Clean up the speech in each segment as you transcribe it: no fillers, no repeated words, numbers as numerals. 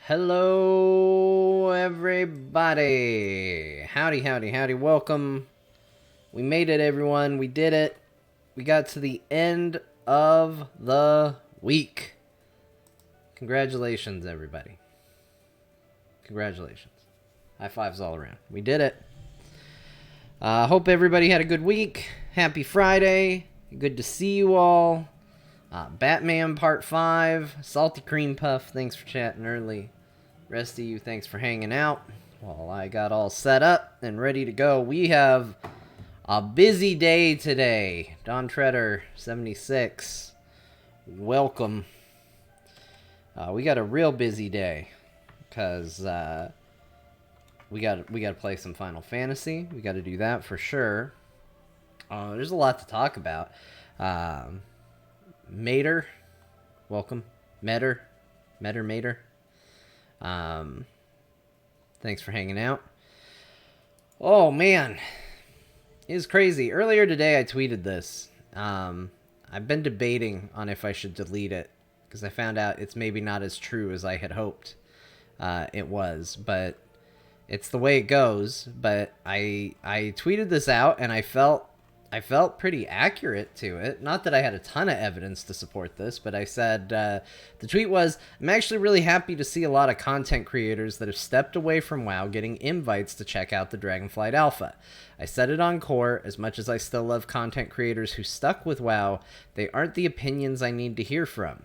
Hello, everybody. Howdy, howdy, howdy. Welcome. We made it, everyone. We did it. We got to the end of the week. Congratulations, everybody. Congratulations. High fives all around. We did it. Hope everybody had a good week. Happy Friday. Good to see you all. Batman Part 5. Salty Cream Puff, thanks for chatting early. Rest of you, thanks for hanging out while I got all set up and ready to go. We have a busy day today. Don Treader, 76. Welcome. We got a real busy day because we got to play some Final Fantasy. We got to do that for sure. There's a lot to talk about. Mater, welcome. Mater. Thanks for hanging out. Oh man, it's crazy. Earlier today I tweeted this. I've been debating on if I should delete it because I found out it's maybe not as true as I had hoped it was, but it's the way it goes. But I tweeted this out and I felt pretty accurate to it. Not that I had a ton of evidence to support this, but I said, the tweet was, I'm actually really happy to see a lot of content creators that have stepped away from WoW getting invites to check out the Dragonflight Alpha. I said it on Core, as much as I still love content creators who stuck with WoW, they aren't the opinions I need to hear from.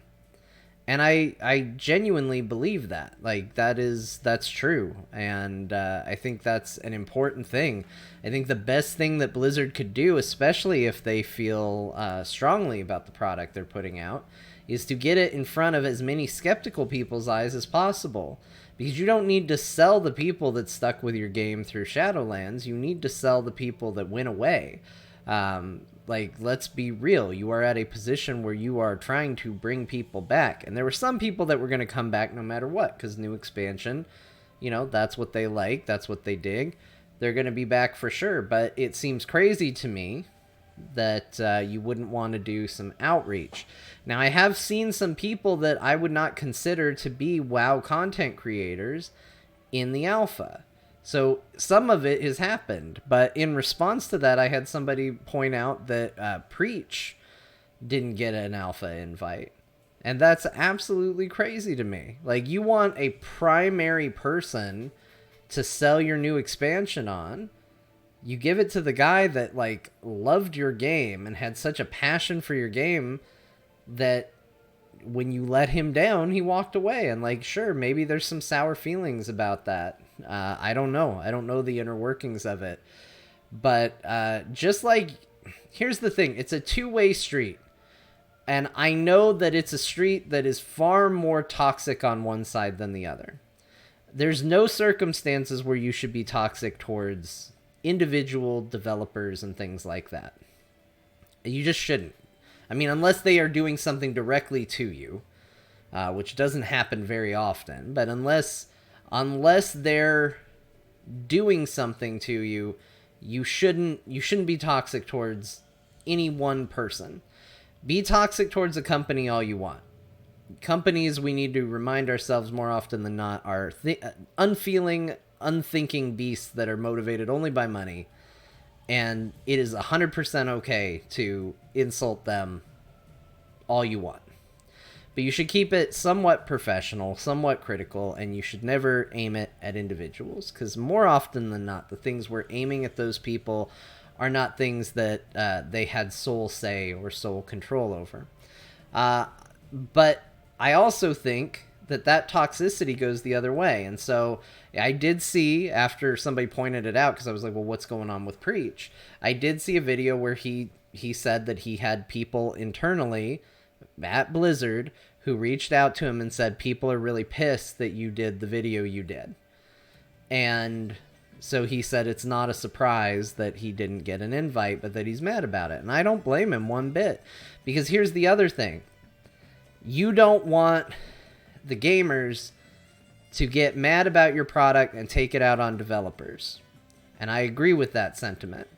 And I genuinely believe that. Like, that's true. And I think that's an important thing. I think the best thing that Blizzard could do, especially if they feel strongly about the product they're putting out, is to get it in front of as many skeptical people's eyes as possible. Because you don't need to sell the people that stuck with your game through Shadowlands. You need to sell the people that went away. Like, let's be real. You are at a position where you are trying to bring people back. And there were some people that were going to come back no matter what, because new expansion, that's what they like. That's what they dig. They're going to be back for sure. But it seems crazy to me that you wouldn't want to do some outreach. Now, I have seen some people that I would not consider to be WoW content creators in the alpha. So some of it has happened, but in response to that, I had somebody point out that Preach didn't get an alpha invite. And that's absolutely crazy to me. Like, you want a primary person to sell your new expansion on. You give it to the guy that, like, loved your game and had such a passion for your game that when you let him down, he walked away. And, like, sure, maybe there's some sour feelings about that. I don't know. I don't know the inner workings of it. But just like, here's the thing. It's a two-way street. And I know that it's a street that is far more toxic on one side than the other. There's no circumstances where you should be toxic towards individual developers and things like that. You just shouldn't. I mean, unless they are doing something directly to you, which doesn't happen very often. But unless they're doing something to you, you shouldn't be toxic towards any one person. Be toxic towards a company all you want. Companies, we need to remind ourselves more often than not, are unfeeling, unthinking beasts that are motivated only by money. And it is 100% okay to insult them all you want. But you should keep it somewhat professional, somewhat critical, and you should never aim it at individuals. Because more often than not, the things we're aiming at those people are not things that they had sole say or sole control over. But I also think that toxicity goes the other way. And so I did see, after somebody pointed it out, because I was like, well, what's going on with Preach? I did see a video where he said that he had people internally at Blizzard who reached out to him and said, people are really pissed that you did the video you did. And so he said it's not a surprise that he didn't get an invite, but that he's mad about it. And I don't blame him one bit. Because here's the other thing. You don't want the gamers to get mad about your product and take it out on developers. And I agree with that sentiment.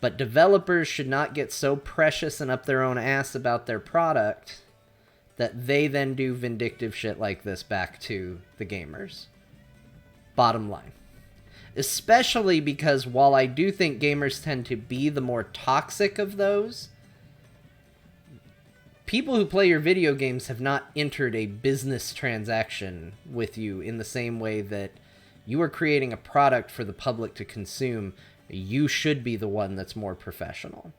But developers should not get so precious and up their own ass about their product that they then do vindictive shit like this back to the gamers. Bottom line. Especially because while I do think gamers tend to be the more toxic of those, people who play your video games have not entered a business transaction with you in the same way that you are creating a product for the public to consume. You should be the one that's more professional.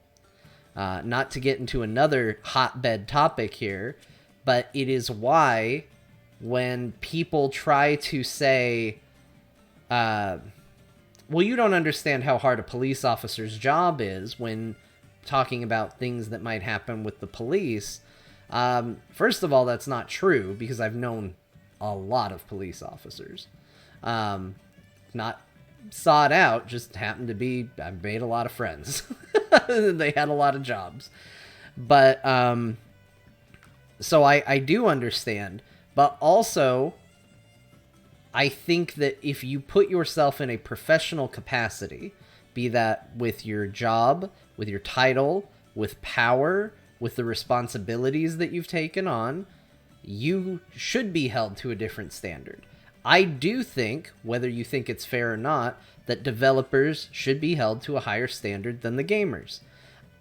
Not to get into another hotbed topic here, but it is why when people try to say, well, you don't understand how hard a police officer's job is when talking about things that might happen with the police. First of all, that's not true, because I've known a lot of police officers. Not sought out, just happened to be, I've made a lot of friends. They had a lot of jobs. But, so I do understand. But also, I think that if you put yourself in a professional capacity, be that with your job, with your title, with power, with the responsibilities that you've taken on, you should be held to a different standard. I do think, whether you think it's fair or not, that developers should be held to a higher standard than the gamers.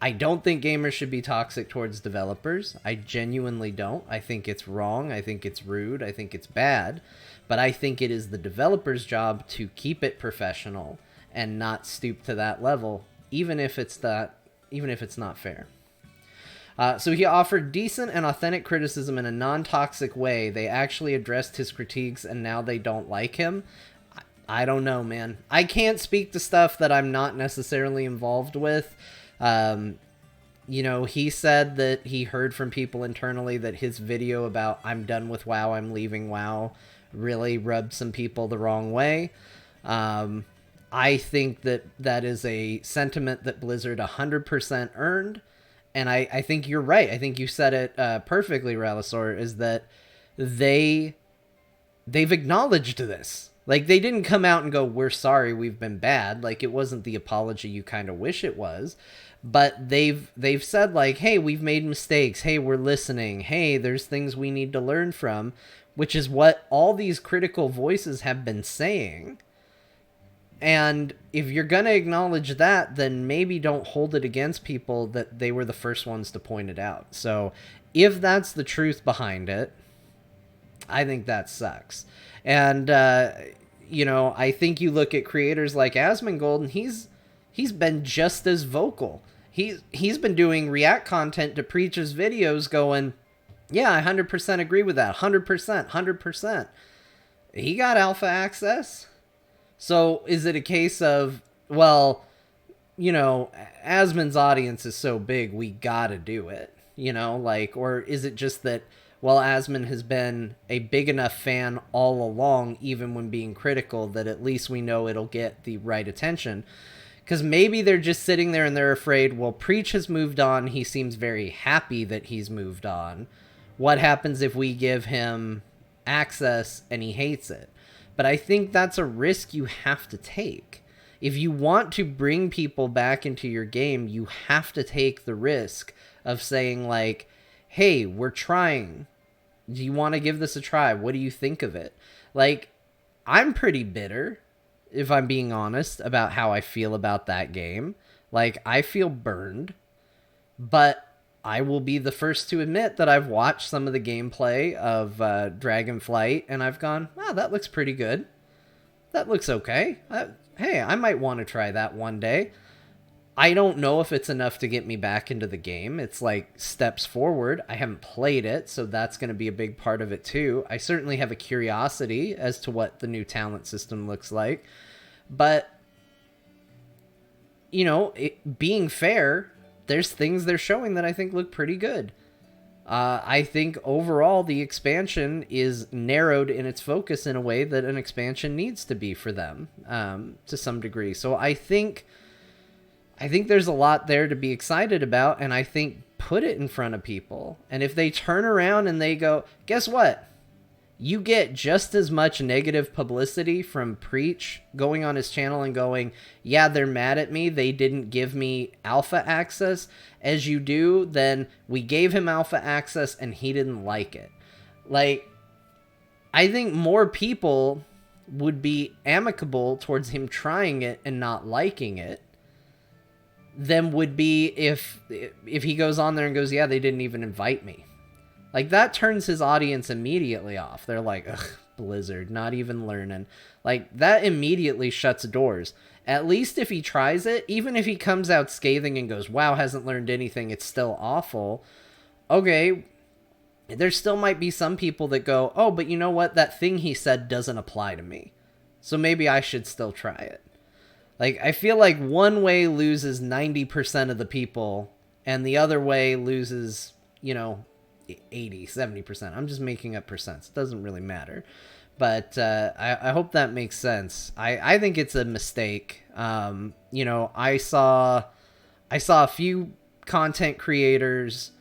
I don't think gamers should be toxic towards developers. I genuinely don't. I think it's wrong. I think it's rude. I think it's bad. But I think it is the developer's job to keep it professional and not stoop to that level, even if it's not fair. So he offered decent and authentic criticism in a non-toxic way. They actually addressed his critiques, and now they don't like him. I don't know, man. I can't speak to stuff that I'm not necessarily involved with. You know, he said that he heard from people internally that his video about "I'm done with WoW, I'm leaving WoW" really rubbed some people the wrong way. I think that is a sentiment that Blizzard 100% earned. And I think you're right. I think you said it perfectly, Ralisor, is that they've acknowledged this. Like, they didn't come out and go, "We're sorry, we've been bad." Like, it wasn't the apology you kind of wish it was. But they've said, like, "Hey, we've made mistakes. Hey, we're listening. Hey, there's things we need to learn from," which is what all these critical voices have been saying. And if you're going to acknowledge that, then maybe don't hold it against people that they were the first ones to point it out. So if that's the truth behind it, I think that sucks. And, you know, I think you look at creators like Asmongold, and he's been just as vocal. He's been doing React content to Preach's videos going, "Yeah, I 100% agree with that. 100%, 100%. He got alpha access. So is it a case of, well, you know, Asmon's audience is so big, we gotta do it, you know, like, or is it just that, well, Asmon has been a big enough fan all along, even when being critical, that at least we know it'll get the right attention? Because maybe they're just sitting there and they're afraid, well, Preach has moved on. He seems very happy that he's moved on. What happens if we give him access and he hates it? But I think that's a risk you have to take. If you want to bring people back into your game, you have to take the risk of saying, like, "Hey, we're trying. Do you want to give this a try? What do you think of it?" Like, I'm pretty bitter, if I'm being honest, about how I feel about that game. Like, I feel burned. But I will be the first to admit that I've watched some of the gameplay of Dragonflight, and I've gone, "Wow, that looks pretty good. That looks okay. Hey, I might want to try that one day." I don't know if it's enough to get me back into the game. It's like steps forward. I haven't played it, so that's going to be a big part of it too. I certainly have a curiosity as to what the new talent system looks like. But, you know, being fair, there's things they're showing that I think look pretty good. I think overall the expansion is narrowed in its focus in a way that an expansion needs to be for them, to some degree. So I think there's a lot there to be excited about, and I think put it in front of people. And if they turn around and they go, "Guess what? you get just as much negative publicity from Preach going on his channel and going, yeah, they're mad at me, they didn't give me alpha access, as you do, then we gave him alpha access and he didn't like it. Like, I think more people would be amicable towards him trying it and not liking it than would be if he goes on there and goes, yeah, they didn't even invite me. Like, that turns his audience immediately off. They're like, ugh, Blizzard, not even learning. Like, that immediately shuts doors. At least if he tries it, even if he comes out scathing and goes, wow, hasn't learned anything, it's still awful. Okay, there still might be some people that go, oh, but you know what? That thing he said doesn't apply to me. So maybe I should still try it. Like, I feel like one way loses 90% of the people, and the other way loses, 80, 70%. I'm just making up percents. It doesn't really matter. But I hope that makes sense. I think it's a mistake. I saw a few content creators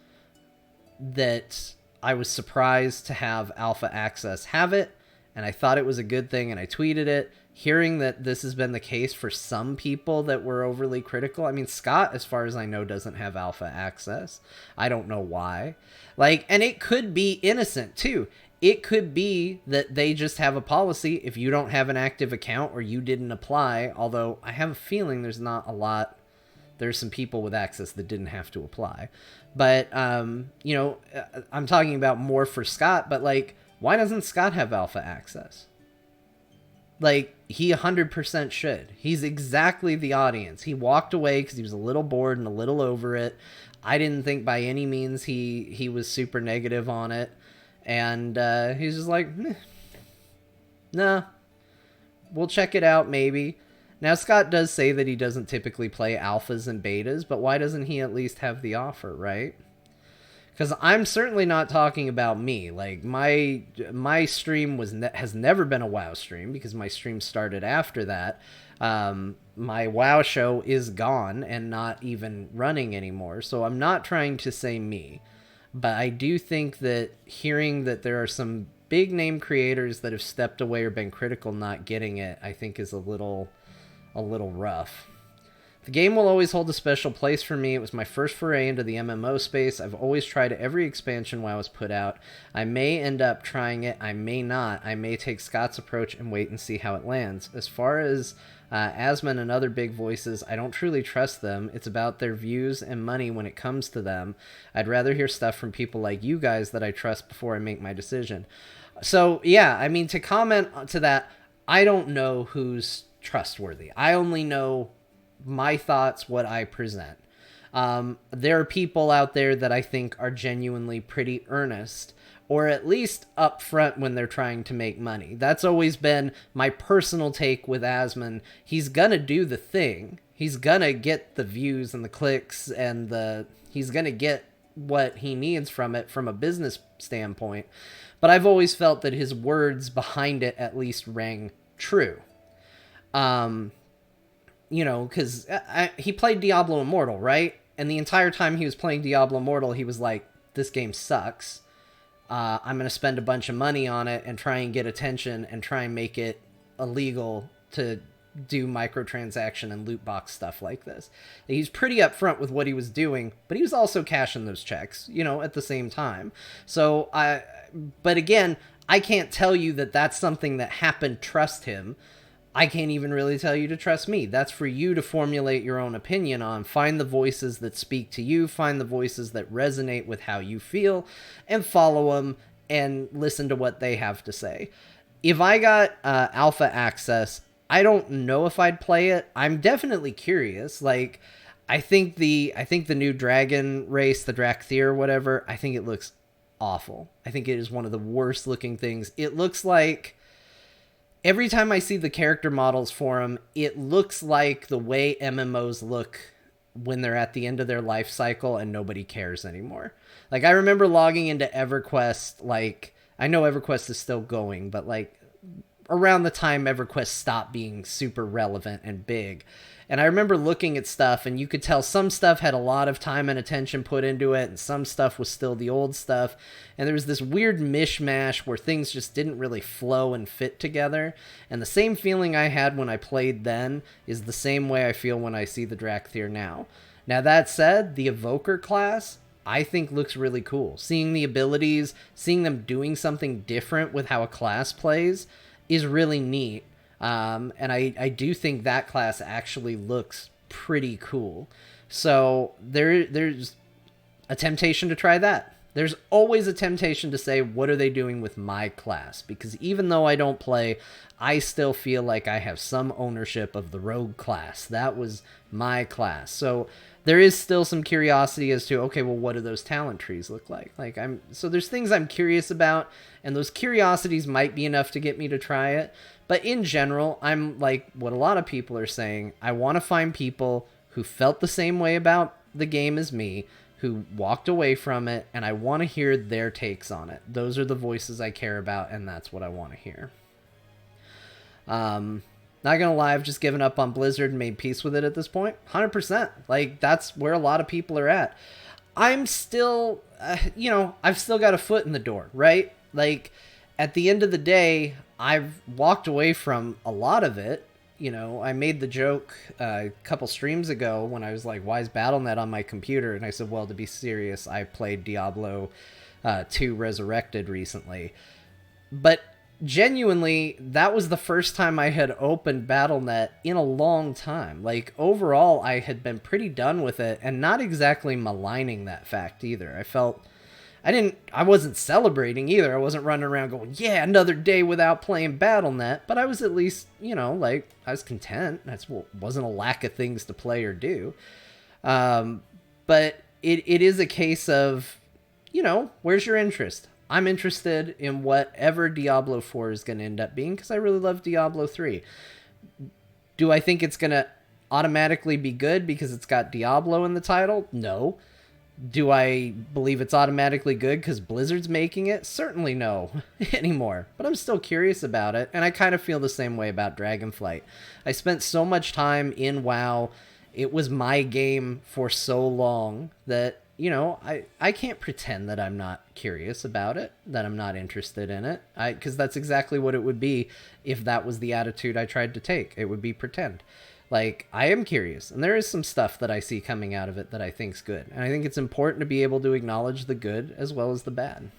that I was surprised to have alpha access have it, and I thought it was a good thing, and I tweeted it. Hearing that this has been the case for some people that were overly critical. I mean, Scott, as far as I know, doesn't have alpha access. I don't know why. Like, and it could be innocent, too. It could be that they just have a policy. If you don't have an active account or you didn't apply, although I have a feeling there's not a lot. There's some people with access that didn't have to apply. But, I'm talking about more for Scott, but, like, why doesn't Scott have alpha access? Like, he 100% should. He's exactly the audience. He walked away because he was a little bored and a little over it. I didn't think by any means he was super negative on it. And he's just like, nah, we'll check it out maybe. Now, Scott does say that he doesn't typically play alphas and betas, but why doesn't he at least have the offer, right? Because I'm certainly not talking about me. Like, my stream has never been a WoW stream because my stream started after that. My WoW show is gone and not even running anymore. So I'm not trying to say me. But I do think that hearing that there are some big name creators that have stepped away or been critical not getting it, I think is a little rough. The game will always hold a special place for me. It was my first foray into the MMO space. I've always tried every expansion WoW has put out. I may end up trying it. I may not. I may take Scott's approach and wait and see how it lands. As far as Asmon and other big voices, I don't truly trust them. It's about their views and money when it comes to them. I'd rather hear stuff from people like you guys that I trust before I make my decision. So, yeah, I mean, to comment to that, I don't know who's trustworthy. I only know my thoughts, what I present. There are people out there that I think are genuinely pretty earnest, or at least upfront when they're trying to make money. That's always been my personal take with Asmon. He's gonna do the thing. He's gonna get the views and the clicks, and he's gonna get what he needs from it from a business standpoint. But I've always felt that his words behind it at least rang true. Because he played Diablo Immortal, right? And the entire time he was playing Diablo Immortal, he was like, this game sucks. I'm going to spend a bunch of money on it and try and get attention and try and make it illegal to do microtransaction and loot box stuff like this. He's pretty upfront with what he was doing, but he was also cashing those checks, at the same time. So, but again, I can't tell you that that's something that happened. Trust him. I can't even really tell you to trust me. That's for you to formulate your own opinion on. Find the voices that speak to you. Find the voices that resonate with how you feel. And follow them and listen to what they have to say. If I got alpha access, I don't know if I'd play it. I'm definitely curious. Like, I think the new dragon race, the Drakthir or whatever, I think it looks awful. I think it is one of the worst looking things. It looks like... Every time I see the character models for them, it looks like the way MMOs look when they're at the end of their life cycle and nobody cares anymore. Like, I remember logging into EverQuest, like, I know EverQuest is still going, but, like, around the time EverQuest stopped being super relevant and big. And I remember looking at stuff, and you could tell some stuff had a lot of time and attention put into it, and some stuff was still the old stuff. And there was this weird mishmash where things just didn't really flow and fit together. And the same feeling I had when I played then is the same way I feel when I see the Drakthir now. Now, that said, the Evoker class, I think, looks really cool. Seeing the abilities, seeing them doing something different with how a class plays is really neat. And I do think that class actually looks pretty cool. So there's a temptation to try that. There's always a temptation to say, what are they doing with my class? Because even though I don't play, I still feel like I have some ownership of the rogue class. That was my class. So there is still some curiosity as to, okay, well, what do those talent trees look like? So there's things I'm curious about, and those curiosities might be enough to get me to try it. But in general, I'm like what a lot of people are saying. I want to find people who felt the same way about the game as me, who walked away from it, and I want to hear their takes on it. Those are the voices I care about, and that's what I want to hear. Not gonna lie, I've just given up on Blizzard and made peace with it at this point. 100%. Like, that's where a lot of people are at. I'm still, I've still got a foot in the door, right? Like, at the end of the day, I've walked away from a lot of it. I made the joke a couple streams ago when I was like, why is Battle.net on my computer? And I said, well, to be serious, I played Diablo 2 Resurrected recently. But genuinely, that was the first time I had opened Battle.net in a long time. Like, overall, I had been pretty done with it, and not exactly maligning that fact either. I wasn't celebrating either. I wasn't running around going, yeah, another day without playing Battle.net, but I was at least, I was content. Wasn't a lack of things to play or do. But it is a case of, where's your interest? I'm interested in whatever Diablo 4 is going to end up being, because I really love Diablo 3. Do I think it's going to automatically be good because it's got Diablo in the title? No. Do I believe it's automatically good because Blizzard's making it? Certainly no anymore. But I'm still curious about it, and I kind of feel the same way about Dragonflight. I spent so much time in WoW. It was my game for so long that, I can't pretend that I'm not curious about it, that I'm not interested in it, because that's exactly what it would be if that was the attitude I tried to take. It would be pretend. Like, I am curious, and there is some stuff that I see coming out of it that I think's good. And I think it's important to be able to acknowledge the good as well as the bad.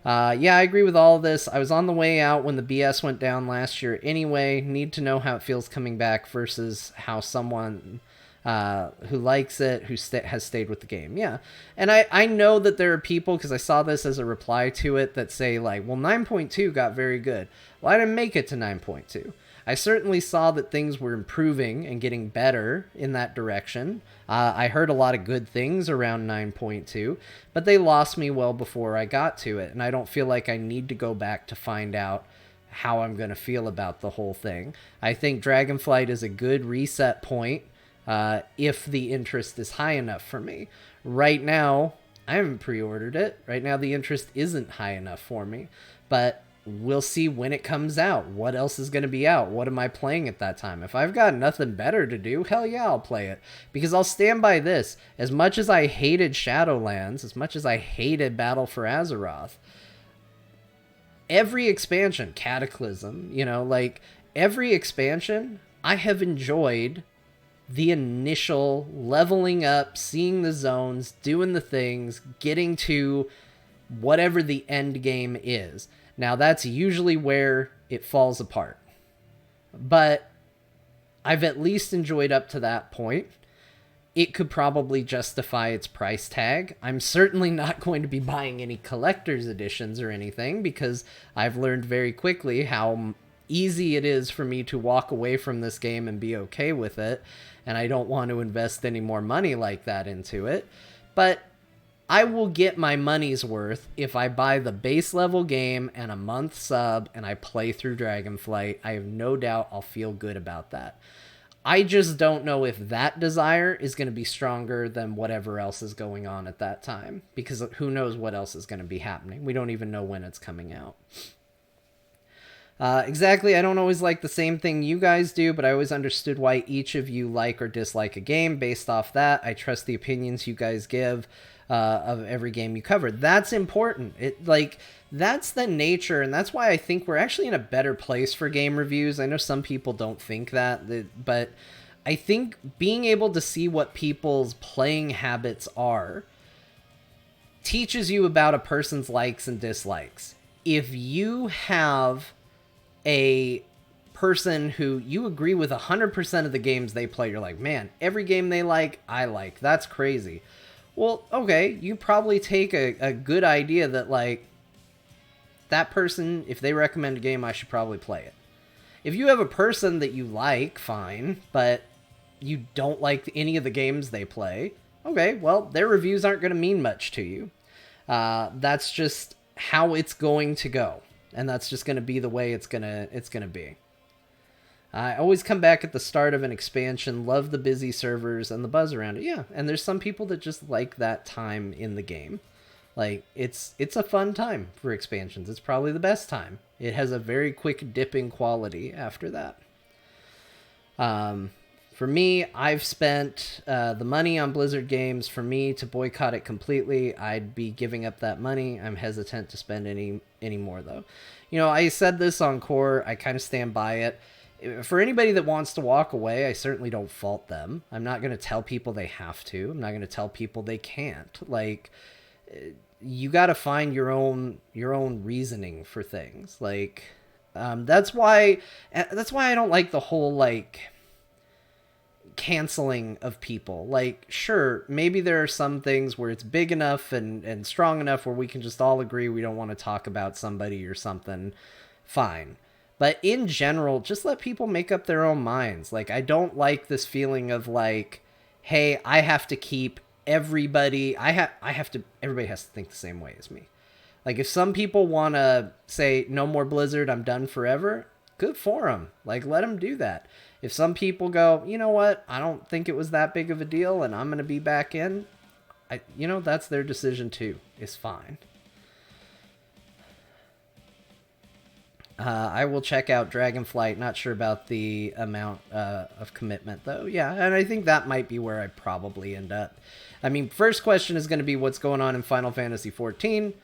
Yeah, I agree with all of this. I was on the way out when the BS went down last year anyway. Need to know how it feels coming back versus how someone who likes it, who has stayed with the game. Yeah, and I know that there are people, because I saw this as a reply to it, that say, like, well, 9.2 got very good. Well, I didn't make it to 9.2. I certainly saw that things were improving and getting better in that direction. I heard a lot of good things around 9.2, but they lost me well before I got to it, and I don't feel like I need to go back to find out how I'm going to feel about the whole thing. I think Dragonflight is a good reset point if the interest is high enough for me. Right now, I haven't pre-ordered it. Right now, the interest isn't high enough for me, but we'll see when it comes out. What else is going to be out? What am I playing at that time? If I've got nothing better to do, hell yeah, I'll play it. Because I'll stand by this. As much as I hated Shadowlands, as much as I hated Battle for Azeroth, every expansion, Cataclysm, every expansion, I have enjoyed the initial leveling up, seeing the zones, doing the things, getting to whatever the end game is. Now, that's usually where it falls apart. But I've at least enjoyed up to that point. It could probably justify its price tag. I'm certainly not going to be buying any collector's editions or anything, because I've learned very quickly how easy it is for me to walk away from this game and be okay with it, and I don't want to invest any more money like that into it. But I will get my money's worth if I buy the base level game and a month sub and I play through Dragonflight. I have no doubt I'll feel good about that. I just don't know if that desire is going to be stronger than whatever else is going on at that time, because who knows what else is going to be happening. We don't even know when it's coming out. Exactly, I don't always like the same thing you guys do, but I always understood why each of you like or dislike a game. Based off that, I trust the opinions you guys give of every game you cover. That's important. That's the nature, and that's why I think we're actually in a better place for game reviews. I know some people don't think that, but I think being able to see what people's playing habits are teaches you about a person's likes and dislikes. If you have a person who you agree with 100% of the games they play, you're like, man, every game they like, I like. That's crazy. Well, okay, you probably take a good idea that, like, that person, if they recommend a game, I should probably play it. If you have a person that you like, fine, but you don't like any of the games they play, okay, well, their reviews aren't going to mean much to you. That's just how it's going to go. And that's just going to be the way it's gonna be. I always come back at the start of an expansion, love the busy servers and the buzz around it. Yeah, and there's some people that just like that time in the game. Like, it's a fun time for expansions. It's probably the best time. It has a very quick dipping quality after that. For me, I've spent the money on Blizzard games. For me to boycott it completely, I'd be giving up that money. I'm hesitant to spend any more, though. You know, I said this on Core. I kind of stand by it. For anybody that wants to walk away, I certainly don't fault them. I'm not going to tell people they have to. I'm not going to tell people they can't. Like, you got to find your own reasoning for things. Like, that's why I don't like the whole, like, canceling of people. Like, sure, maybe there are some things where it's big enough and strong enough where we can just all agree we don't want to talk about somebody or something. Fine. But in general, just let people make up their own minds. Like, I don't like this feeling of, like, hey, I have to keep everybody, everybody has to think the same way as me. Like, if some people want to say, no more Blizzard, I'm done forever, good for them. Like, let them do that. If some people go, you know what, I don't think it was that big of a deal and I'm going to be back in, that's their decision too. It's fine. I will check out Dragonflight. Not sure about the amount of commitment, though. Yeah, and I think that might be where I probably end up. I mean, first question is going to be what's going on in Final Fantasy XIV.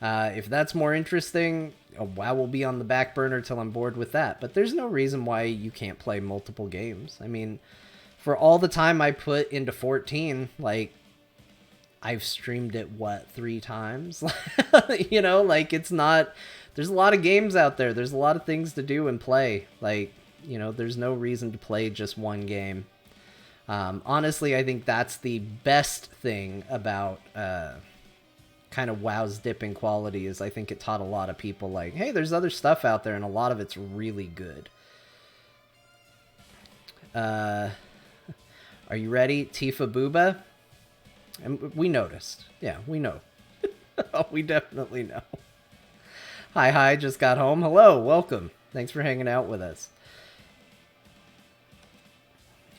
If that's more interesting, WoW will be on the back burner till I'm bored with that. But there's no reason why you can't play multiple games. I mean, for all the time I put into 14, like, I've streamed it, 3 times? It's not... There's a lot of games out there. There's a lot of things to do and play. Like, there's no reason to play just one game. Honestly, I think that's the best thing about kind of WoW's dipping quality is I think it taught a lot of people, like, hey, there's other stuff out there, and a lot of it's really good. Are you ready, Tifa Booba? And we noticed. Yeah, we know. We definitely know. Hi, just got home. Hello, welcome. Thanks for hanging out with us.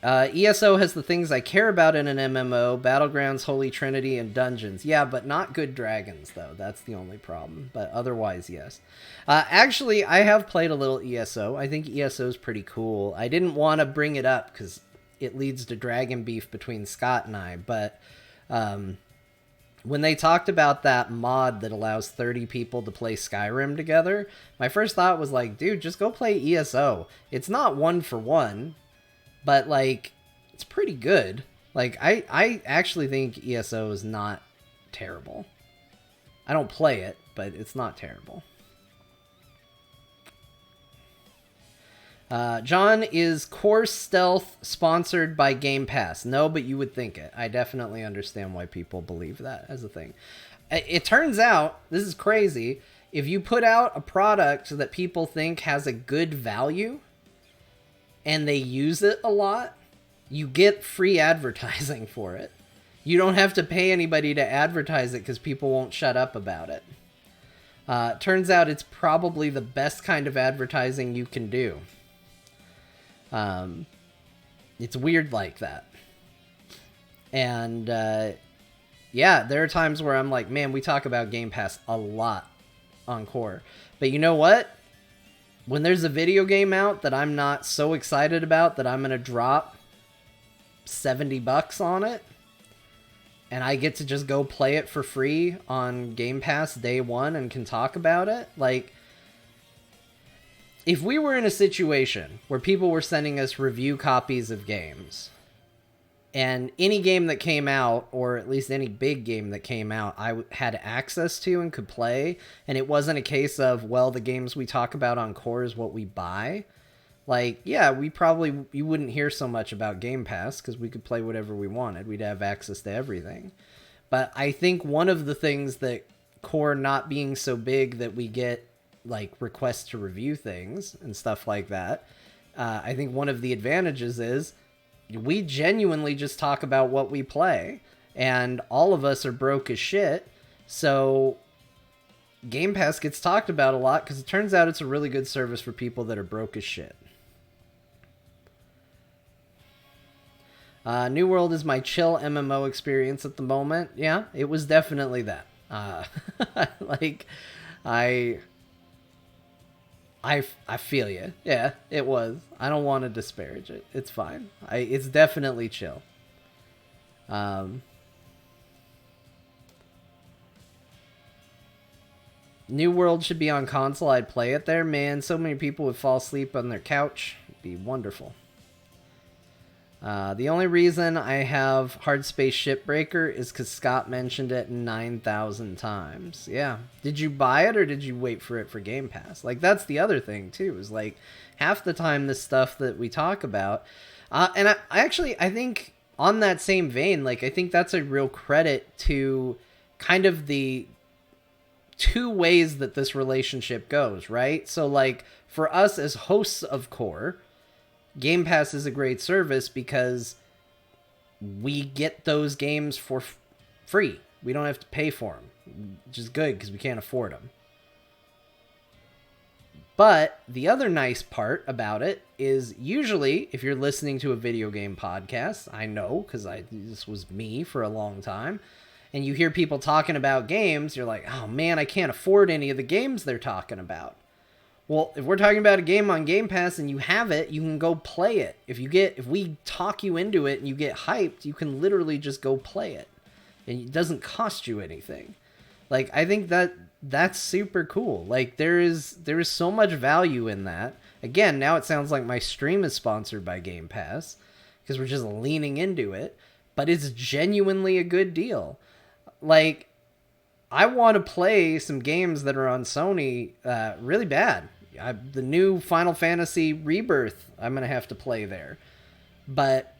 ESO has the things I care about in an MMO, Battlegrounds, Holy Trinity, and Dungeons. Yeah, but not good dragons, though. That's the only problem. But otherwise, yes. Actually, I have played a little ESO. I think ESO is pretty cool. I didn't want to bring it up because it leads to dragon beef between Scott and I, but... when they talked about that mod that allows 30 people to play Skyrim together, my first thought was like, dude, just go play ESO. It's not 1-for-1, but, like, it's pretty good. Like, I actually think ESO is not terrible. I don't play it, but it's not terrible. John, is Core Stealth sponsored by Gamepass? No, but you would think it. I definitely understand why people believe that as a thing. It turns out, this is crazy, if you put out a product that people think has a good value and they use it a lot, you get free advertising for it. You don't have to pay anybody to advertise it because people won't shut up about it. Turns out it's probably the best kind of advertising you can do. It's weird like that. And, yeah, there are times where I'm like, man, we talk about Game Pass a lot on Core. But you know what? when there's a video game out that I'm not so excited about that I'm going to drop $70 on it, and I get to just go play it for free on Game Pass day one and can talk about it. Like, if we were in a situation where people were sending us review copies of games, and any game that came out, or at least any big game that came out, I had access to and could play, and it wasn't a case of, well, the games we talk about on Core is what we buy. Like, yeah, you wouldn't hear so much about Game Pass because we could play whatever we wanted. We'd have access to everything. But I think one of the things that Core not being so big that we get, like, requests to review things and stuff like that, I think one of the advantages is we genuinely just talk about what we play, and all of us are broke as shit. So Game Pass gets talked about a lot because it turns out it's a really good service for people that are broke as shit. New World is my chill MMO experience at the moment. Yeah, it was definitely that. Like, I feel you. Yeah, it was. I don't want to disparage it. It's fine. It's definitely chill. New World should be on console. I'd play it there. Man, so many people would fall asleep on their couch. It'd be wonderful. The only reason I have Hard Space Shipbreaker is because Scott mentioned it 9,000 times. Yeah. Did you buy it or did you wait for it for Game Pass? Like, that's the other thing, too, is like half the time this stuff that we talk about. And I think on that same vein, like, I think that's a real credit to kind of the two ways that this relationship goes, right? So, like, for us as hosts of Core, Game Pass is a great service because we get those games for free. We don't have to pay for them, which is good because we can't afford them. But the other nice part about it is usually if you're listening to a video game podcast, I know because this was me for a long time, and you hear people talking about games, you're like, oh man, I can't afford any of the games they're talking about. Well, if we're talking about a game on Game Pass and you have it, you can go play it. If we talk you into it and you get hyped, you can literally just go play it. And it doesn't cost you anything. Like, I think that's super cool. Like, there is so much value in that. Again, now it sounds like my stream is sponsored by Game Pass because we're just leaning into it, but it's genuinely a good deal. Like, I want to play some games that are on Sony really bad. The new Final Fantasy Rebirth, I'm going to have to play there. But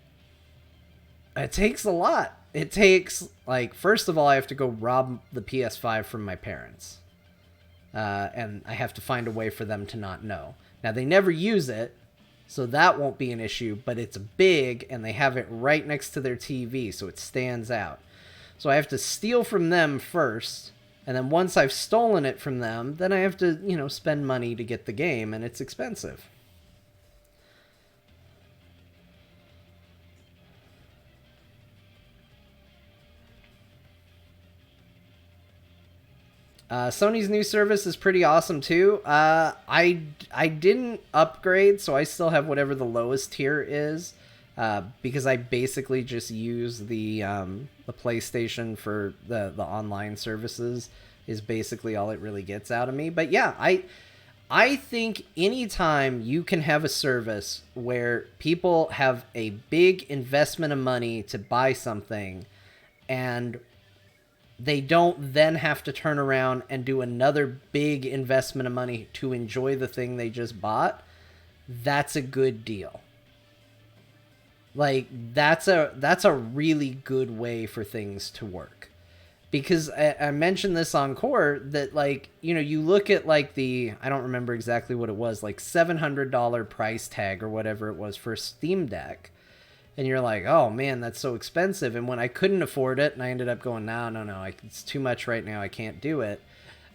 it takes a lot. It takes, like, first of all, I have to go rob the PS5 from my parents. And I have to find a way for them to not know. Now, they never use it, so that won't be an issue, but it's big, and they have it right next to their TV, so it stands out. So I have to steal from them first, and then once I've stolen it from them, then I have to, spend money to get the game, and it's expensive. Sony's new service is pretty awesome too. I didn't upgrade, so I still have whatever the lowest tier is, because I basically just use the PlayStation for the online services is basically all it really gets out of me. But yeah, I think anytime you can have a service where people have a big investment of money to buy something and they don't then have to turn around and do another big investment of money to enjoy the thing they just bought, that's a good deal. Like, that's a really good way for things to work. Because I mentioned this on Core that, like, you look at, like, I don't remember exactly what it was, like $700 price tag or whatever it was for a Steam Deck. And you're like, oh man, that's so expensive. And when I couldn't afford it and I ended up going, no, it's too much right now, I can't do it,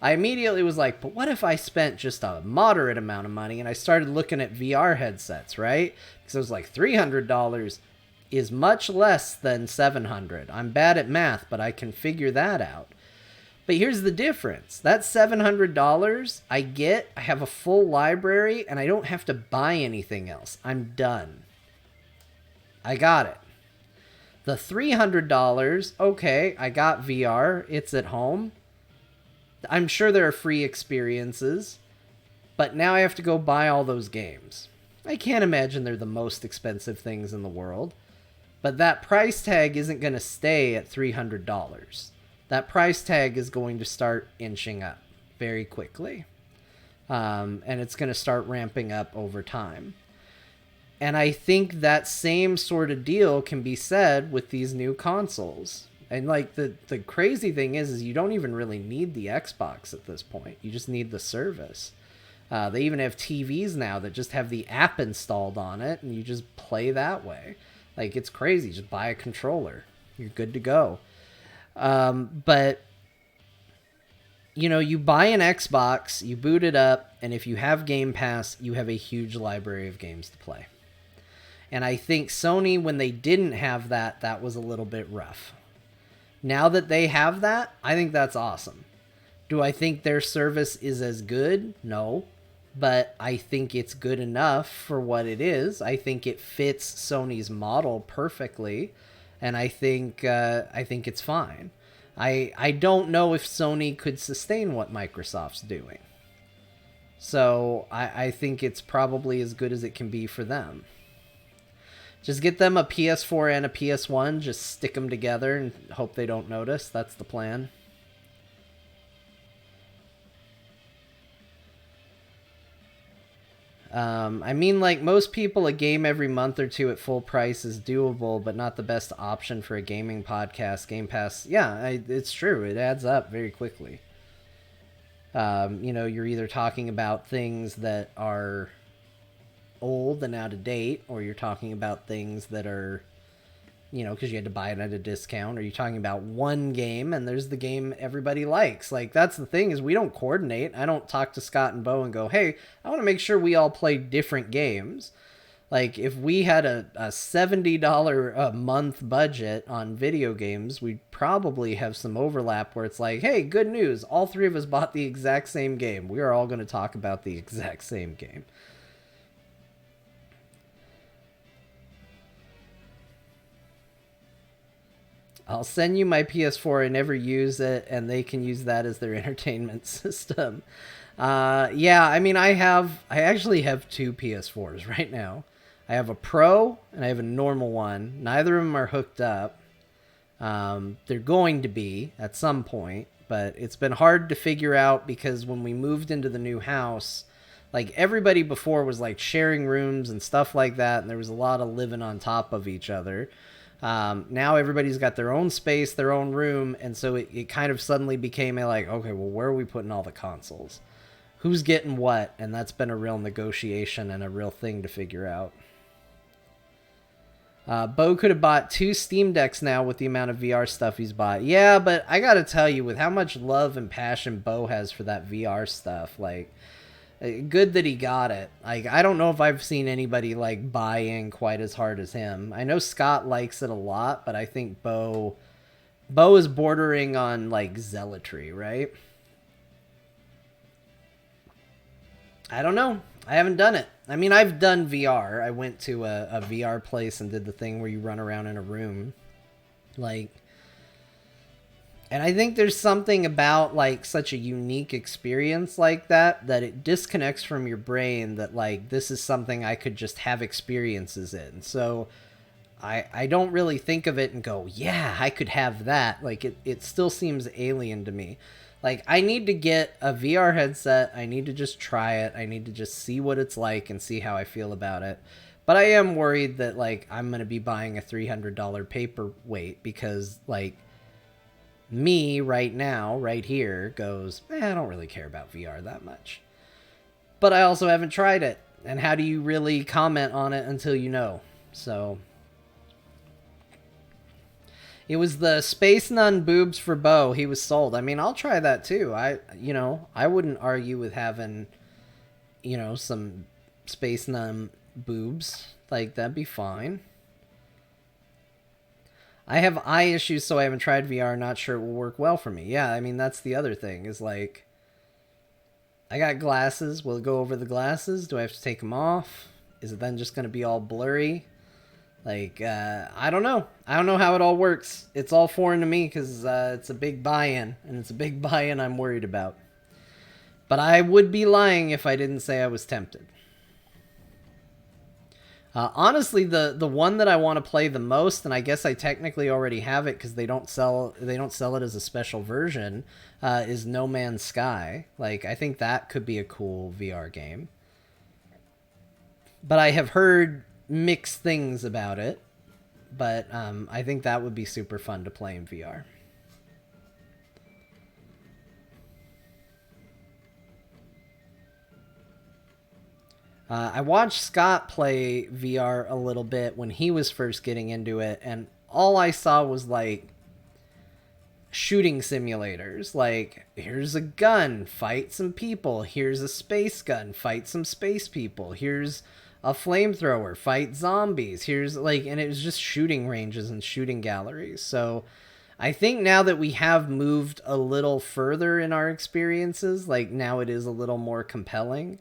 I immediately was like, but what if I spent just a moderate amount of money? And I started looking at VR headsets, right? Because I was like, $300 is much less than $700. I'm bad at math, but I can figure that out. But here's the difference. That $700 I have a full library, and I don't have to buy anything else. I'm done. I got it. The $300, okay, I got VR. It's at home. I'm sure there are free experiences, but now I have to go buy all those games. I can't imagine they're the most expensive things in the world, but that price tag isn't going to stay at $300. That price tag is going to start inching up very quickly, and it's going to start ramping up over time. And I think that same sort of deal can be said with these new consoles. And like the crazy thing is you don't even really need the Xbox at this point. You just need the service. They even have TVs now that just have the app installed on it, and you just play that way. Like, it's crazy. Just buy a controller. You're good to go. But, you know, you buy an Xbox, you boot it up, and if you have Game Pass, you have a huge library of games to play. And I think Sony, when they didn't have that, that was a little bit rough. Now that they have that, I think that's awesome. Do I think their service is as good? No. But I think it's good enough for what it is. I think it fits Sony's model perfectly. And I think it's fine. I don't know if Sony could sustain what Microsoft's doing. So I think it's probably as good as it can be for them. Just get them a PS4 and a PS1. Just stick them together and hope they don't notice. That's the plan. I mean, like most people, a game every month or two at full price is doable, but not the best option for a gaming podcast. Game Pass, yeah, it's true. It adds up very quickly. You know, you're either talking about things that are old and out of date, or you're talking about things that are, you know, because you had to buy it at a discount, or you're talking about one game and there's the game everybody likes. Like, that's the thing, is we don't coordinate. I don't talk to Scott and Bo and go, hey, I want to make sure we all play different games. Like, if we had a $70 a month budget on video games, we'd probably have some overlap where it's like, hey, good news, all three of us bought the exact same game. We are all going to talk about the exact same game. I'll send you my PS4. I never use it, and they can use that as their entertainment system. Yeah, I mean, I actually have two PS4s right now. I have a Pro, and I have a normal one. Neither of them are hooked up. They're going to be at some point, but it's been hard to figure out because when we moved into the new house, like, everybody before was, like, sharing rooms and stuff like that, and there was a lot of living on top of each other. Now everybody's got their own space, their own room, and so it kind of suddenly became like, okay, well, where are we putting all the consoles? Who's getting what? And that's been a real negotiation and a real thing to figure out. Bo could have bought 2 Steam Decks now with the amount of VR stuff he's bought. Yeah, but I gotta tell you, with how much love and passion Bo has for that VR stuff, like, good that he got it. Like, I don't know if I've seen anybody like buy in quite as hard as him. I know Scott likes it a lot, but I think Bo is bordering on like zealotry, right? I don't know. I haven't done it. I mean, I've done VR. I went to a VR place and did the thing where you run around in a room. Like, and I think there's something about, like, such a unique experience like that it disconnects from your brain that, like, this is something I could just have experiences in. So I don't really think of it and go, yeah, I could have that. Like, it still seems alien to me. Like, I need to get a VR headset. I need to just try it. I need to just see what it's like and see how I feel about it. But I am worried that, like, I'm going to be buying a $300 paperweight because, like, me right now, right here, goes, I don't really care about VR that much. But I also haven't tried it. And how do you really comment on it until you know? So, it was the Space Nun boobs for Bo. He was sold. I mean, I'll try that too. I wouldn't argue with having, some Space Nun boobs. Like, that'd be fine. I have eye issues, so I haven't tried VR. Not sure it will work well for me. Yeah, I mean, that's the other thing is like, I got glasses. Will it go over the glasses? Do I have to take them off? Is it then just going to be all blurry? Like, I don't know. I don't know how it all works. It's all foreign to me because it's a big buy-in, and it's a big buy-in I'm worried about. But I would be lying if I didn't say I was tempted. Honestly, the one that I want to play the most, and I guess I technically already have it because they don't sell it as a special version, is No Man's Sky. Like, I think that could be a cool VR game. But I have heard mixed things about it. But I think that would be super fun to play in VR. I watched Scott play VR a little bit when he was first getting into it, and all I saw was like shooting simulators. Like, here's a gun, fight some people. Here's a space gun, fight some space people. Here's a flamethrower, fight zombies. Here's like, and it was just shooting ranges and shooting galleries. So I think now that we have moved a little further in our experiences, like now it is a little more compelling.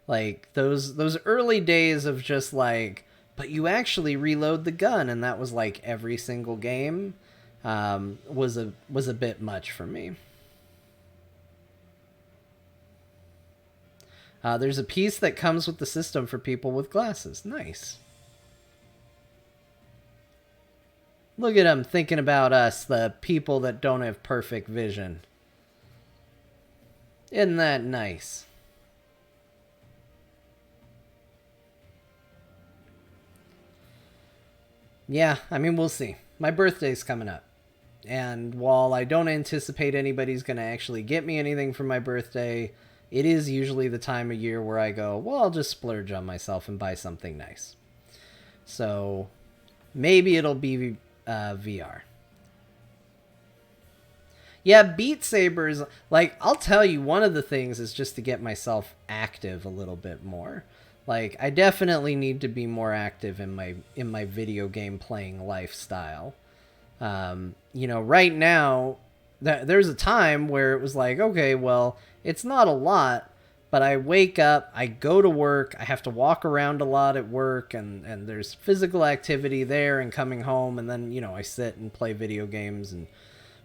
Like those early days of just like, but you actually reload the gun, and that was like every single game, was a bit much for me. There's a piece that comes with the system for people with glasses. Nice. Look at them thinking about us, the people that don't have perfect vision. Isn't that nice? Yeah, I mean, we'll see. My birthday's coming up. And while I don't anticipate anybody's going to actually get me anything for my birthday, it is usually the time of year where I go, well, I'll just splurge on myself and buy something nice. So maybe it'll be VR. Yeah, Beat Saber's, like, I'll tell you, one of the things is just to get myself active a little bit more. Like, I definitely need to be more active in my video game playing lifestyle. Right now, there's a time where it was like, okay, well, it's not a lot, but I wake up, I go to work, I have to walk around a lot at work, and there's physical activity there and coming home, and then, I sit and play video games,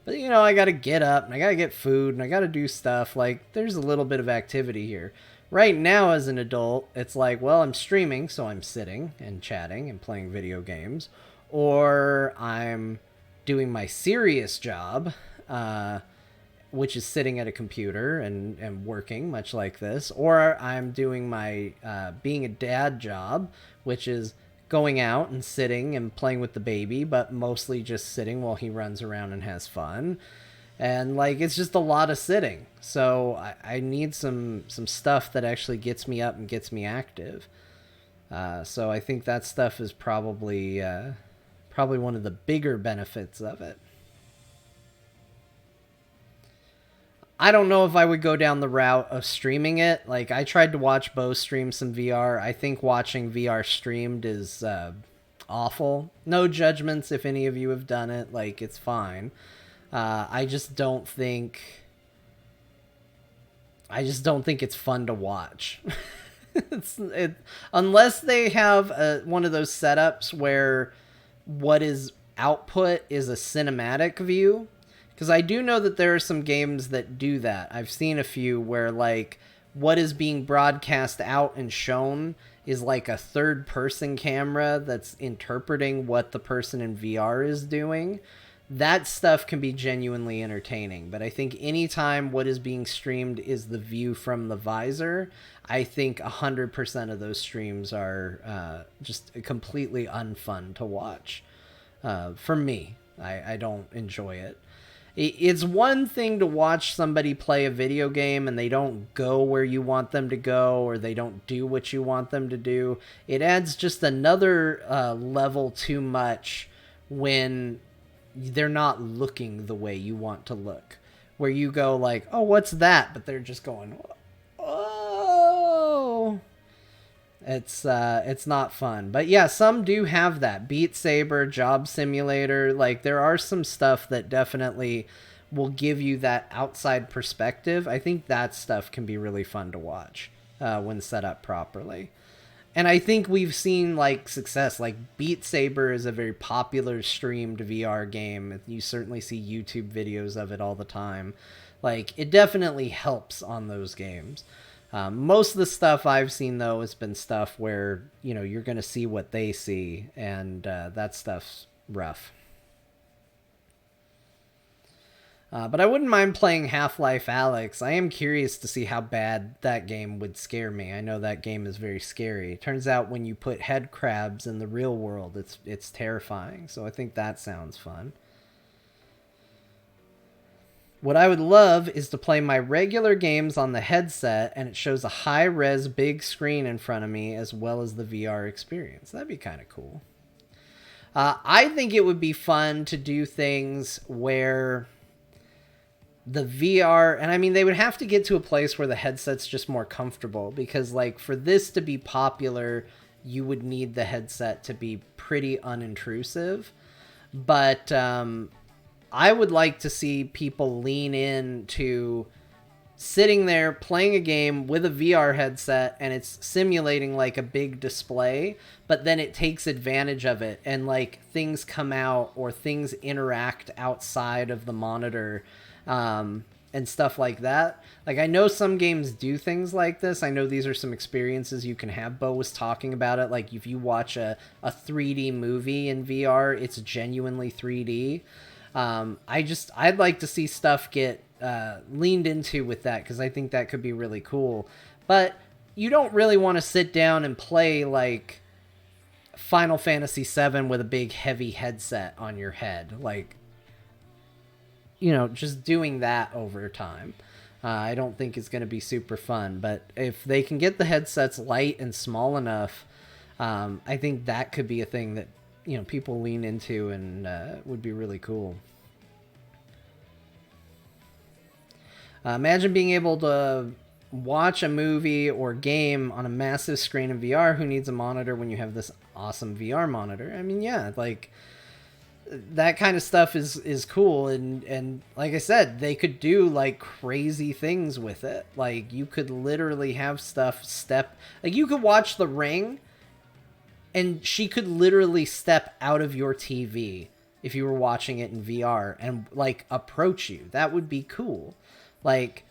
but, I gotta get up, and I gotta get food, and I gotta do stuff. Like, there's a little bit of activity here. Right now, as an adult, it's like, well, I'm streaming, so I'm sitting and chatting and playing video games. Or I'm doing my serious job, which is sitting at a computer and working, much like this. Or I'm doing my being a dad job, which is going out and sitting and playing with the baby, but mostly just sitting while he runs around and has fun. And like, it's just a lot of sitting. So I need some stuff that actually gets me up and gets me active. So I think that stuff is probably one of the bigger benefits of it. I don't know if I would go down the route of streaming it. Like, I tried to watch Bo stream some VR. I think watching VR streamed is awful. No judgments if any of you have done it. Like, it's fine. I just don't think it's fun to watch. Unless they have one of those setups where what is output is a cinematic view. Because I do know that there are some games that do that. I've seen a few where, like, what is being broadcast out and shown is like a third-person camera that's interpreting what the person in VR is doing. That stuff can be genuinely entertaining. But I think anytime what is being streamed is the view from the visor, I think 100% of those streams are just completely unfun to watch. For me, I don't enjoy it. It's one thing to watch somebody play a video game and they don't go where you want them to go, or they don't do what you want them to do. It adds just another level too much when they're not looking the way you want to look. Where you go like, oh, what's that? But they're just going, oh. It's not fun. But yeah, some do have that. Beat Saber, Job Simulator, like there are some stuff that definitely will give you that outside perspective. I think that stuff can be really fun to watch when set up properly. And I think we've seen like success. Like Beat Saber is a very popular streamed VR game. You certainly see YouTube videos of it all the time. Like it definitely helps on those games. Most of the stuff I've seen though has been stuff where you're going to see what they see, and that stuff's rough. But I wouldn't mind playing Half-Life Alyx. I am curious to see how bad that game would scare me. I know that game is very scary. Turns out when you put head crabs in the real world, it's terrifying. So I think that sounds fun. What I would love is to play my regular games on the headset and it shows a high-res big screen in front of me as well as the VR experience. That'd be kind of cool. I think it would be fun to do things where the VR, and I mean, they would have to get to a place where the headset's just more comfortable, because like for this to be popular, you would need the headset to be pretty unintrusive. But I would like to see people lean into sitting there playing a game with a VR headset and it's simulating like a big display, but then it takes advantage of it and like things come out or things interact outside of the monitor. And stuff like that. Like I know some games do things like this. I know these are some experiences you can have. Bo was talking about it. Like if you watch a 3D movie in VR, it's genuinely 3D. I'd like to see stuff get leaned into with that, because I think that could be really cool. But you don't really want to sit down and play like Final Fantasy VII with a big heavy headset on your head. Like, just doing that over time, I don't think is going to be super fun. But if they can get the headsets light and small enough, I think that could be a thing that, people lean into and would be really cool. Imagine being able to watch a movie or game on a massive screen in VR. Who needs a monitor when you have this awesome VR monitor? I mean, yeah, like that kind of stuff is cool, and like I said, they could do like crazy things with it. Like you could literally have stuff like you could watch The Ring and she could literally step out of your TV if you were watching it in VR and like approach you. That would be cool. Like,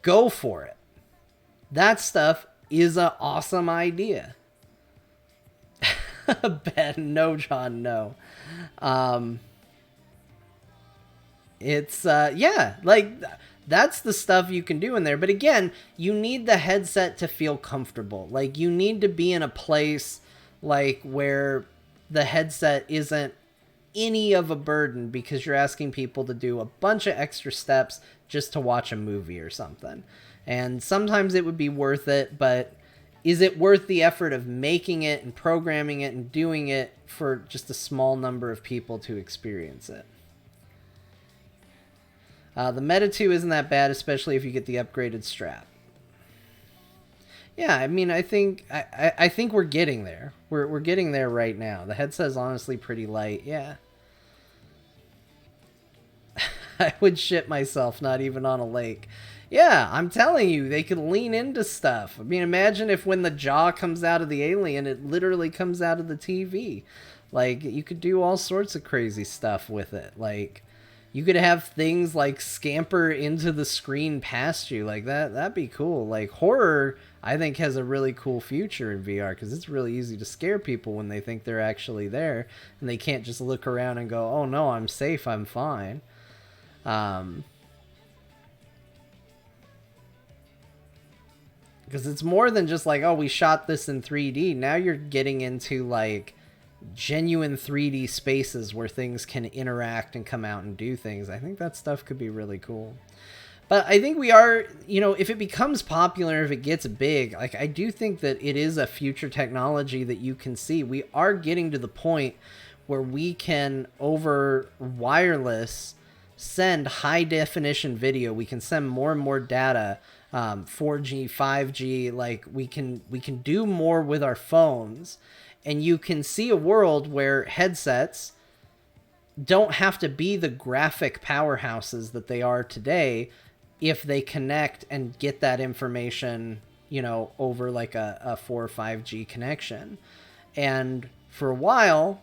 go for it. That stuff is an awesome idea. Ben, no, John, no. It's yeah, like that's the stuff you can do in there. But again, you need the headset to feel comfortable. Like you need to be in a place like where the headset isn't any of a burden, because you're asking people to do a bunch of extra steps just to watch a movie or something. And sometimes it would be worth it, but is it worth the effort of making it and programming it and doing it for just a small number of people to experience it? The Meta 2 isn't that bad, especially if you get the upgraded strap. Yeah, I mean, I think we're getting there. We're getting there right now. The headset is honestly pretty light. Yeah. I would shit myself not even on a lake. Yeah, I'm telling you, they could lean into stuff. I mean, imagine if when the jaw comes out of the alien, it literally comes out of the TV. Like, you could do all sorts of crazy stuff with it. Like, you could have things like scamper into the screen past you. Like, that'd be cool. Like, horror, I think, has a really cool future in VR, because it's really easy to scare people when they think they're actually there, and they can't just look around and go, oh no, I'm safe, I'm fine. Because it's more than just like, oh, we shot this in 3D. Now you're getting into like genuine 3D spaces where things can interact and come out and do things. I think that stuff could be really cool. But I think we are, if it becomes popular, if it gets big, like I do think that it is a future technology that you can see. We are getting to the point where we can, over wireless, send high definition video. We can send more and more data 4G, 5G. Like we can do more with our phones, and you can see a world where headsets don't have to be the graphic powerhouses that they are today if they connect and get that information, over like a 4 or 5G connection. And for a while,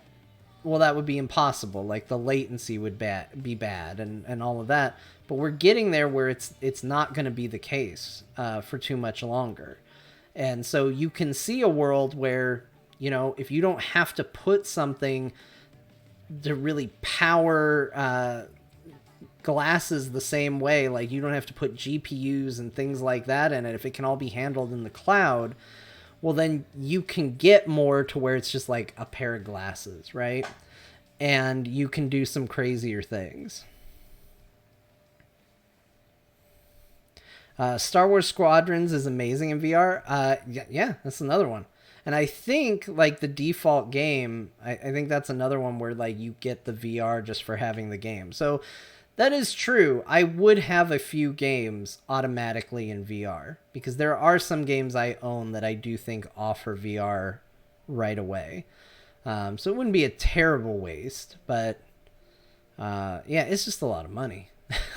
well, that would be impossible. Like the latency would be bad and all of that. But we're getting there where it's not going to be the case for too much longer. And so you can see a world where, if you don't have to put something to really power glasses the same way, like you don't have to put GPUs and things like that in it, if it can all be handled in the cloud, well, then you can get more to where it's just like a pair of glasses, right? And you can do some crazier things. Star Wars Squadrons is amazing in VR. Yeah, that's another one. And I think like the default game, I think that's another one where like you get the VR just for having the game. So that is true. I would have a few games automatically in VR because there are some games I own that I do think offer VR right away. So it wouldn't be a terrible waste, but yeah, it's just a lot of money.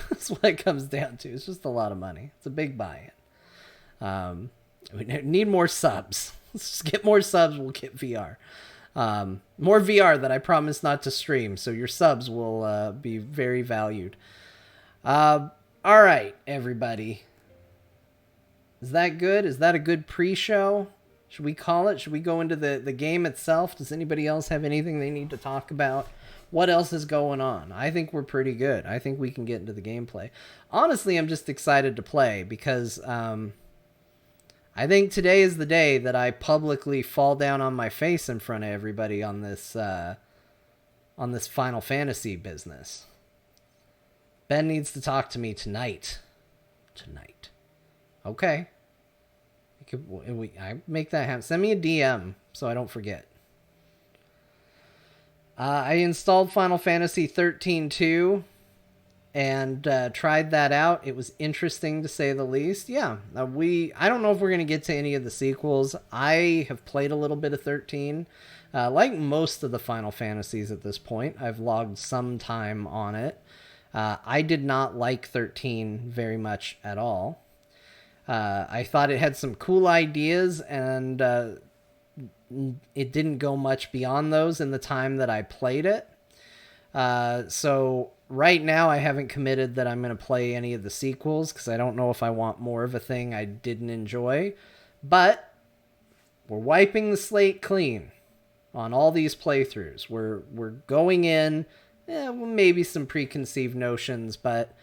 That's what it comes down to. It's just a lot of money. It's a big buy-in. We need more subs. Let's just get more subs. We'll get VR. More VR that I promise not to stream. So your subs will be very valued. All right, everybody. Is that good? Is that a good pre-show? Should we call it? Should we go into the game itself? Does anybody else have anything they need to talk about? What else is going on? I think we're pretty good. I think we can get into the gameplay. Honestly, I'm just excited to play because I think today is the day that I publicly fall down on my face in front of everybody on this Final Fantasy business. Ben needs to talk to me tonight. Tonight. Okay. I make that happen. Send me a DM so I don't forget. I installed Final Fantasy 13-2 and tried that out. It was interesting to say the least. Yeah, I don't know if we're going to get to any of the sequels. I have played a little bit of 13. Like most of the Final Fantasies at this point, I've logged some time on it. I did not like 13 very much at all. I thought it had some cool ideas, and it didn't go much beyond those in the time that I played it. So right now I haven't committed that I'm going to play any of the sequels because I don't know if I want more of a thing I didn't enjoy. But we're wiping the slate clean on all these playthroughs. We're going in, maybe some preconceived notions, but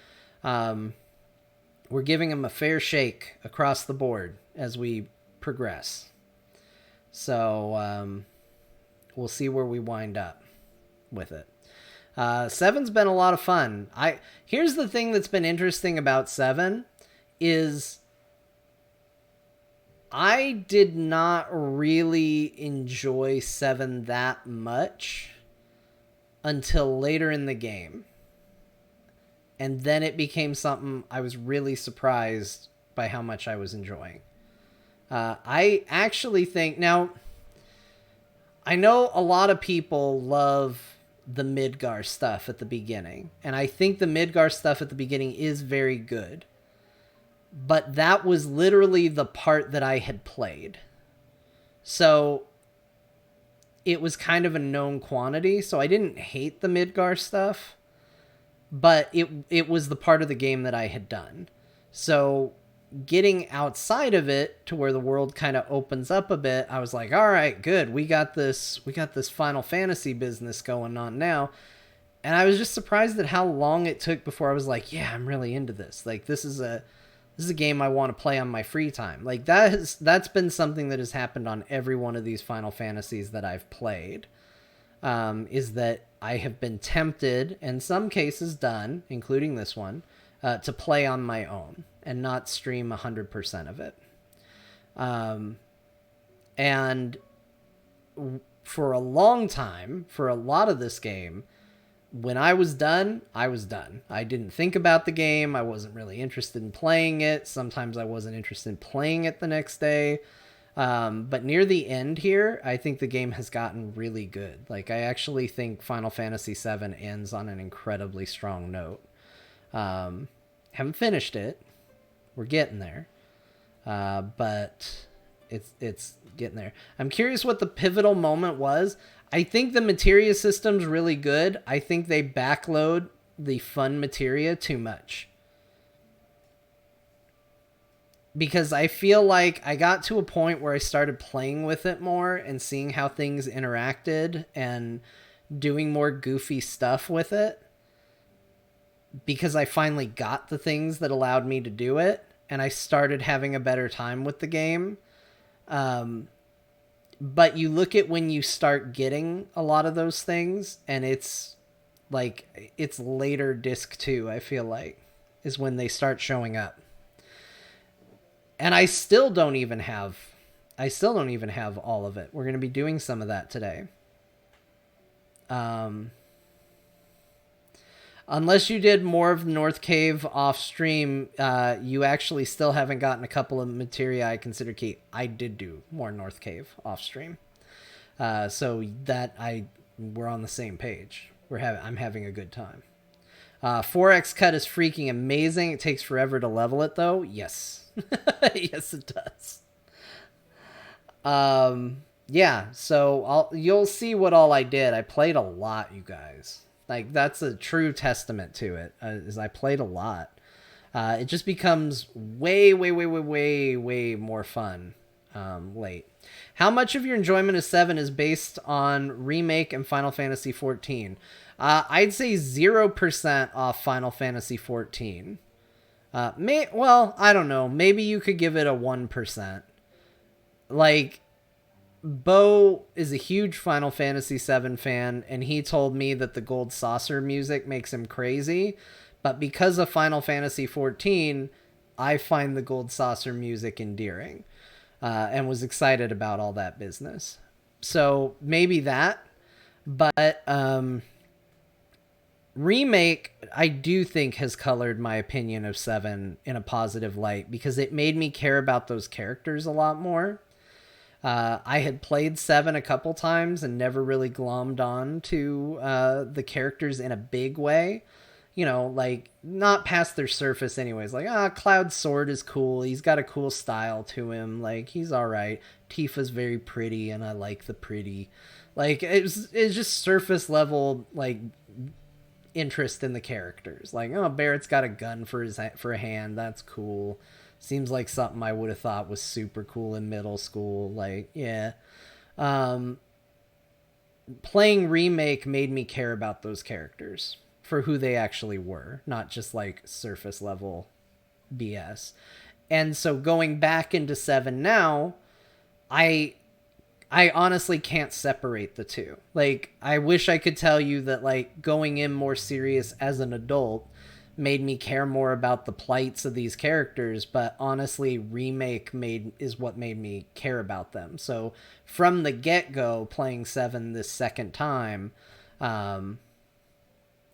we're giving them a fair shake across the board as we progress. So we'll see where we wind up with it. 7's been a lot of fun. Here's the thing that's been interesting about 7 is I did not really enjoy 7 that much until later in the game. And then it became something I was really surprised by how much I was enjoying. I actually think... Now, I know a lot of people love the Midgar stuff at the beginning. And I think the Midgar stuff at the beginning is very good. But that was literally the part that I had played. So it was kind of a known quantity. So I didn't hate the Midgar stuff. But it was the part of the game that I had done. So getting outside of it to where the world kind of opens up a bit, I was like, all right, good. We got this Final Fantasy business going on now. And I was just surprised at how long it took before I was like, yeah, I'm really into this. Like, this is a game I want to play on my free time. Like, that's been something that has happened on every one of these Final Fantasies that I've played. Is that I have been tempted, in some cases done, including this one, to play on my own and not stream 100% of it. And for a long time, for a lot of this game, when I was done, I was done. I didn't think about the game. I wasn't really interested in playing it. Sometimes I wasn't interested in playing it the next day. But near the end here, I think the game has gotten really good. Like, I actually think Final Fantasy VII ends on an incredibly strong note. Haven't finished it. We're getting there. But it's getting there. I'm curious what the pivotal moment was. I think the materia system's really good. I think they backload the fun materia too much. Because I feel like I got to a point where I started playing with it more and seeing how things interacted and doing more goofy stuff with it. Because I finally got the things that allowed me to do it. And I started having a better time with the game. But you look at when you start getting a lot of those things, and it's like, it's later disc 2, I feel like, is when they start showing up. And I still don't even have all of it. We're going to be doing some of that today. Unless you did more of North Cave off stream, you actually still haven't gotten a couple of materia I consider key. I did do more North Cave off stream. So that we're on the same page. I'm having a good time. 4X cut is freaking amazing. It takes forever to level it though. Yes. Yes, it does. Yeah, so you'll see what all I did. I played a lot, you guys. Like, that's a true testament to it, is I played a lot. It just becomes way, way, way, way, way, way more fun late. How much of your enjoyment of 7 is based on Remake and Final Fantasy XIV? I'd say 0% off Final Fantasy XIV. Well, I don't know. Maybe you could give it a 1%. Like, Bo is a huge Final Fantasy VII fan, and he told me that the Gold Saucer music makes him crazy. But because of Final Fantasy XIV, I find the Gold Saucer music endearing, and was excited about all that business. So maybe that. But Remake, I do think, has colored my opinion of 7 in a positive light, because it made me care about those characters a lot more. I had played 7 a couple times and never really glommed on to the characters in a big way. You know, like, not past their surface anyways. Like, Cloud's sword is cool. He's got a cool style to him. Like, he's alright. Tifa's very pretty, and I like the pretty. Like, it's just surface level, like, interest in the characters. Like, Barrett's got a gun for a hand. That's cool. Seems like something I would have thought was super cool in middle school. Like, yeah. Playing Remake made me care about those characters for who they actually were, not just like surface level BS. And so going back into 7 now, I honestly can't separate the two. Like, I wish I could tell you that, like, going in more serious as an adult made me care more about the plights of these characters, but honestly, Remake is what made me care about them. So from the get-go, playing 7 this second time,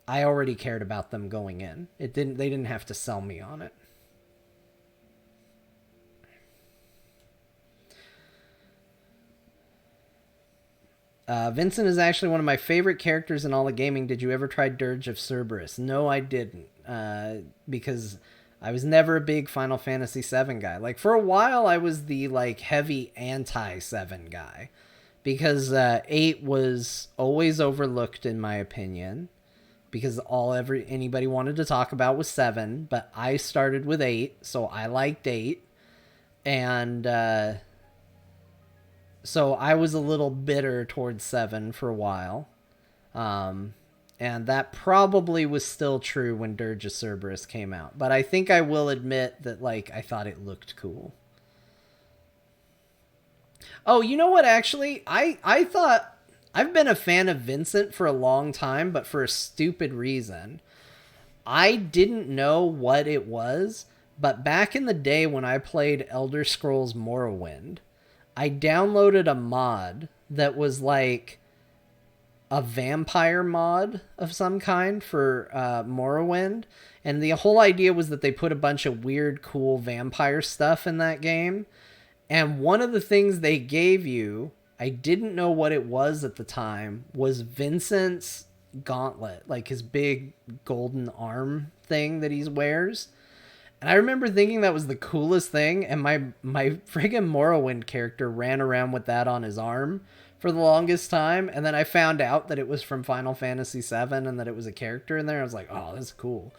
I already cared about them going in. They didn't have to sell me on it. Vincent is actually one of my favorite characters in all of gaming. Did you ever try Dirge of Cerberus? No, I didn't. Because I was never a big Final Fantasy VII guy. Like, for a while, I was the, like, heavy anti-7 guy. Because 8 was always overlooked, in my opinion. Because anybody wanted to talk about was 7. But I started with 8, so I liked 8. And so I was a little bitter towards 7 for a while. And that probably was still true when Dirge of Cerberus came out. But I think I will admit that, like, I thought it looked cool. Oh, you know what, actually? I thought... I've been a fan of Vincent for a long time, but for a stupid reason. I didn't know what it was, but back in the day when I played Elder Scrolls Morrowind, I downloaded a mod that was like a vampire mod of some kind for Morrowind. And the whole idea was that they put a bunch of weird, cool vampire stuff in that game. And one of the things they gave you, I didn't know what it was at the time, was Vincent's gauntlet, like his big golden arm thing that he wears. And I remember thinking that was the coolest thing, and my friggin' Morrowind character ran around with that on his arm for the longest time, and then I found out that it was from Final Fantasy VII and that it was a character in there. I was like, oh, that's cool.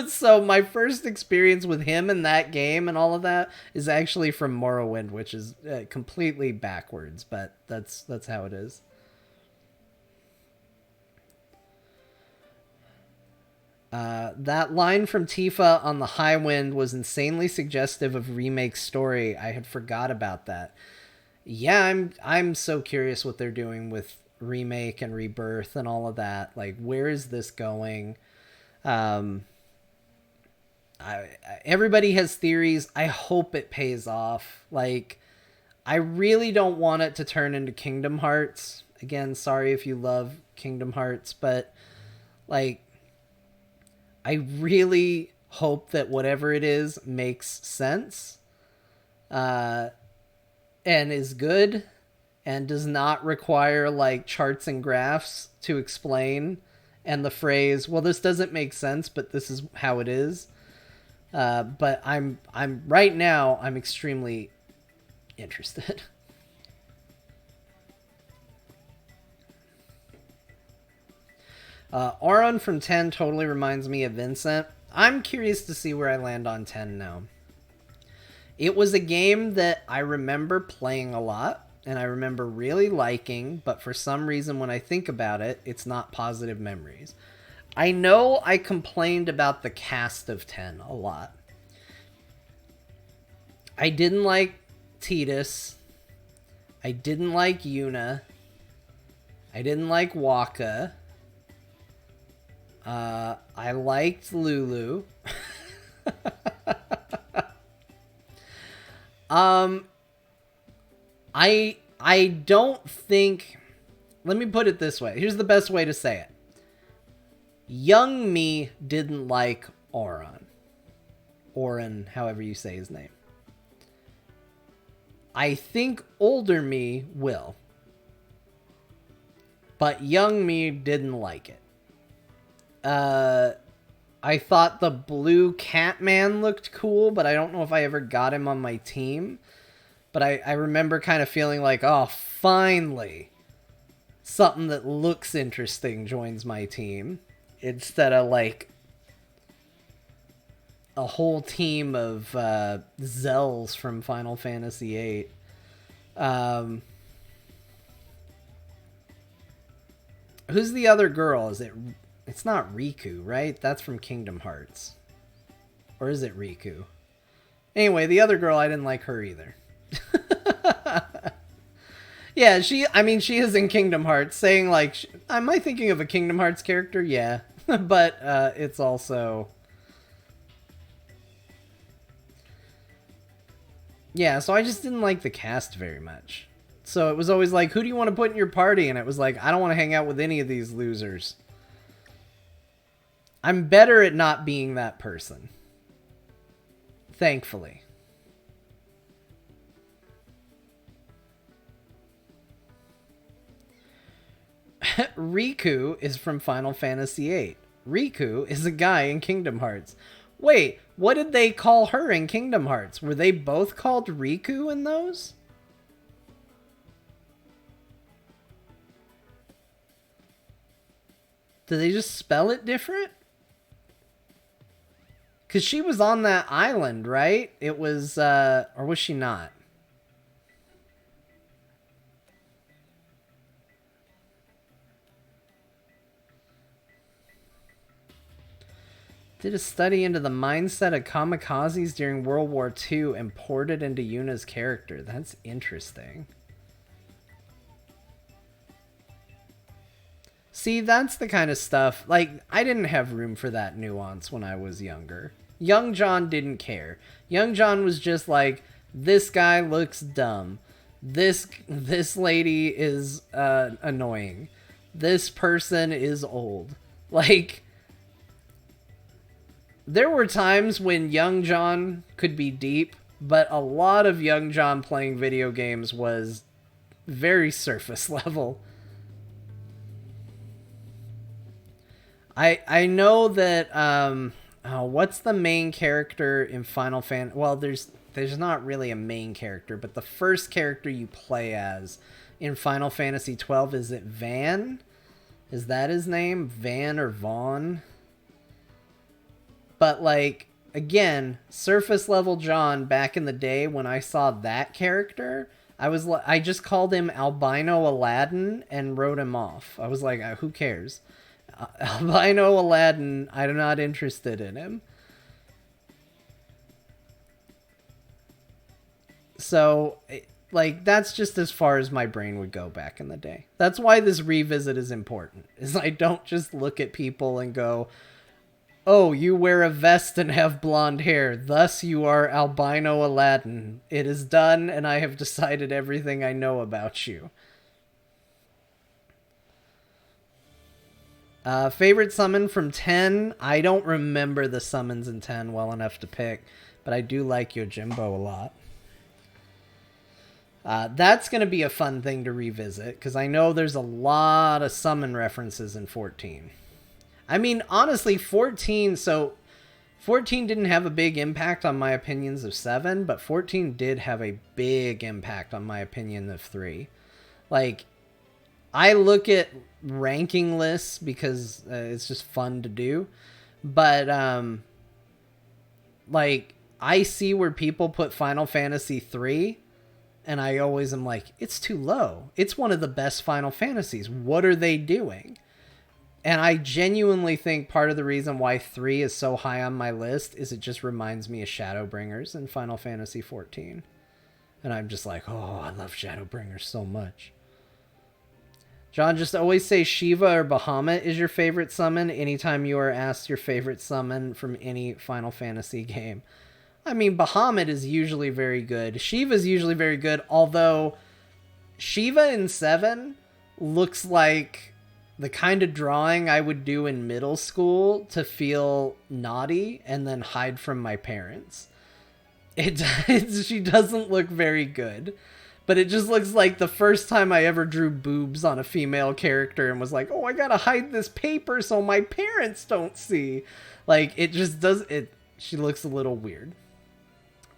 So my first experience with him in that game and all of that is actually from Morrowind, which is completely backwards, but that's how it is. That line from Tifa on the High Wind was insanely suggestive of Remake's story. I had forgot about that. Yeah, I'm so curious what they're doing with Remake and Rebirth and all of that. Like, where is this going? Everybody has theories. I hope it pays off. Like, I really don't want it to turn into Kingdom Hearts. Again, sorry if you love Kingdom Hearts, but like, I really hope that whatever it is makes sense, and is good, and does not require like charts and graphs to explain, and the phrase, well, this doesn't make sense, but this is how it is. But I'm right now, I'm extremely interested. Auron from 10 totally reminds me of Vincent. I'm curious to see where I land on 10 now. It was a game that I remember playing a lot, and I remember really liking, but for some reason when I think about it, it's not positive memories. I know I complained about the cast of 10 a lot. I didn't like Tidus. I didn't like Yuna. I didn't like Waka. I liked Lulu. I don't think... Let me put it this way. Here's the best way to say it. Young me didn't like Auron. Auron, however you say his name. I think older me will. But young me didn't like it. I thought the blue Catman looked cool, but I don't know if I ever got him on my team. But I remember kind of feeling like, oh, finally, something that looks interesting joins my team. Instead of, like, a whole team of Zells from Final Fantasy VIII. Who's the other girl? Is it... It's not Riku, right? That's from Kingdom Hearts. Or is it Riku? Anyway, the other girl, I didn't like her either. Yeah, she is in Kingdom Hearts, saying like, am I thinking of a Kingdom Hearts character? Yeah. But it's also... Yeah, so I just didn't like the cast very much. So it was always like, who do you want to put in your party? And it was like, I don't want to hang out with any of these losers. I'm better at not being that person. Thankfully. Riku is from Final Fantasy VIII. Riku is a guy in Kingdom Hearts. Wait, what did they call her in Kingdom Hearts? Were they both called Riku in those? Did they just spell it different? Because she was on that island, right? It was, or was she not? Did a study into the mindset of kamikazes during World War II and poured it into Yuna's character. That's interesting. See, that's the kind of stuff, like, I didn't have room for that nuance when I was younger. Young John didn't care. Young John was just like, this guy looks dumb. This lady is annoying. This person is old. Like, there were times when young John could be deep, but a lot of young John playing video games was very surface level. I know that what's the main character in Final Fantasy? Well, there's not really a main character, but the first character you play as in Final Fantasy 12, is it Van? Is that his name? Van or Vaughn? But like, again, surface level John back in the day when I saw that character, I just called him Albino Aladdin and wrote him off. I was like, who cares? Albino Aladdin, I'm not interested in him. So, like, that's just as far as my brain would go back in the day. That's why this revisit is important, is I don't just look at people and go, oh, you wear a vest and have blonde hair, thus you are Albino Aladdin. It is done, and I have decided everything I know about you. Favorite summon from 10? I don't remember the summons in 10 well enough to pick, but I do like Yojimbo a lot. That's going to be a fun thing to revisit, because I know there's a lot of summon references in 14. I mean, honestly, 14 didn't have a big impact on my opinions of 7, but 14 did have a big impact on my opinion of 3. Like, I look at ranking lists because it's just fun to do, but like, I see where people put Final Fantasy 3, and I always am like, it's too low. It's one of the best Final Fantasies. What are they doing? And I genuinely think part of the reason why 3 is so high on my list is it just reminds me of Shadowbringers in Final Fantasy 14. And I'm just like, oh, I love Shadowbringers so much. John, just always say Shiva or Bahamut is your favorite summon anytime you are asked your favorite summon from any Final Fantasy game. I mean, Bahamut is usually very good. Shiva is usually very good, although Shiva in 7 looks like the kind of drawing I would do in middle school to feel naughty and then hide from my parents. She doesn't look very good, but it just looks like the first time I ever drew boobs on a female character and was like, oh, I gotta hide this paper so my parents don't see. Like, it just does it. She looks a little weird.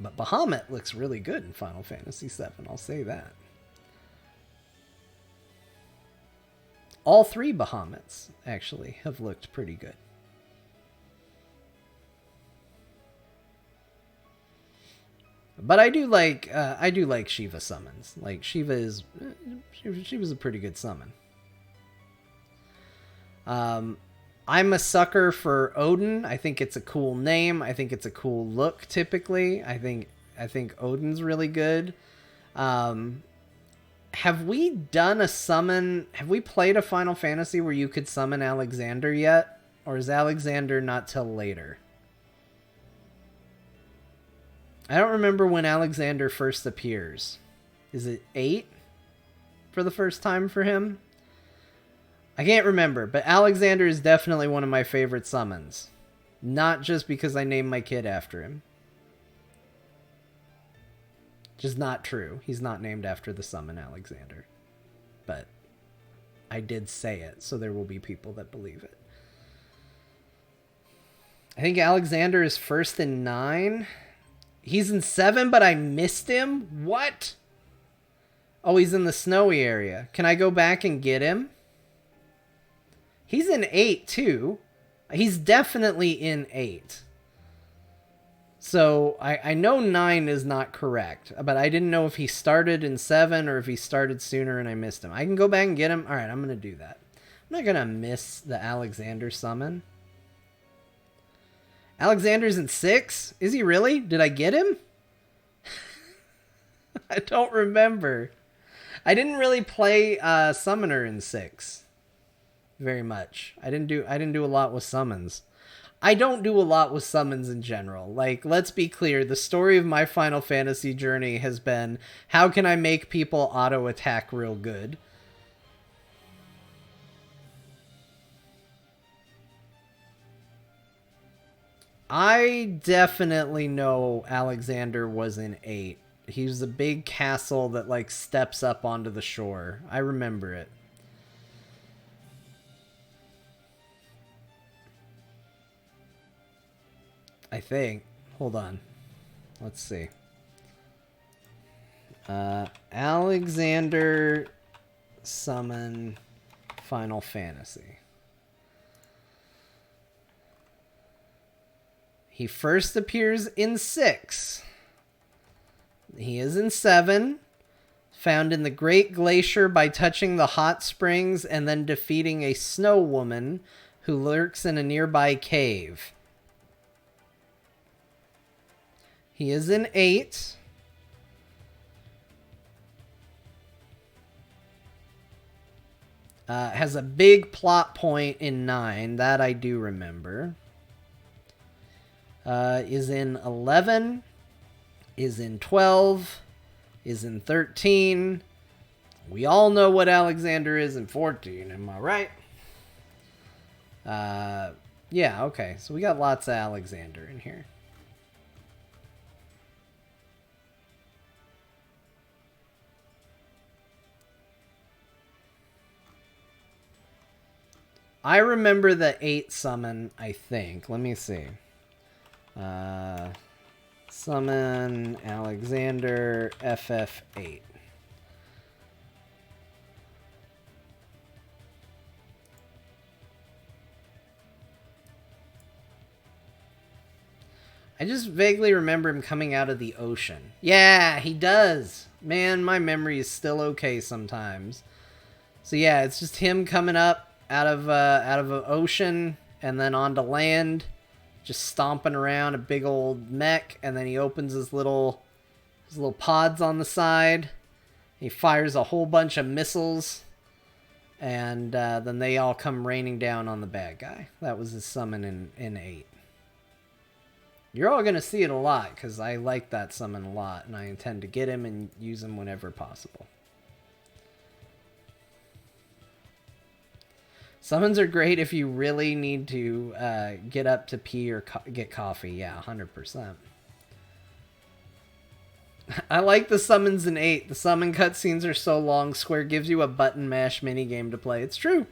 But Bahamut looks really good in Final Fantasy VII, I'll say that. All 3 Bahamuts, actually, have looked pretty good. But I do like Shiva summons. Like, Shiva's a pretty good summon. I'm a sucker for Odin. I think it's a cool name. I think it's a cool look, typically. I think Odin's really good. Have we done a summon? Have we played a Final Fantasy where you could summon Alexander yet? Or is Alexander not till later? I don't remember when Alexander first appears. Is it 8 for the first time for him? I can't remember, but Alexander is definitely one of my favorite summons. Not just because I named my kid after him. Just not true. He's not named after the summon Alexander. But I did say it, so there will be people that believe it. I think Alexander is first in 9. He's in 7, but I missed him? What? Oh, he's in the snowy area. Can I go back and get him? He's in 8, too. He's definitely in 8. So, I know 9 is not correct, but I didn't know if he started in 7 or if he started sooner and I missed him. I can go back and get him? Alright, I'm going to do that. I'm not going to miss the Alexander summon. Alexander's in 6? Is he really? Did I get him? I don't remember. I didn't really play Summoner in 6 very much. I didn't do a lot with summons. I don't do a lot with summons in general. Like, let's be clear, the story of my Final Fantasy journey has been, how can I make people auto-attack real good? I definitely know Alexander was in 8. He's the big castle that, like, steps up onto the shore. I remember it. I think. Hold on. Let's see. Alexander summon Final Fantasy. He first appears in 6. He is in 7. Found in the Great Glacier by touching the hot springs and then defeating a snow woman who lurks in a nearby cave. He is in 8. Has a big plot point in 9. That I do remember. Is in 11. Is in 12. Is in 13. We all know what Alexander is in 14. Am I right? Yeah, okay. So we got lots of Alexander in here. I remember the 8 summon, I think. Let me see. Summon Alexander FF8. I just vaguely remember him coming out of the ocean. Yeah, he does. Man, my memory is still okay sometimes. So yeah, it's just him coming up out of an ocean and then onto land, just stomping around a big old mech, and then he opens his little pods on the side. He fires a whole bunch of missiles, and then they all come raining down on the bad guy. That was his summon in 8. You're all going to see it a lot, because I like that summon a lot, and I intend to get him and use him whenever possible. Summons are great if you really need to get up to pee or get coffee. Yeah, 100%. I like the summons in 8. The summon cutscenes are so long, Square gives you a button mash minigame to play. It's true.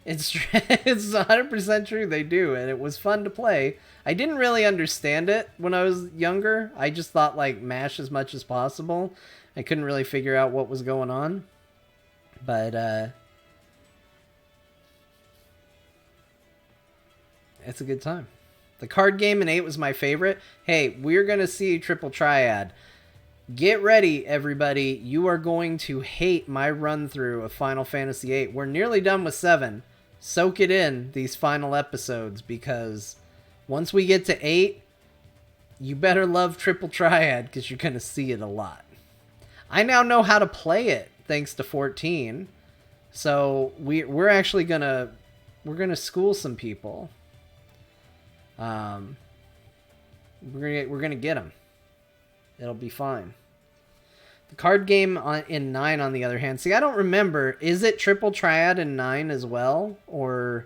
It's 100% true. They do, and it was fun to play. I didn't really understand it when I was younger. I just thought, like, mash as much as possible. I couldn't really figure out what was going on. But, it's a good time. The card game in 8 was my favorite. Hey, we're going to see Triple Triad. Get ready, everybody. You are going to hate my run-through of Final Fantasy VIII. We're nearly done with 7. Soak it in, these final episodes, because once we get to 8, you better love Triple Triad, because you're going to see it a lot. I now know how to play it, thanks to 14. So we're actually going to school some people. We're gonna get them. It'll be fine. The card game in 9, on the other hand, see, I don't remember. Is it Triple Triad in 9 as well, or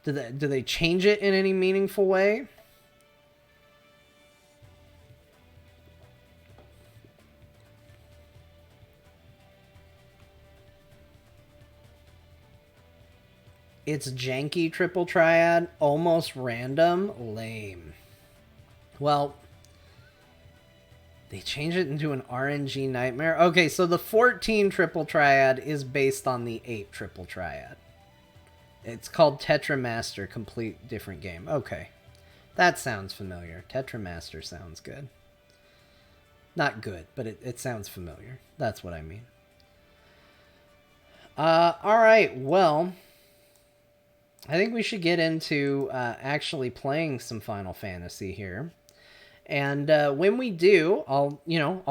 do they change it in any meaningful way? It's janky Triple Triad, almost random, lame. Well, they changed it into an RNG nightmare. Okay, so the 14 Triple Triad is based on the 8 Triple Triad. It's called Tetramaster, complete different game. Okay, that sounds familiar. Tetramaster sounds good. Not good, but it sounds familiar. That's what I mean. Alright, well, I think we should get into actually playing some Final Fantasy here. And when we do, I'll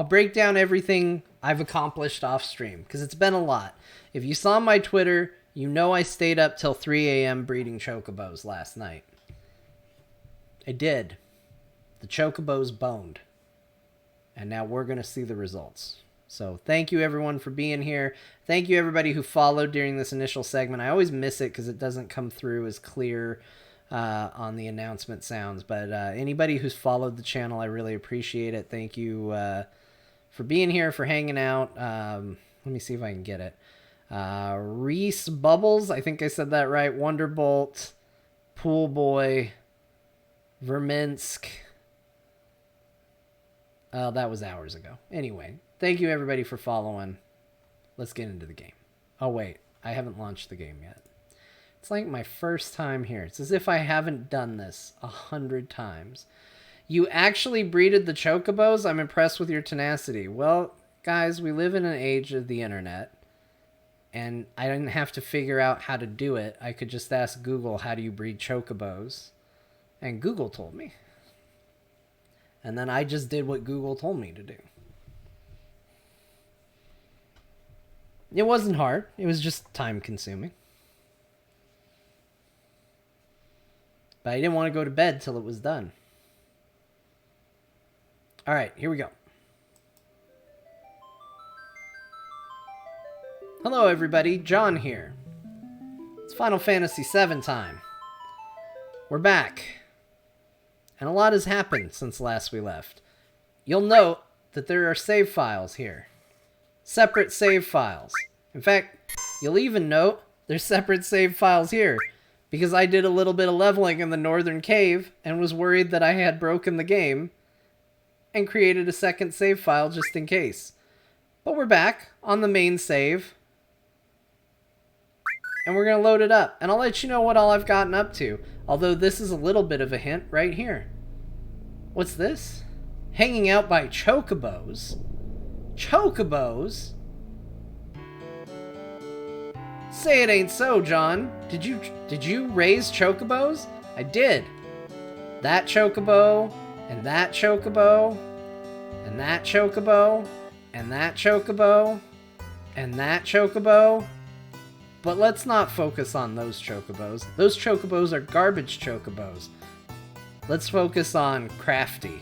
break down everything I've accomplished off stream, because it's been a lot. If you saw my Twitter, you know I stayed up till 3 a.m. breeding chocobos last night. I did. The chocobo's boned. And now we're going to see the results. So thank you everyone for being here. Thank you everybody who followed during this initial segment. I always miss it because it doesn't come through as clear on the announcement sounds. But anybody who's followed the channel, I really appreciate it. Thank you for being here, for hanging out. Let me see if I can get it. Reese Bubbles, I think I said that right. Wonderbolt, Pool Boy, Verminsk. That was hours ago. Anyway, thank you everybody for following. Let's get into the game. Oh wait, I haven't launched the game yet. It's like my first time here. It's as if I haven't done this 100 times. You actually breeded the chocobos? I'm impressed with your tenacity. Well, guys, we live in an age of the internet, and I didn't have to figure out how to do it. I could just ask Google, how do you breed chocobos? And Google told me. And then I just did what Google told me to do. It wasn't hard. It was just time consuming. But I didn't want to go to bed till it was done. All right, here we go. Hello everybody, John here. It's Final Fantasy VII time. We're back. And a lot has happened since last we left. You'll note that there are save files here. Separate save files. In fact, you'll even note there's separate save files here, because I did a little bit of leveling in the northern cave and was worried that I had broken the game and created a second save file just in case. But we're back on the main save. And we're going to load it up. And I'll let you know what all I've gotten up to. Although this is a little bit of a hint right here. What's this? Hanging out by chocobos. Chocobos? Say it ain't so, John. Did you raise chocobos? I did. That chocobo, and that chocobo, and that chocobo, and that chocobo, and that chocobo. But let's not focus on those chocobos. Those chocobos are garbage chocobos. Let's focus on Crafty,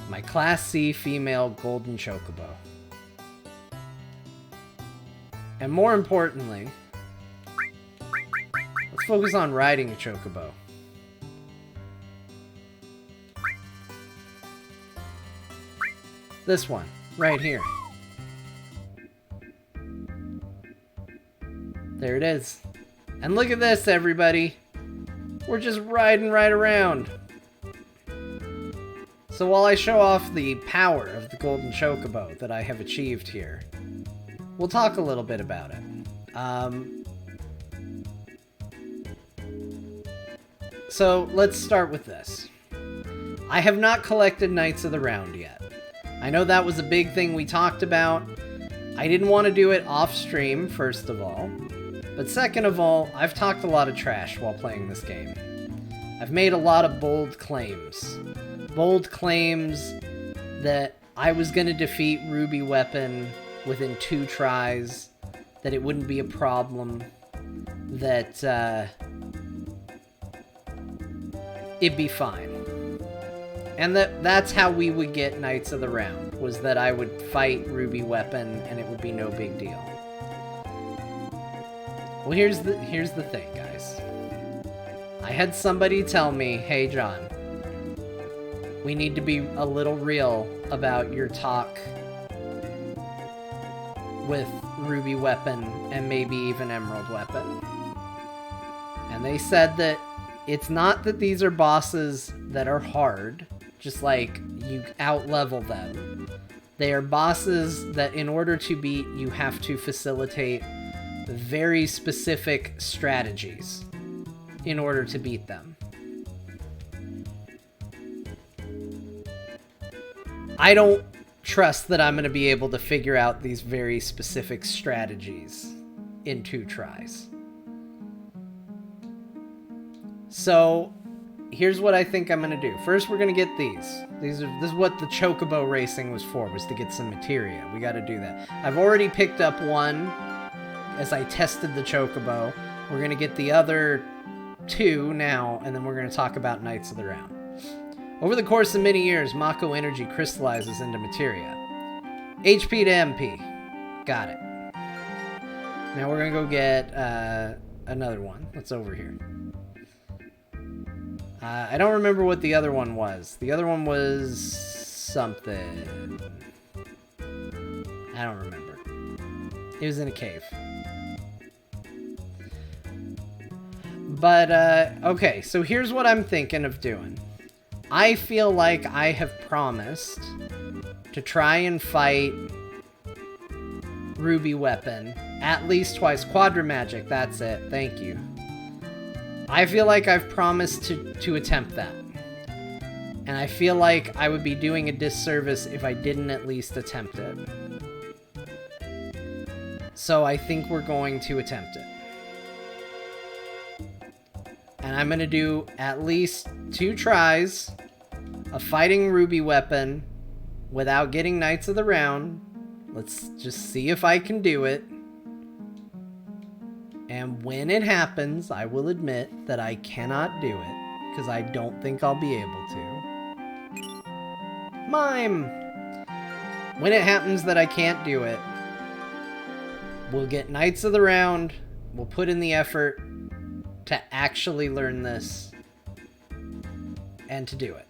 my Class C female golden chocobo. And more importantly, let's focus on riding a chocobo. This one, right here. There it is. And look at this, everybody. We're just riding right around. So while I show off the power of the golden chocobo that I have achieved here, we'll talk a little bit about it. So let's start with this. I have not collected Knights of the Round yet. I know that was a big thing we talked about. I didn't want to do it off stream, first of all. But second of all, I've talked a lot of trash while playing this game. I've made a lot of bold claims. Bold claims that I was going to defeat Ruby Weapon within 2 tries, that it wouldn't be a problem, that it'd be fine. And that's how we would get Knights of the Round, was that I would fight Ruby Weapon and it would be no big deal. Well, here's the thing, guys. I had somebody tell me, hey, John, we need to be a little real about your talk with Ruby Weapon and maybe even Emerald Weapon. And they said that it's not that these are bosses that are hard, just like you out-level them. They are bosses that in order to beat, you have to facilitate very specific strategies in order to beat them. I don't trust that I'm going to be able to figure out these very specific strategies in 2 tries. So here's what I think I'm going to do. First, we're going to get these. This is what the chocobo racing was for, was to get some materia. We got to do that. I've already picked up one as I tested the chocobo. We're going to get the other 2 now, and then we're going to talk about Knights of the Round. Over the course of many years, Mako energy crystallizes into materia. HP to MP. Got it. Now we're going to go get another one. What's over here? I don't remember what the other one was. The other one was something. I don't remember. It was in a cave. But, okay, so here's what I'm thinking of doing. I feel like I have promised to try and fight Ruby Weapon at least twice. Quadra Magic, that's it. Thank you. I feel like I've promised to attempt that. And I feel like I would be doing a disservice if I didn't at least attempt it. So I think we're going to attempt it. And I'm going to do at least 2 tries of fighting Ruby Weapon without getting Knights of the Round. Let's just see if I can do it. And when it happens, I will admit that I cannot do it, because I don't think I'll be able to. Mime! When it happens that I can't do it, we'll get Knights of the Round, we'll put in the effort to actually learn this, and to do it.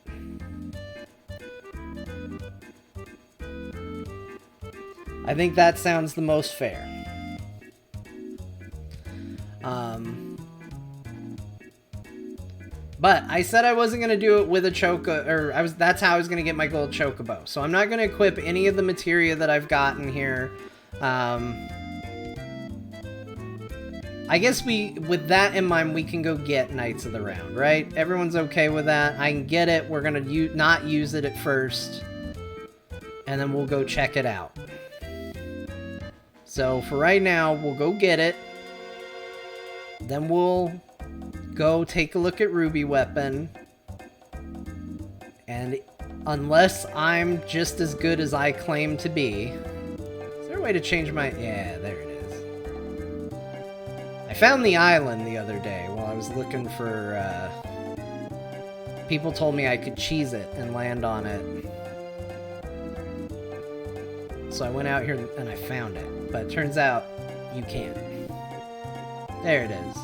I think that sounds the most fair. But I said I wasn't going to do it with a choco, or that's how I was going to get my gold chocobo. So I'm not going to equip any of the materia that I've gotten here. I guess with that in mind, we can go get Knights of the Round, right? Everyone's okay with that. I can get it. We're going to not use it at first. And then we'll go check it out. So for right now, we'll go get it. Then we'll go take a look at Ruby Weapon. And unless I'm just as good as I claim to be... Is there a way to change my... Yeah, there it is. I found the island the other day while I was looking for... People told me I could cheese it and land on it. So I went out here and I found it. But it turns out you can't. There it is.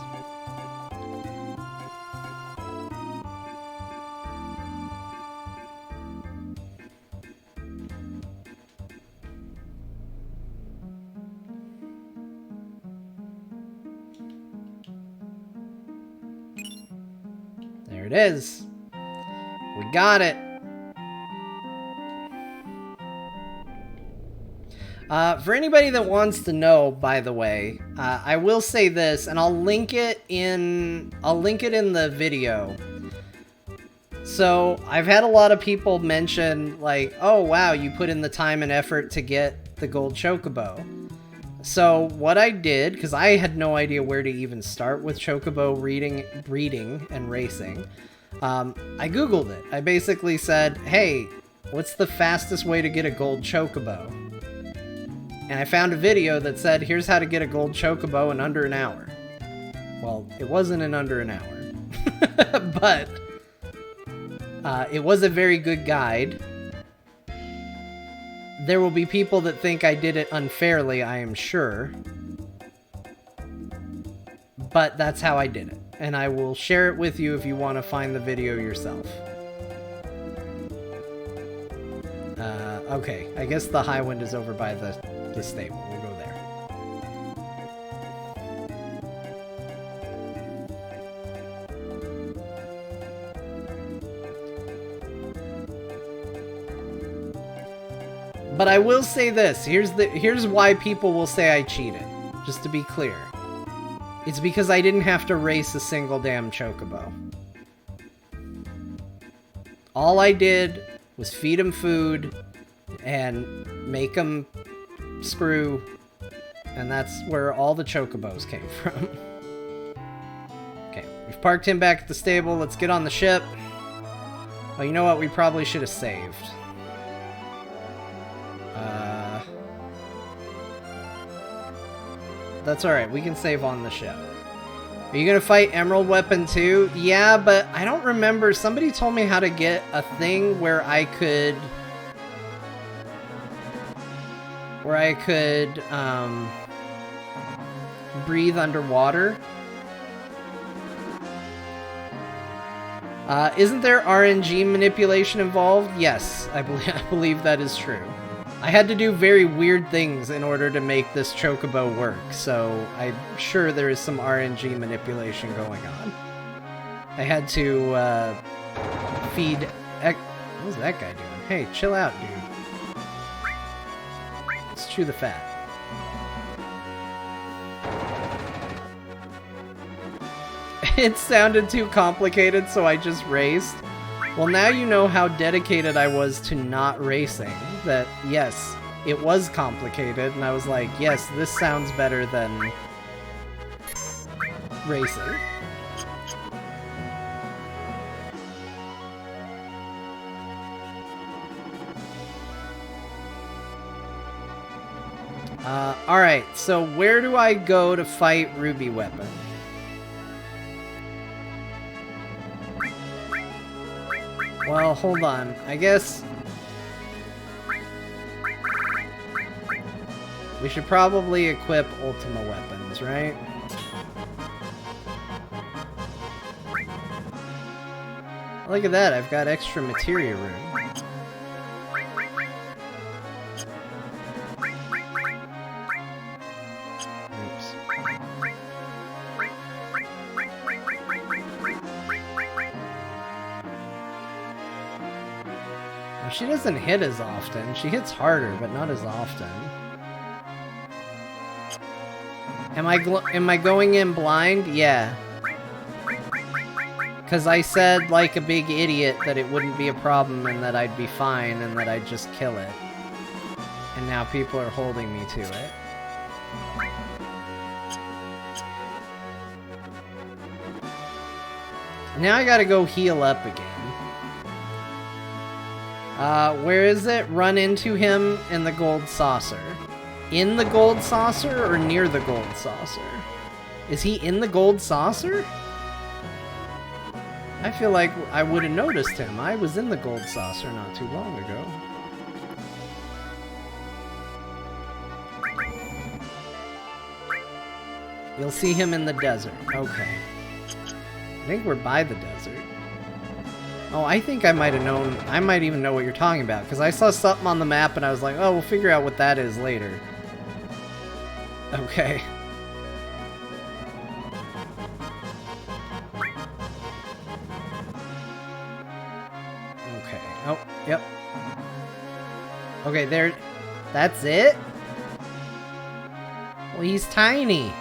There it is. We got it. For anybody that wants to know, by the way, I will say this, and I'll link it in the video. So I've had a lot of people mention, like, oh wow, you put in the time and effort to get the gold chocobo. So what I did, because I had no idea where to even start with chocobo breeding and racing, I googled it. I basically said, hey, what's the fastest way to get a gold chocobo? And I found a video that said, here's how to get a gold chocobo in under an hour. Well, it wasn't in under an hour. But it was a very good guide. There will be people that think I did it unfairly, I am sure. But that's how I did it. And I will share it with you if you want to find the video yourself. Okay, I guess the Highwind is over by the stable. We'll go there. But I will say this. Here's why people will say I cheated. Just to be clear. It's because I didn't have to race a single damn chocobo. All I did was feed him food and make him screw, and that's where all the chocobos came from. Okay, we've parked him back at the stable. Let's get on the ship. Oh, you know what? We probably should have saved. That's alright. We can save on the ship. Are you gonna fight Emerald Weapon too? Yeah, but I don't remember. Somebody told me how to get a thing where I could... breathe underwater. Isn't there RNG manipulation involved? Yes, I believe that is true. I had to do very weird things in order to make this chocobo work, so I'm sure there is some RNG manipulation going on. I had to feed... What's that guy doing? Hey, chill out, dude. Let's chew the fat. It sounded too complicated, so I just raced. Well, now you know how dedicated I was to not racing. That, yes, it was complicated, and I was like, yes, this sounds better than racing. Alright, so where do I go to fight Ruby Weapon? Well, hold on. I guess we should probably equip Ultima weapons, right? Look at that, I've got extra materia room. She doesn't hit as often. She hits harder, but not as often. Am I going in blind? Yeah. Because I said, like a big idiot, that it wouldn't be a problem and that I'd be fine and that I'd just kill it. And now people are holding me to it. Now I gotta go heal up again. Where is it? Run into him in the gold saucer. In the gold saucer or near the gold saucer? Is he in the gold saucer? I feel like I would have noticed him. I was in the gold saucer not too long ago. You'll see him in the desert. Okay. I think we're by the desert. Oh, I think I might have known... I might even know what you're talking about, because I saw something on the map and I was like, oh, we'll figure out what that is later. Okay. Okay. Oh, yep. Okay, there... That's it? Well, he's tiny.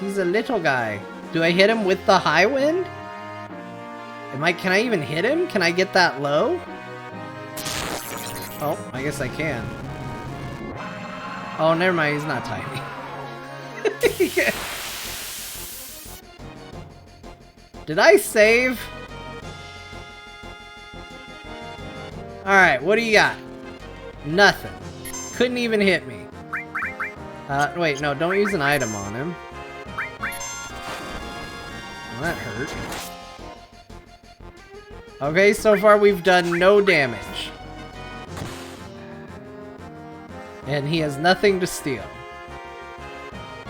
He's a little guy. Do I hit him with the high wind? Can I even hit him? Can I get that low? Oh, I guess I can. Oh, never mind, he's not tiny. Did I save? Alright, what do you got? Nothing. Couldn't even hit me. Wait, no, don't use an item on him. Well, that hurt. Okay, so far we've done no damage. And he has nothing to steal.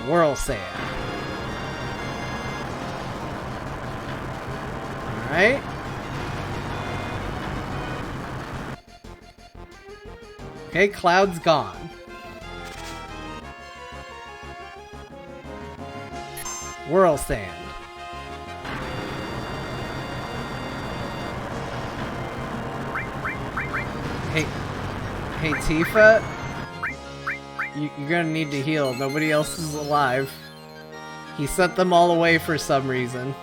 Whirl Sand. Alright. Okay, Cloud's gone. Whirl Sand. Hey Tifa, you're gonna need to heal. Nobody else is alive. He sent them all away for some reason.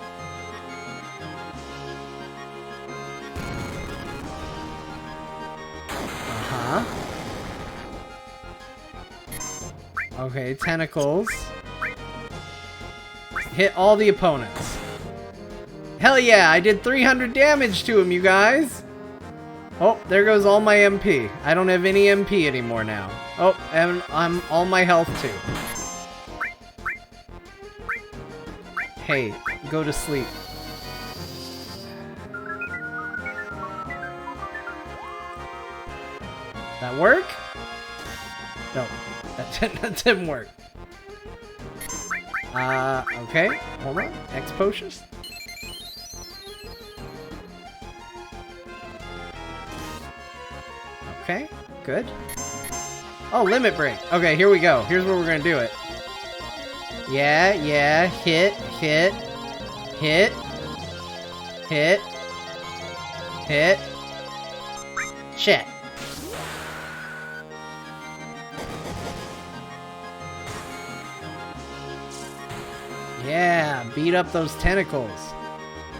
Uh-huh. Okay, tentacles. Hit all the opponents. Hell yeah, I did 300 damage to him, you guys! Oh, there goes all my MP. I don't have any MP anymore now. Oh, and I'm all my health too. Hey, go to sleep. That work? No, that didn't work. Okay, hold on. X potion. Okay, good. Oh, limit break. Okay, here we go. Here's where we're gonna do it. Yeah, yeah, hit, hit, hit, hit, hit. Shit. Yeah, beat up those tentacles.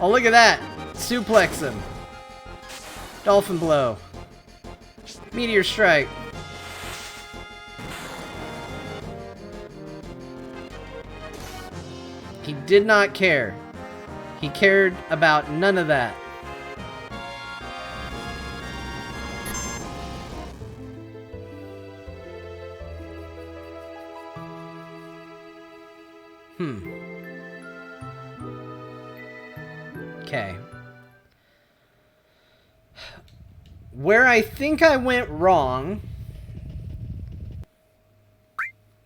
Oh, look at that. Suplex him. Dolphin blow. Meteor strike. He did not care. He cared about none of that. Okay. Where I think I went wrong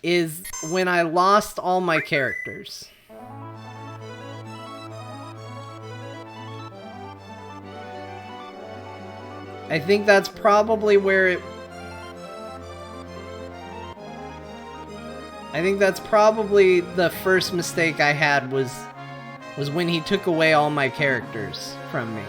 is when I lost all my characters. I think that's probably where it... I think that's probably the first mistake I had was when he took away all my characters from me.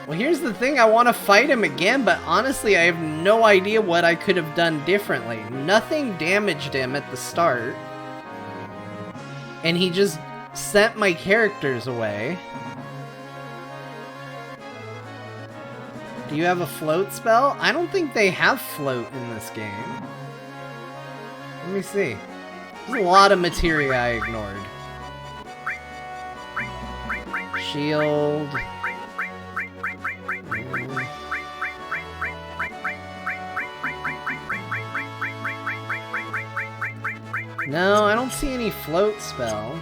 Well, here's the thing. I want to fight him again, but honestly, I have no idea what I could have done differently. Nothing damaged him at the start. And he just sent my characters away. Do you have a float spell? I don't think they have float in this game. Let me see. There's a lot of materia I ignored. Shield. No, I don't see any float spell.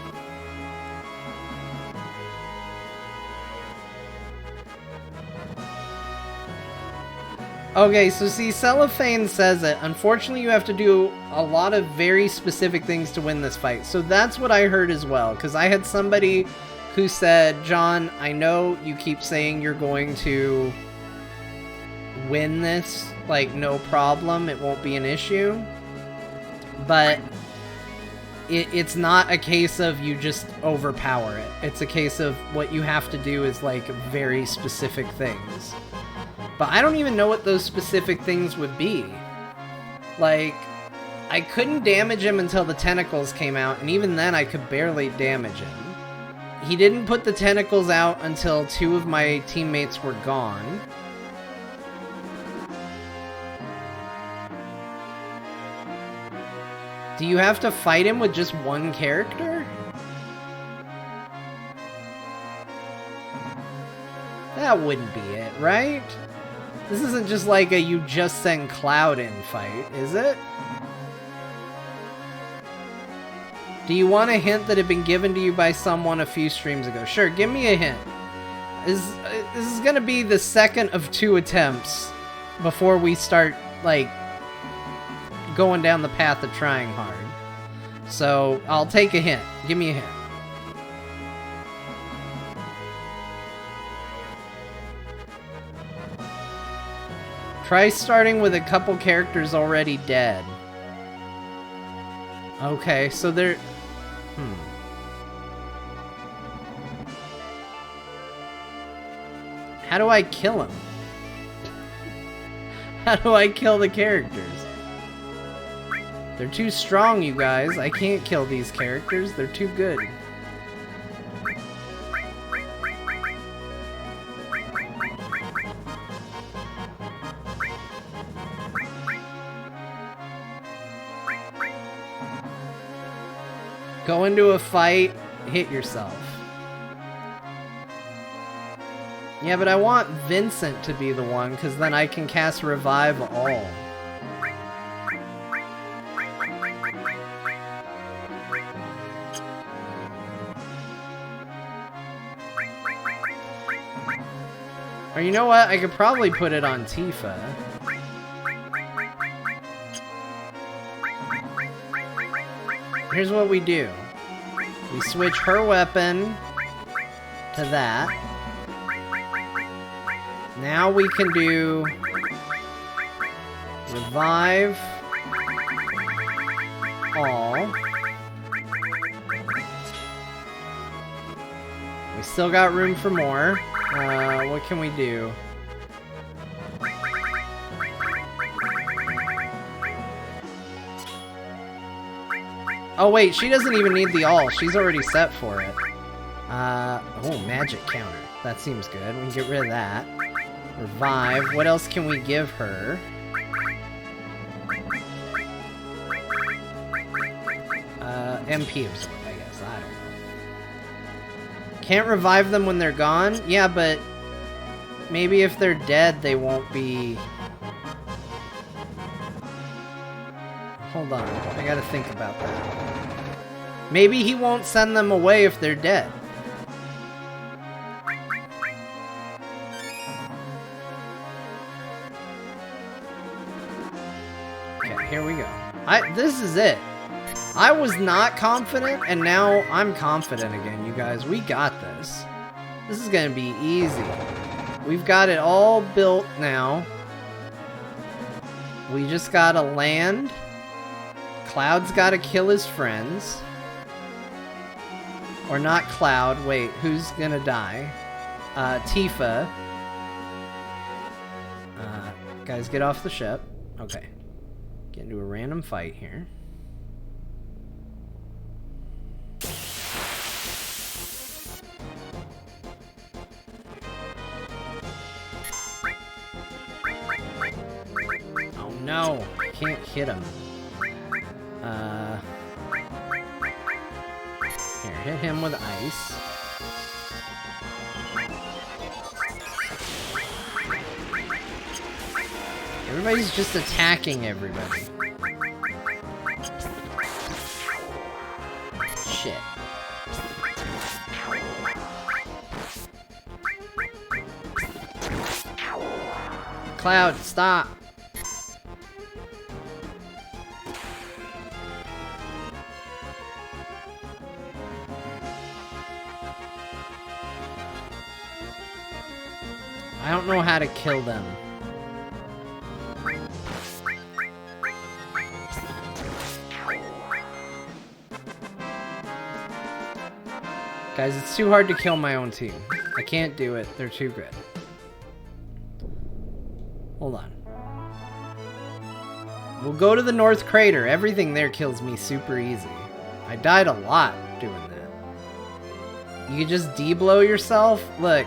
Okay, so see, Cellophane says it. Unfortunately, you have to do a lot of very specific things to win this fight. So that's what I heard as well, because I had somebody who said, John, I know you keep saying you're going to win this, like, no problem, it won't be an issue. But it's not a case of you just overpower it. It's a case of what you have to do is, like, very specific things. But I don't even know what those specific things would be. Like, I couldn't damage him until the tentacles came out, and even then I could barely damage him. He didn't put the tentacles out until 2 of my teammates were gone. Do you have to fight him with just one character? That wouldn't be it, right? This isn't just like a you just send Cloud in fight, is it? Do you want a hint that had been given to you by someone a few streams ago? Sure, give me a hint. This is gonna be the second of 2 attempts before we start, like, going down the path of trying hard. So, I'll take a hint. Give me a hint. Try starting with a couple characters already dead. Okay, so they're... How do I kill him? How do I kill the characters? They're too strong, you guys. I can't kill these characters. They're too good. Go into a fight, hit yourself. Yeah, but I want Vincent to be the one, because then I can cast Revive All. Or you know what? I could probably put it on Tifa. Here's what we do. We switch her weapon to that. Now we can do revive all. We still got room for more. What can we do? Oh wait, she doesn't even need the all. She's already set for it. Oh, magic counter. That seems good. We can get rid of that. Revive. What else can we give her? MP absorb, I guess. I don't know. Can't revive them when they're gone? Yeah, but maybe if they're dead, they won't be... Hold on. I gotta think about that. Maybe he won't send them away if they're dead. Okay, here we go. This is it. I was not confident, and now I'm confident again, you guys. We got this. This is gonna be easy. We've got it all built now. We just gotta land. Cloud's gotta kill his friends. Or not Cloud. Wait, who's gonna die? Tifa. Guys, get off the ship. Okay. Get into a random fight here. Oh no, I can't hit him. Here, hit him with ice. Everybody's just attacking everybody. Shit. Cloud, stop! I don't know how to kill them. Guys, it's too hard to kill my own team. I can't do it. They're too good. Hold on. We'll go to the North Crater. Everything there kills me super easy. I died a lot doing that. You can just de-blow yourself? Look,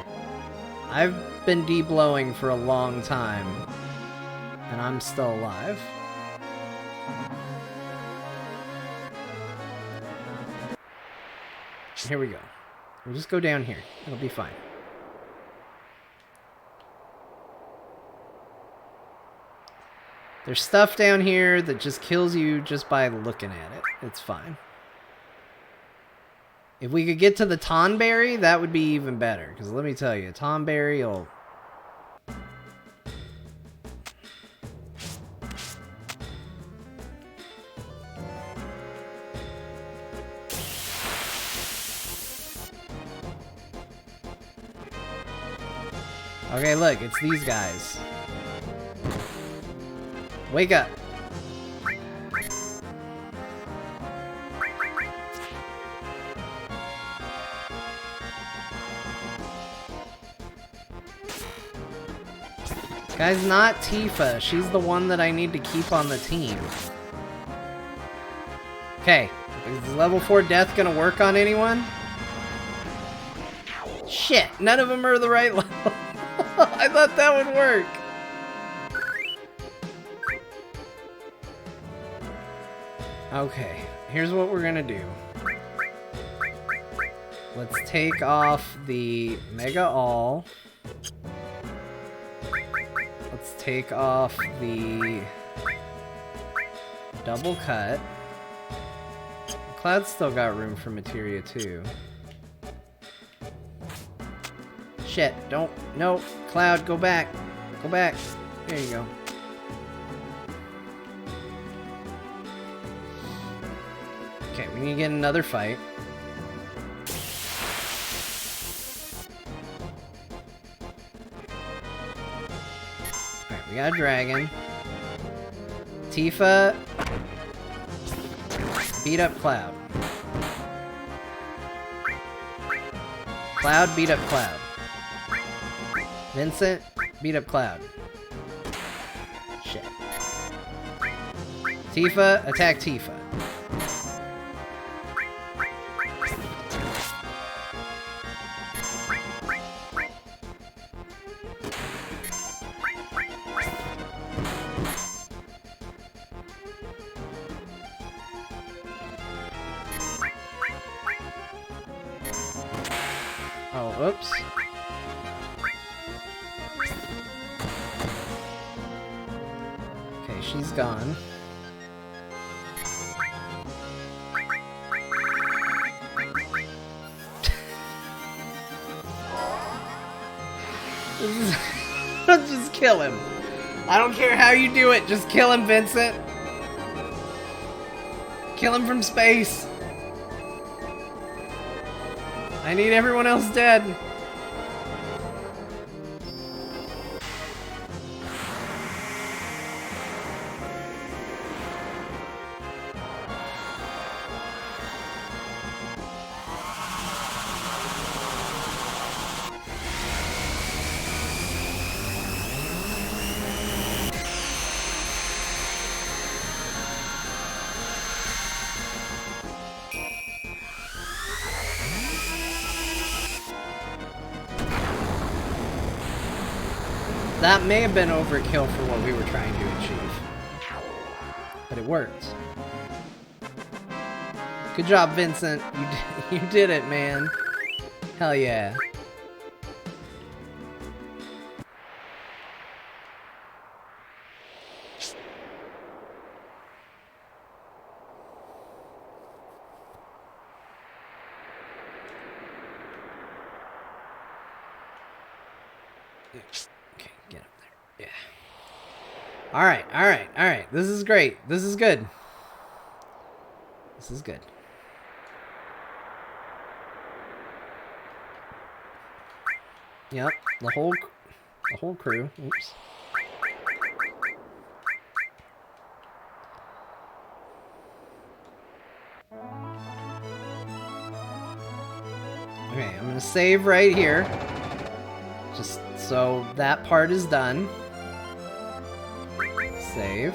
I've been de-blowing for a long time, and I'm still alive. Here we go. We'll just go down here. It'll be fine. There's stuff down here that just kills you just by looking at it. It's fine. If we could get to the Tonberry, that would be even better. Because let me tell you, Tonberry will... Okay, look, it's these guys. Wake up. Guys, not Tifa. She's the one that I need to keep on the team. Okay, is level 4 death gonna work on anyone? Shit, none of them are the right level. I thought that would work. Okay, here's what we're gonna do. Let's take off the Mega All. Let's take off the Double Cut. Cloud's still got room for materia too. Shit, don't. No. Cloud, go back. Go back. There you go. Okay, we need to get another fight. Alright, we got a dragon. Tifa. Beat up Cloud. Cloud, beat up Cloud. Vincent, beat up Cloud. Shit. Tifa, attack Tifa. Oh, oops. Okay, she's gone. Just kill him. I don't care how you do it, just kill him, Vincent. Kill him from space. I need everyone else dead. That may have been overkill for what we were trying to achieve. But it worked. Good job, Vincent. You did it, man. Hell yeah. Okay, get up there. Yeah. Alright, alright, alright. This is great. This is good. This is good. Yep, the whole crew. Oops. Okay, I'm gonna save right here. Just so that part is done. Save.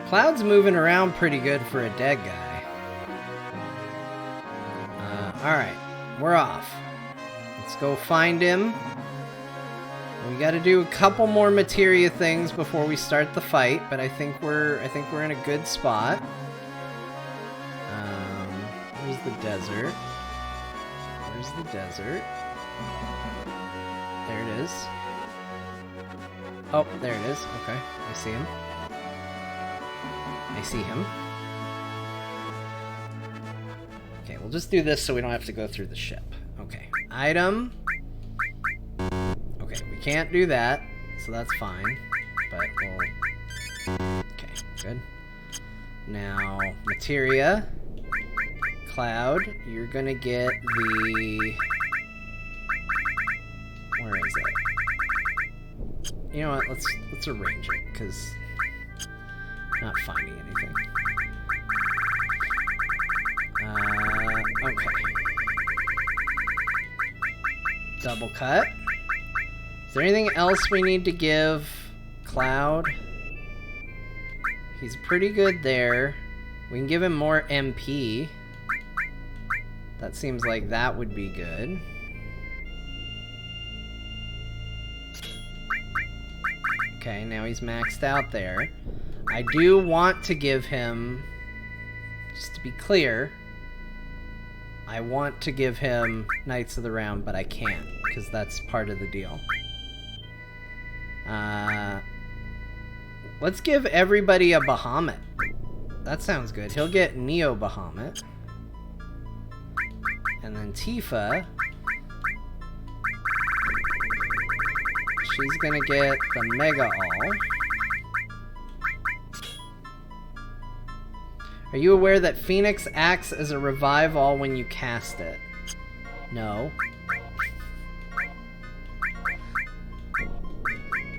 Cloud's moving around pretty good for a dead guy. Alright, we're off. Let's go find him. We gotta do a couple more materia things before we start the fight, but I think we're in a good spot. Where's the desert? Where's the desert? There it is. Oh, there it is. Okay, I see him. I see him. Okay, we'll just do this so we don't have to go through the ship. Okay, item. Okay, we can't do that, so that's fine. But we'll... Okay, good. Now, materia. Cloud, you're gonna get the... Where is it? You know what, let's arrange it, because... Not finding anything. Okay. Double cut. Is there anything else we need to give Cloud? He's pretty good there. We can give him more MP. That seems like that would be good. Okay, now he's maxed out there. I do want to give him, just to be clear, I want to give him Knights of the Round, but I can't, because that's part of the deal. Let's give everybody a Bahamut. That sounds good. He'll get Neo Bahamut. And then Tifa, she's gonna get the Mega All. Are you aware that Phoenix acts as a revive all when you cast it? No.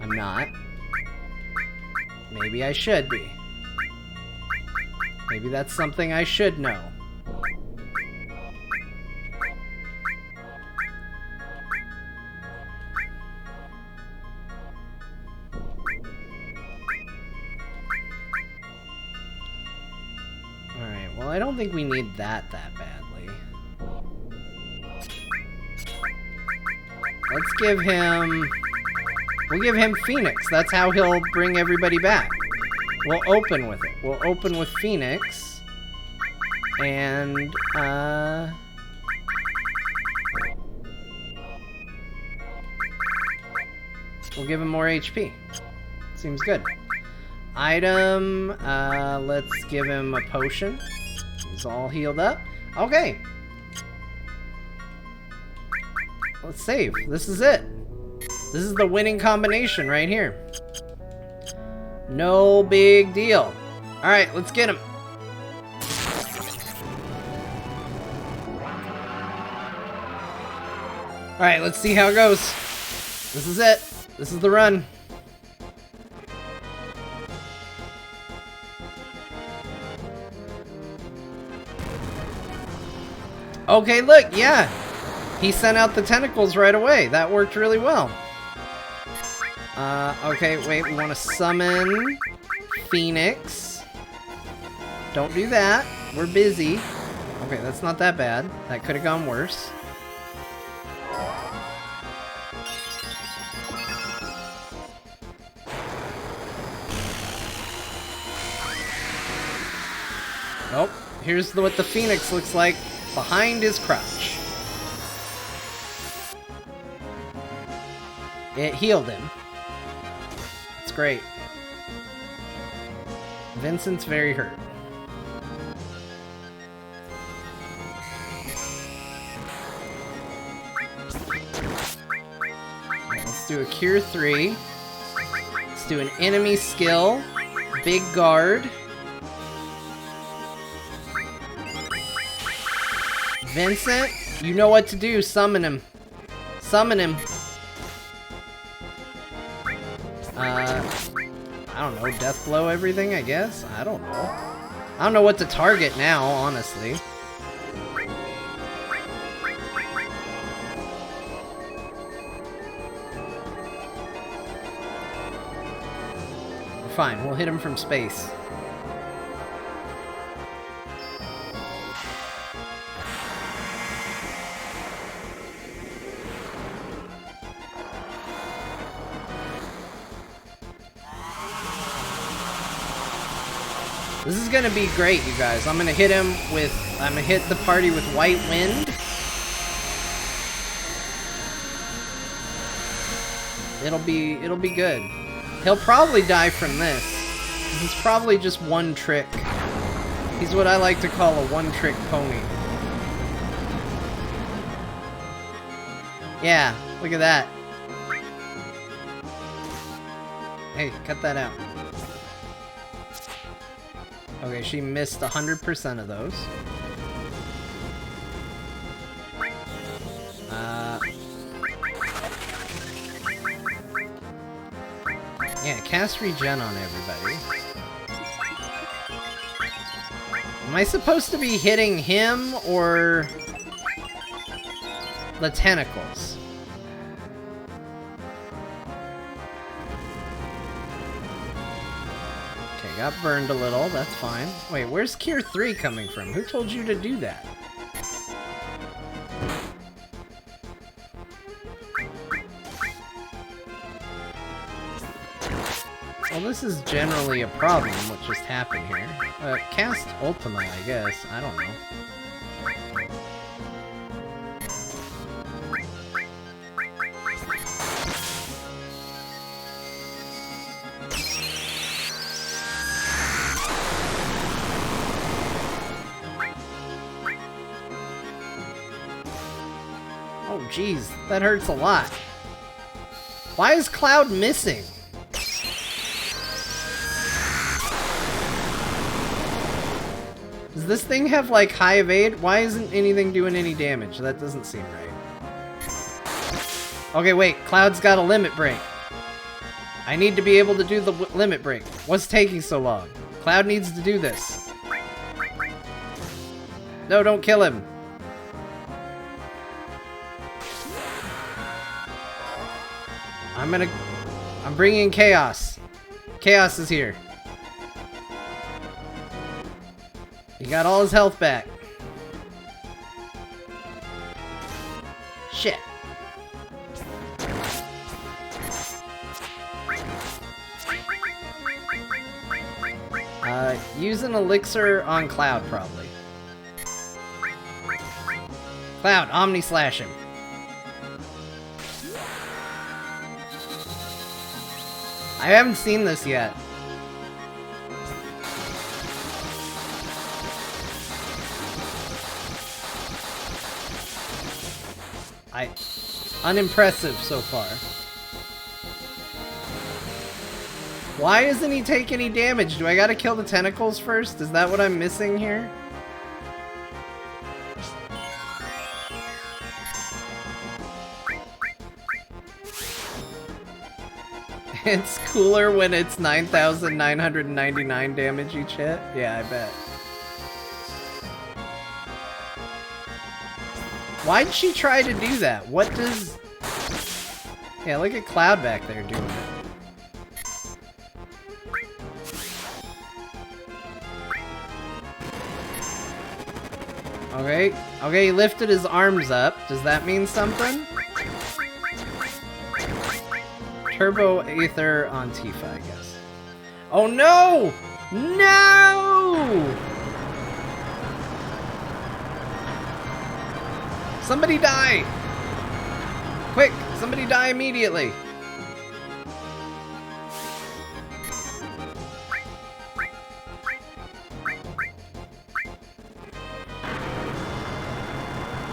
I'm not. Maybe I should be. Maybe that's something I should know. Alright, well, I don't think we need that badly. Let's give him... We'll give him Phoenix. That's how he'll bring everybody back. We'll open with it. We'll open with Phoenix. And, we'll give him more HP. Seems good. Item, let's give him a potion. He's all healed up. Okay. Let's save. This is it. This is the winning combination right here. No big deal. Alright, let's get him. Alright, let's see how it goes. This is it. This is the run. Okay, look, yeah. He sent out the tentacles right away. That worked really well. Okay, wait, we want to summon Phoenix. Don't do that. We're busy. Okay, that's not that bad. That could have gone worse. Oh, here's what the Phoenix looks like behind his crotch. It healed him. It's great. Vincent's very hurt. Right, let's do a Cure 3. Let's do an enemy skill. Big guard. Vincent, you know what to do. Summon him. Summon him. I don't know, death blow everything, I guess? I don't know. I don't know what to target now, honestly. Fine, we'll hit him from space. This is gonna be great, you guys. I'm gonna hit the party with White Wind. It'll be good. He'll probably die from this. He's probably just one trick. He's what I like to call a one-trick pony. Yeah, look at that. Hey, cut that out. Okay, she missed 100% of those. Yeah, cast regen on everybody. Am I supposed to be hitting him or the tentacles? Got burned a little, that's fine. Wait, where's Cure 3 coming from? Who told you to do that? Well, this is generally a problem, what just happened here. Cast Ultima, I guess. I don't know. Oh, jeez. That hurts a lot. Why is Cloud missing? Does this thing have, like, high evade? Why isn't anything doing any damage? That doesn't seem right. Okay, wait. Cloud's got a limit break. I need to be able to do the limit break. What's taking so long? Cloud needs to do this. No, don't kill him. I'm bringing Chaos. Chaos is here. He got all his health back. Shit. Use an elixir on Cloud, probably. Cloud, Omni Slash him. I haven't seen this yet. Unimpressive so far. Why isn't he take any damage? Do I gotta kill the tentacles first? Is that what I'm missing here? It's cooler when it's 9,999 damage each hit? Yeah, I bet. Why'd she try to do that? What does... Yeah, look at Cloud back there doing it. Okay, okay, he lifted his arms up. Does that mean something? Turbo Aether on Tifa, I guess. Oh no! No! Somebody die! Quick! Somebody die immediately!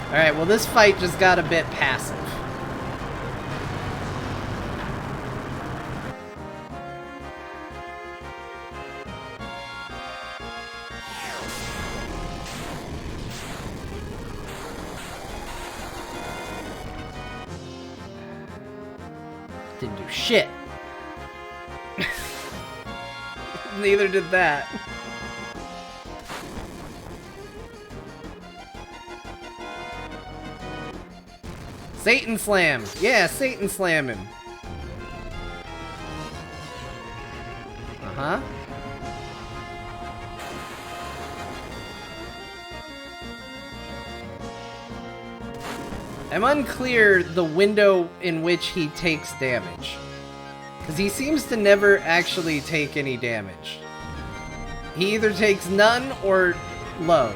Alright, well this fight just got a bit passive. Didn't do shit. Neither did that. Satan Slam! Yeah, Satan Slam him! Uh-huh. I'm unclear the window in which he takes damage. Because he seems to never actually take any damage. He either takes none or low.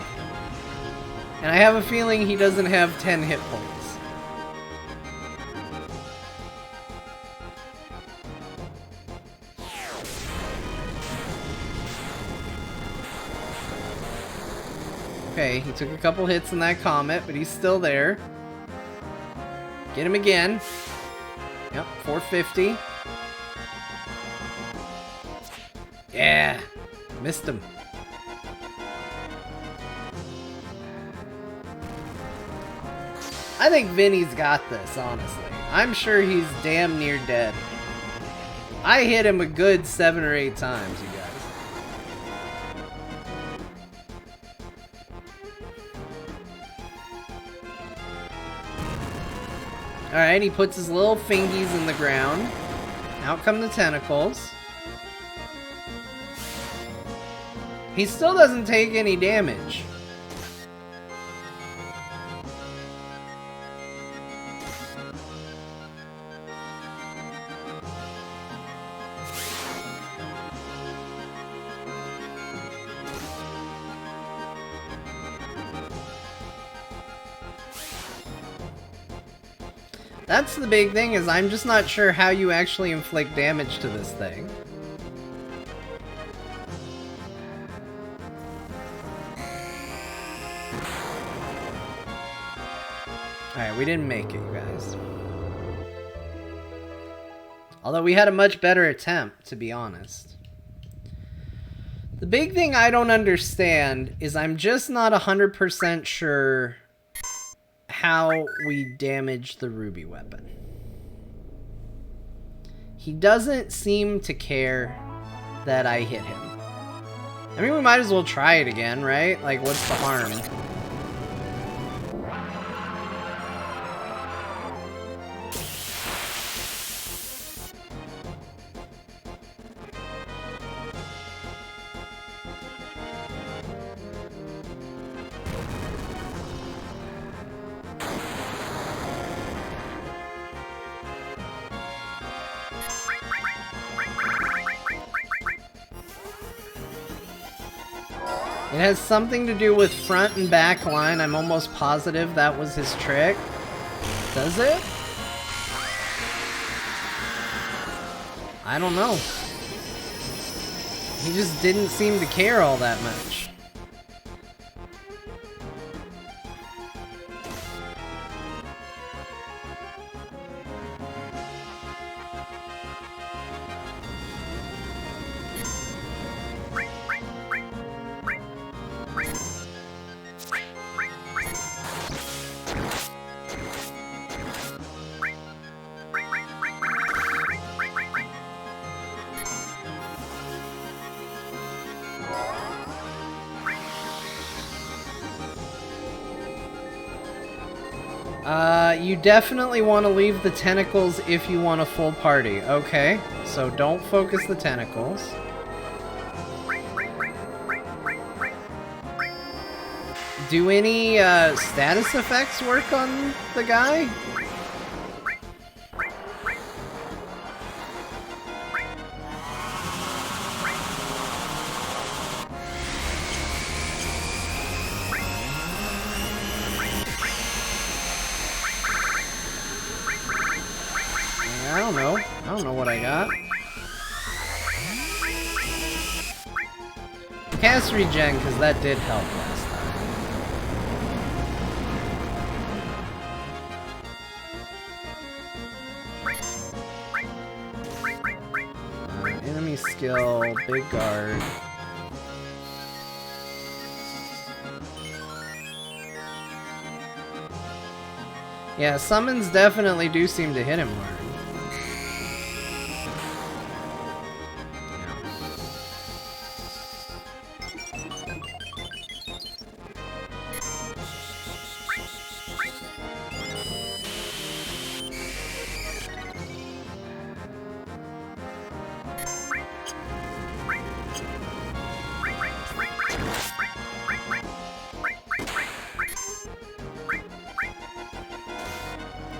And I have a feeling he doesn't have 10 hit points. Okay, he took a couple hits in that comet, but he's still there. Get him again. Yep, 450. Yeah, missed him. I think Vinny's got this, honestly. I'm sure he's damn near dead. I hit him a good 7 or 8 times, you guys. Alright, he puts his little fingies in the ground. Out come the tentacles. He still doesn't take any damage. That's the big thing, is I'm just not sure how you actually inflict damage to this thing. Alright, we didn't make it, you guys. Although we had a much better attempt, to be honest. The big thing I don't understand is I'm just not 100% sure how we damage the ruby weapon. He doesn't seem to care that I hit him. I mean, we might as well try it again, right? Like, what's the harm? It has something to do with front and back line. I'm almost positive that was his trick. Does it? I don't know. He just didn't seem to care all that much. You definitely want to leave the tentacles if you want a full party. Okay, so don't focus the tentacles. Do any status effects work on the guy? I don't know what I got. Cast regen, because that did help last time. Enemy skill, big guard. Yeah, summons definitely do seem to hit him hard.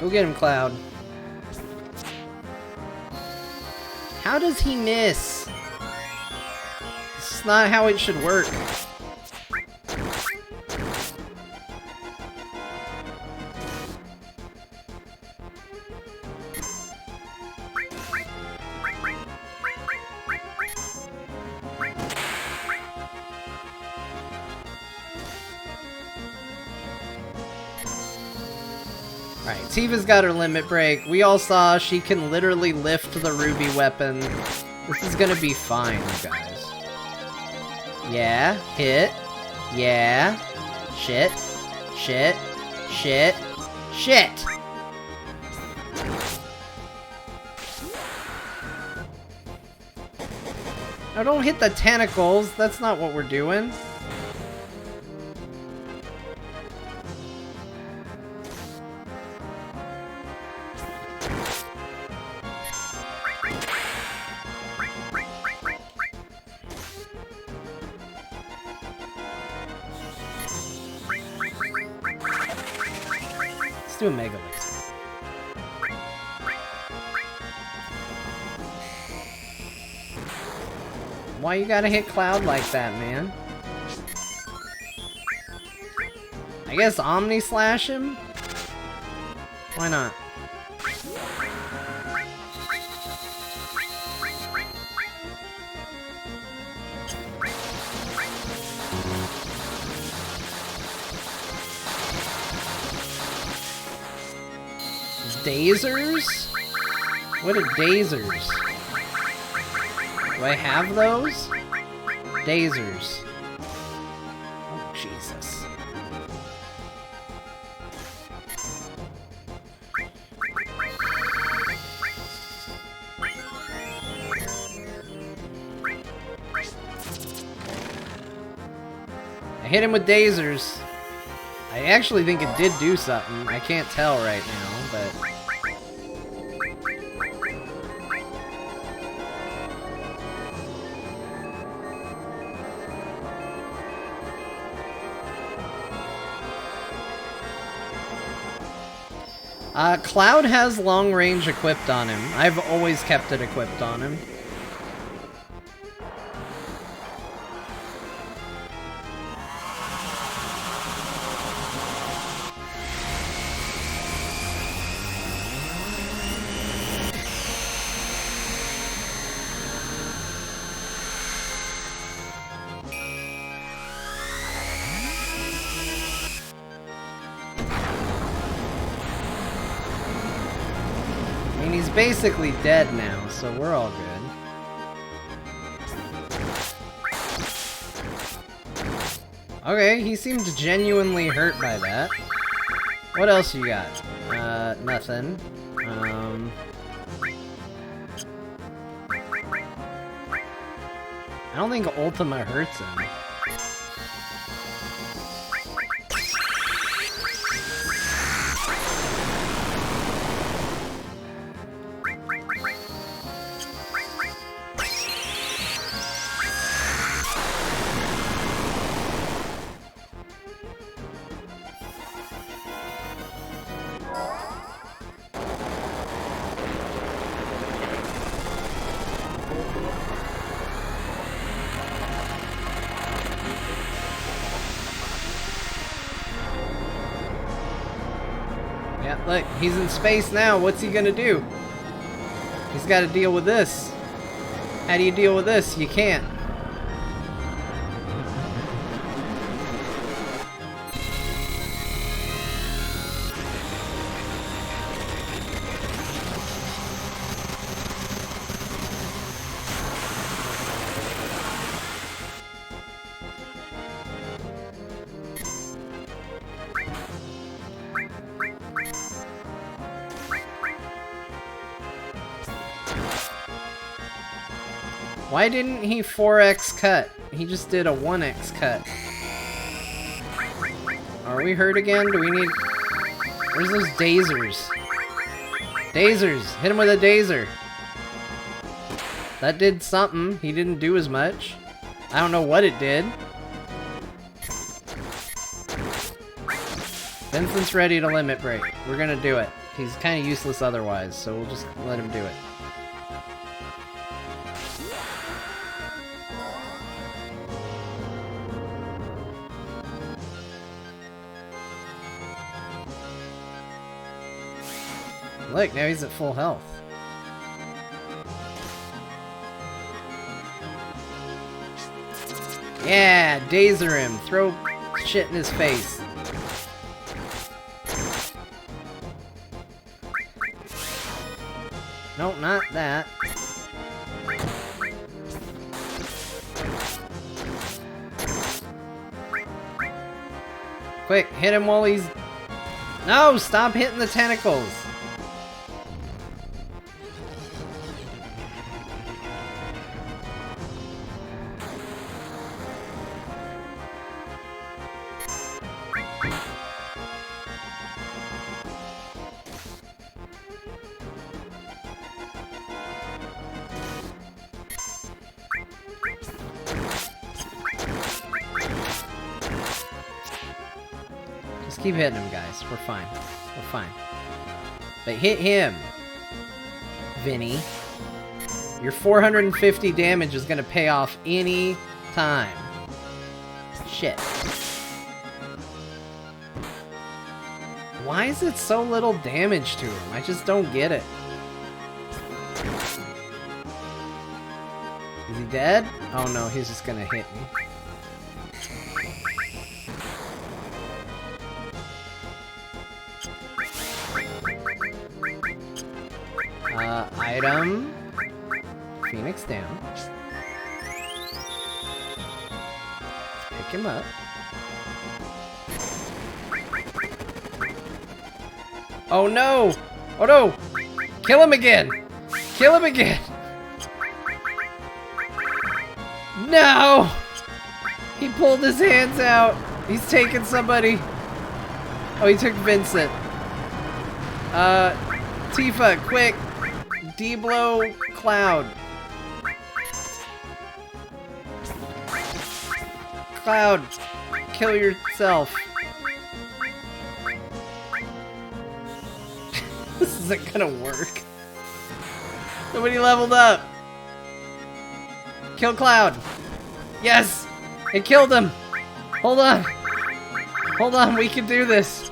Go get him, Cloud. How does he miss? This is not how it should work. Alright, Tifa's got her limit break. We all saw she can literally lift the ruby weapon. This is gonna be fine, you guys. Yeah, hit. Yeah. Shit. Shit. Shit. Shit! Now don't hit the tentacles. That's not what we're doing. Do a Mega Laser. Why you gotta hit Cloud like that, man? I guess Omni Slash him? Why not? Dazers? What are dazers? Do I have those? Dazers. Oh, Jesus. I hit him with dazers. I actually think it did do something. I can't tell right now, but... Cloud has long range equipped on him. I've always kept it equipped on him. He's basically dead now, so we're all good. Okay, he seemed genuinely hurt by that. What else you got? Nothing. I don't think Ultima hurts him. Yeah, look, he's in space now. What's he gonna do? He's gotta deal with this. How do you deal with this? You can't. Why didn't he 4x cut? He just did a 1x cut. Are we hurt again? Do we need... Where's those dazers? Dazers! Hit him with a dazer! That did something. He didn't do as much. I don't know what it did. Vincent's ready to limit break. We're gonna do it. He's kind of useless otherwise, so we'll just let him do it. Look, now he's at full health. Yeah, dazer him. Throw shit in his face. Nope, not that. Quick, hit him while he's... No, stop hitting the tentacles. Just keep hitting him, guys. We're fine. We're fine. But hit him, Vinny. Your 450 damage is gonna pay off any time. Shit. Why is it so little damage to him? I just don't get it. Is he dead? Oh no, he's just gonna hit me. Item. Phoenix down. Pick him up. Oh no! Oh no! Kill him again! Kill him again! No! He pulled his hands out. He's taking somebody. Oh, he took Vincent. Tifa, quick! D-blow Cloud. Cloud, kill yourself. This isn't gonna work. Nobody leveled up. Kill Cloud. Yes! It killed him! Hold on! Hold on, we can do this!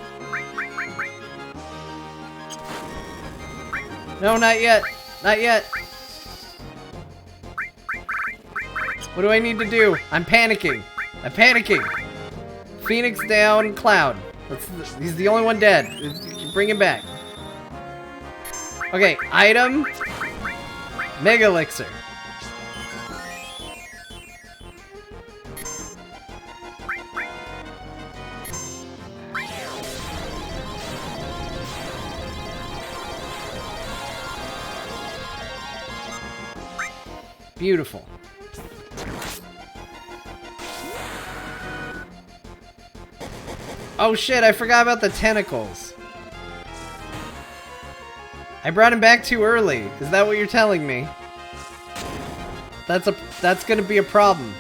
No, not yet! Not yet! What do I need to do? I'm panicking! I'm panicking! Phoenix down, Cloud. He's the only one dead. Bring him back. Okay, item. Mega Elixir. Beautiful. Oh shit, I forgot about the tentacles. I brought him back too early. Is that what you're telling me? That's gonna be a problem.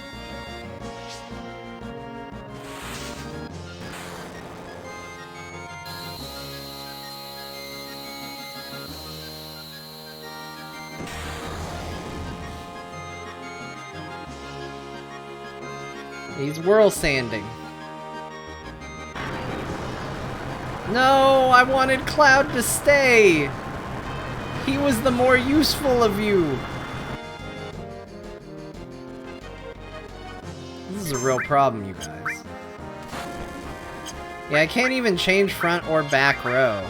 He's whirl sanding. No, I wanted Cloud to stay. He was the more useful of you. This is a real problem, you guys. Yeah, I can't even change front or back row.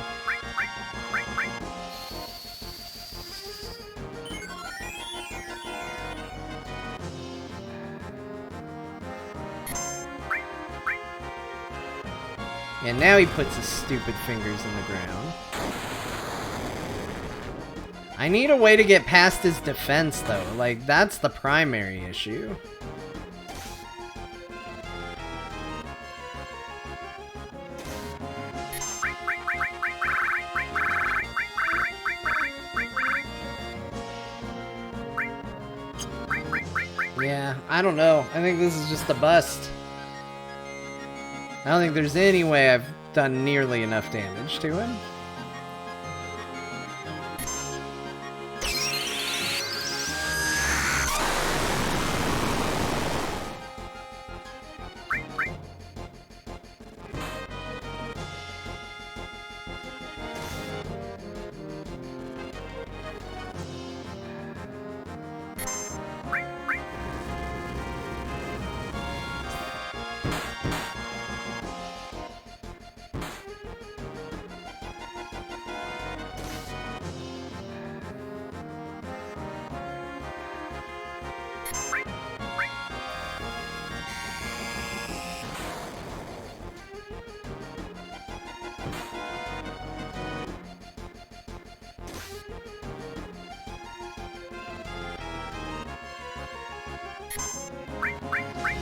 And now he puts his stupid fingers in the ground. I need a way to get past his defense, though. Like, that's the primary issue. Yeah, I don't know. I think this is just a bust. I don't think there's any way I've done nearly enough damage to him.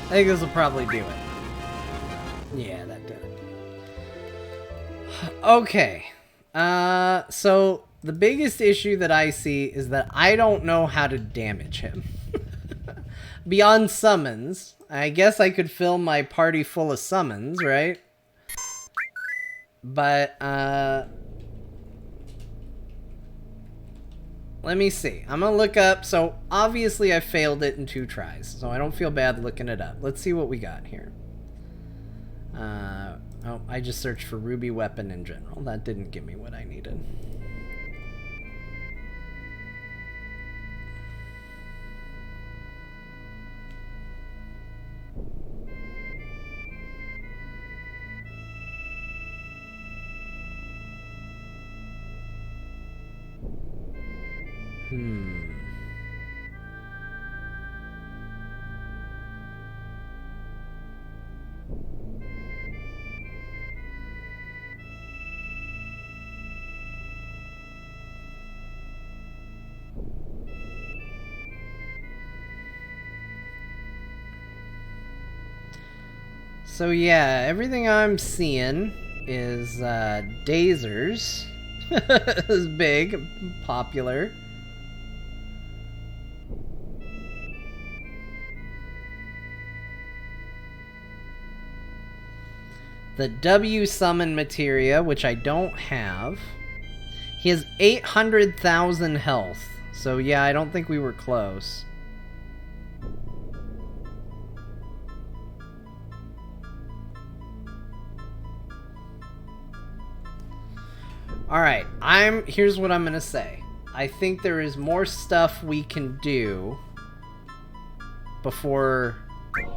I think this will probably do it. Yeah, that did it. Okay. So the biggest issue that I see is that I don't know how to damage him. Beyond summons. I guess I could fill my party full of summons, right? But, let me see. I'm gonna look up. So, obviously I failed it in 2 tries. So I don't feel bad looking it up. Let's see what we got here. Oh, I just searched for Ruby Weapon in general. That didn't give me what I needed. So yeah, everything I'm seeing is Dazers. Is big, popular. The W summon materia, which I don't have. He has 800,000 health. So yeah, I don't think we were close. Alright, here's what I'm gonna say. I think there is more stuff we can do before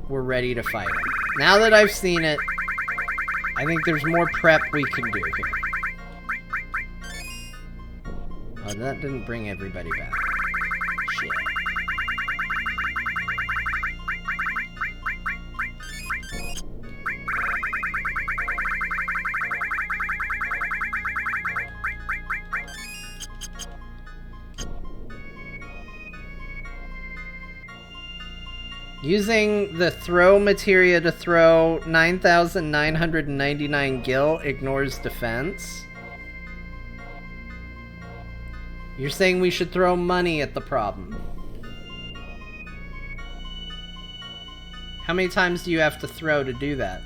we're ready to fight him. Now that I've seen it, I think there's more prep we can do here. Oh, that didn't bring everybody back. Shit. Using the throw materia to throw 9,999 gil ignores defense. You're saying we should throw money at the problem. How many times do you have to throw to do that?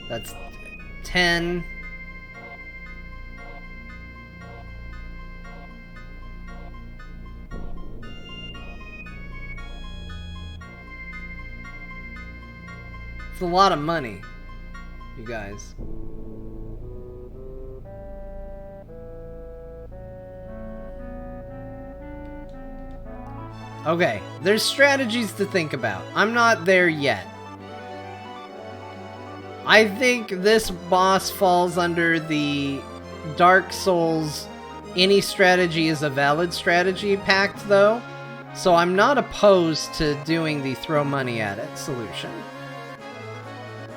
That's 10. It's a lot of money, you guys. Okay, there's strategies to think about. I'm not there yet. I think this boss falls under the Dark Souls any strategy is a valid strategy pact, though. So I'm not opposed to doing the throw money at it solution.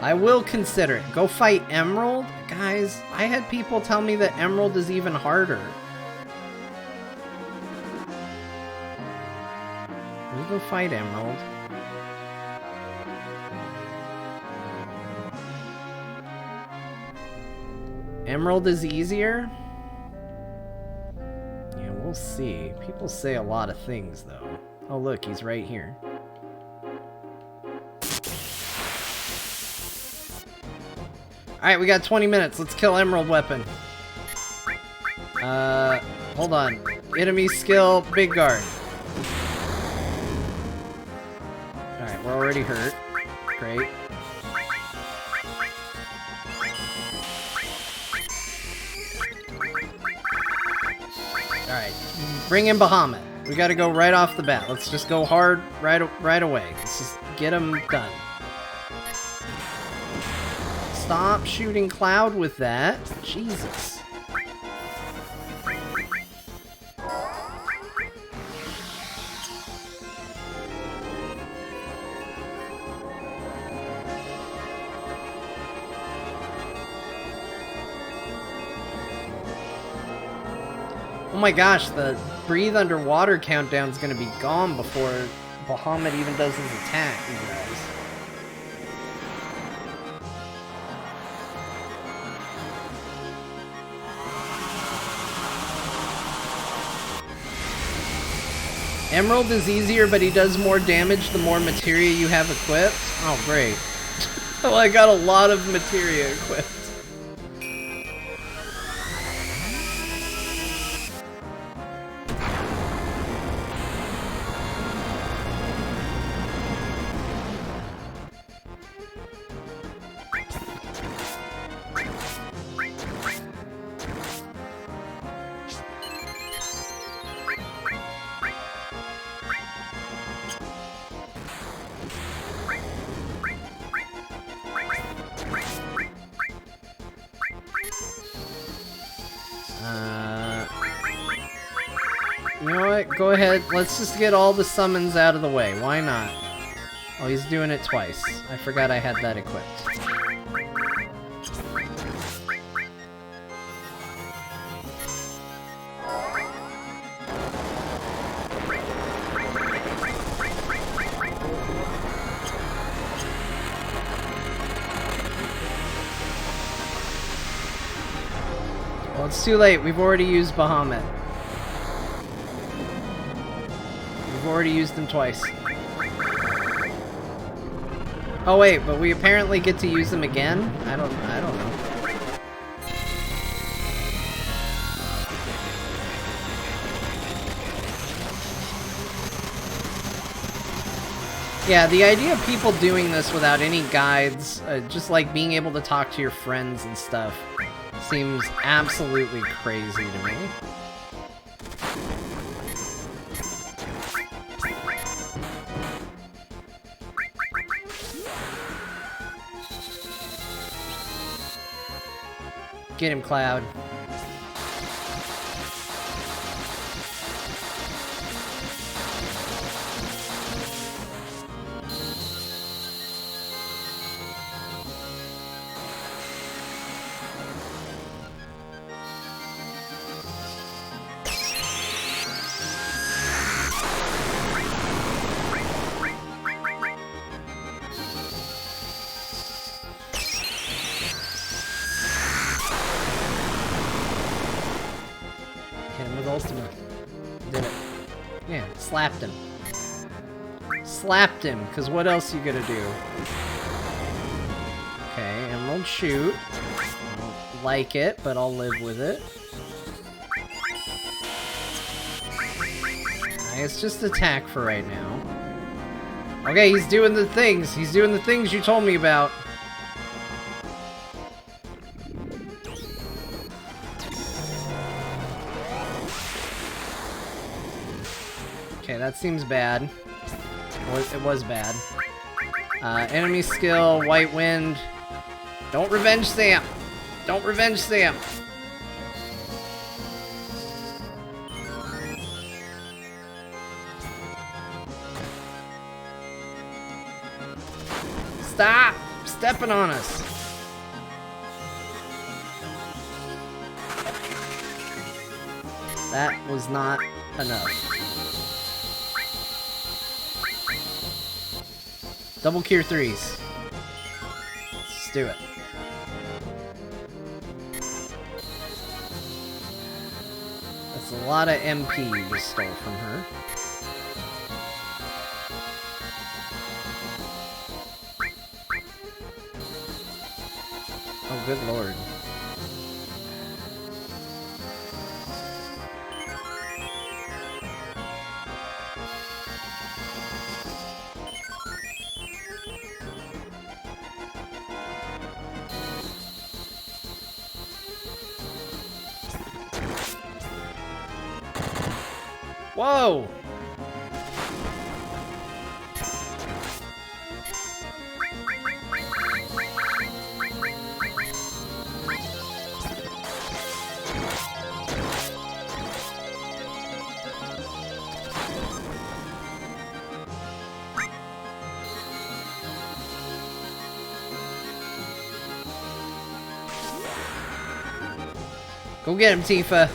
I will consider it. Go fight Emerald? Guys, I had people tell me that Emerald is even harder. Let's go fight Emerald. Emerald is easier? Yeah, we'll see. People say a lot of things, though. Oh, look, he's right here. Alright, we got 20 minutes. Let's kill Emerald Weapon. Hold on. Enemy skill, Big Guard. Alright, we're already hurt. Great. Alright, bring in Bahamut. We gotta go right off the bat. Let's just go hard right away. Let's just get him done. Stop shooting Cloud with that. Jesus. Oh my gosh, the breathe underwater countdown is going to be gone before Bahamut even does his attack, you guys. Emerald is easier, but he does more damage the more materia you have equipped. Oh, great. Well, I got a lot of materia equipped. You know what? Go ahead. Let's just get all the summons out of the way. Why not? Oh, he's doing it twice. I forgot I had that equipped. Well, it's too late. We've already used Bahamut. We've already used him twice. Oh wait, but we apparently get to use them again? I don't know. Yeah, the idea of people doing this without any guides, just like being able to talk to your friends and stuff, seems absolutely crazy to me. Get him, Cloud. Ultimate. Did it. Yeah, slapped him. Slapped him, because what else you gonna do? Okay, Emerald Shoot. I don't like it, but I'll live with it. It's just attack for right now. Okay, he's doing the things. He's doing the things you told me about. Okay, that seems bad. It was bad. Enemy skill, White Wind. Don't revenge Sam! Don't revenge Sam! Stop stepping on us! That was not enough. Double cure 3s. Let's do it. That's a lot of MP you just stole from her. Oh, good lord. Whoa! Go get him, Tifa.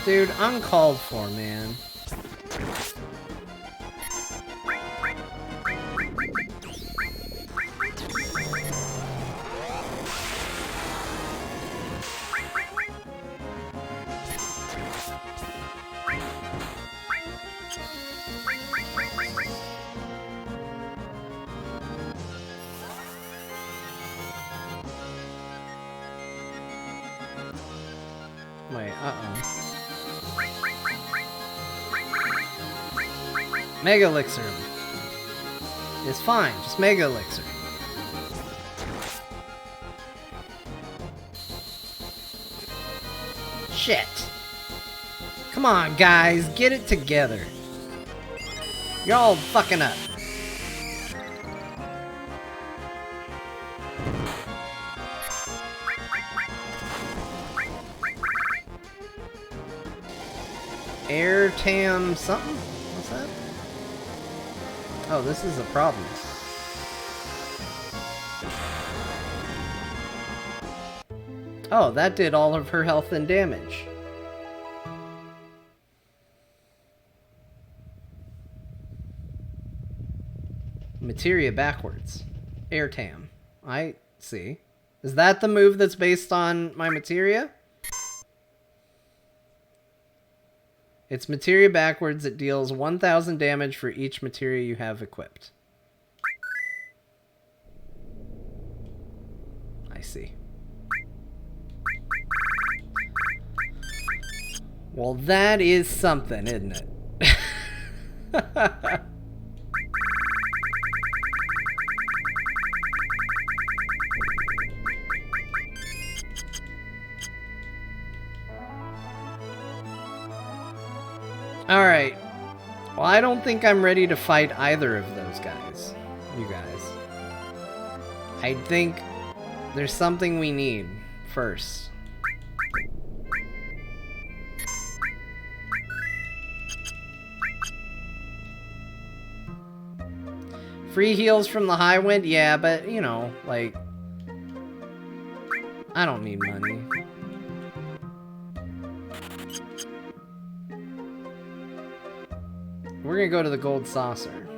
Dude, uncalled for, man. Wait, uh-oh. Mega Elixir him. It's fine, just Mega Elixir. Shit. Come on, guys, get it together. You're all fucking up. Air Tam something? What's that? Oh, this is a problem. Oh, that did all of her health and damage. Materia backwards. Air Tam. I see. Is that the move that's based on my materia? It's materia backwards. It deals 1,000 damage for each materia you have equipped. I see. Well, that is something, isn't it? Alright. Well, I don't think I'm ready to fight either of those guys. You guys. I think there's something we need first. Free heals from the high wind? Yeah, but, you know, like... I don't need money. We're gonna go to the gold saucer.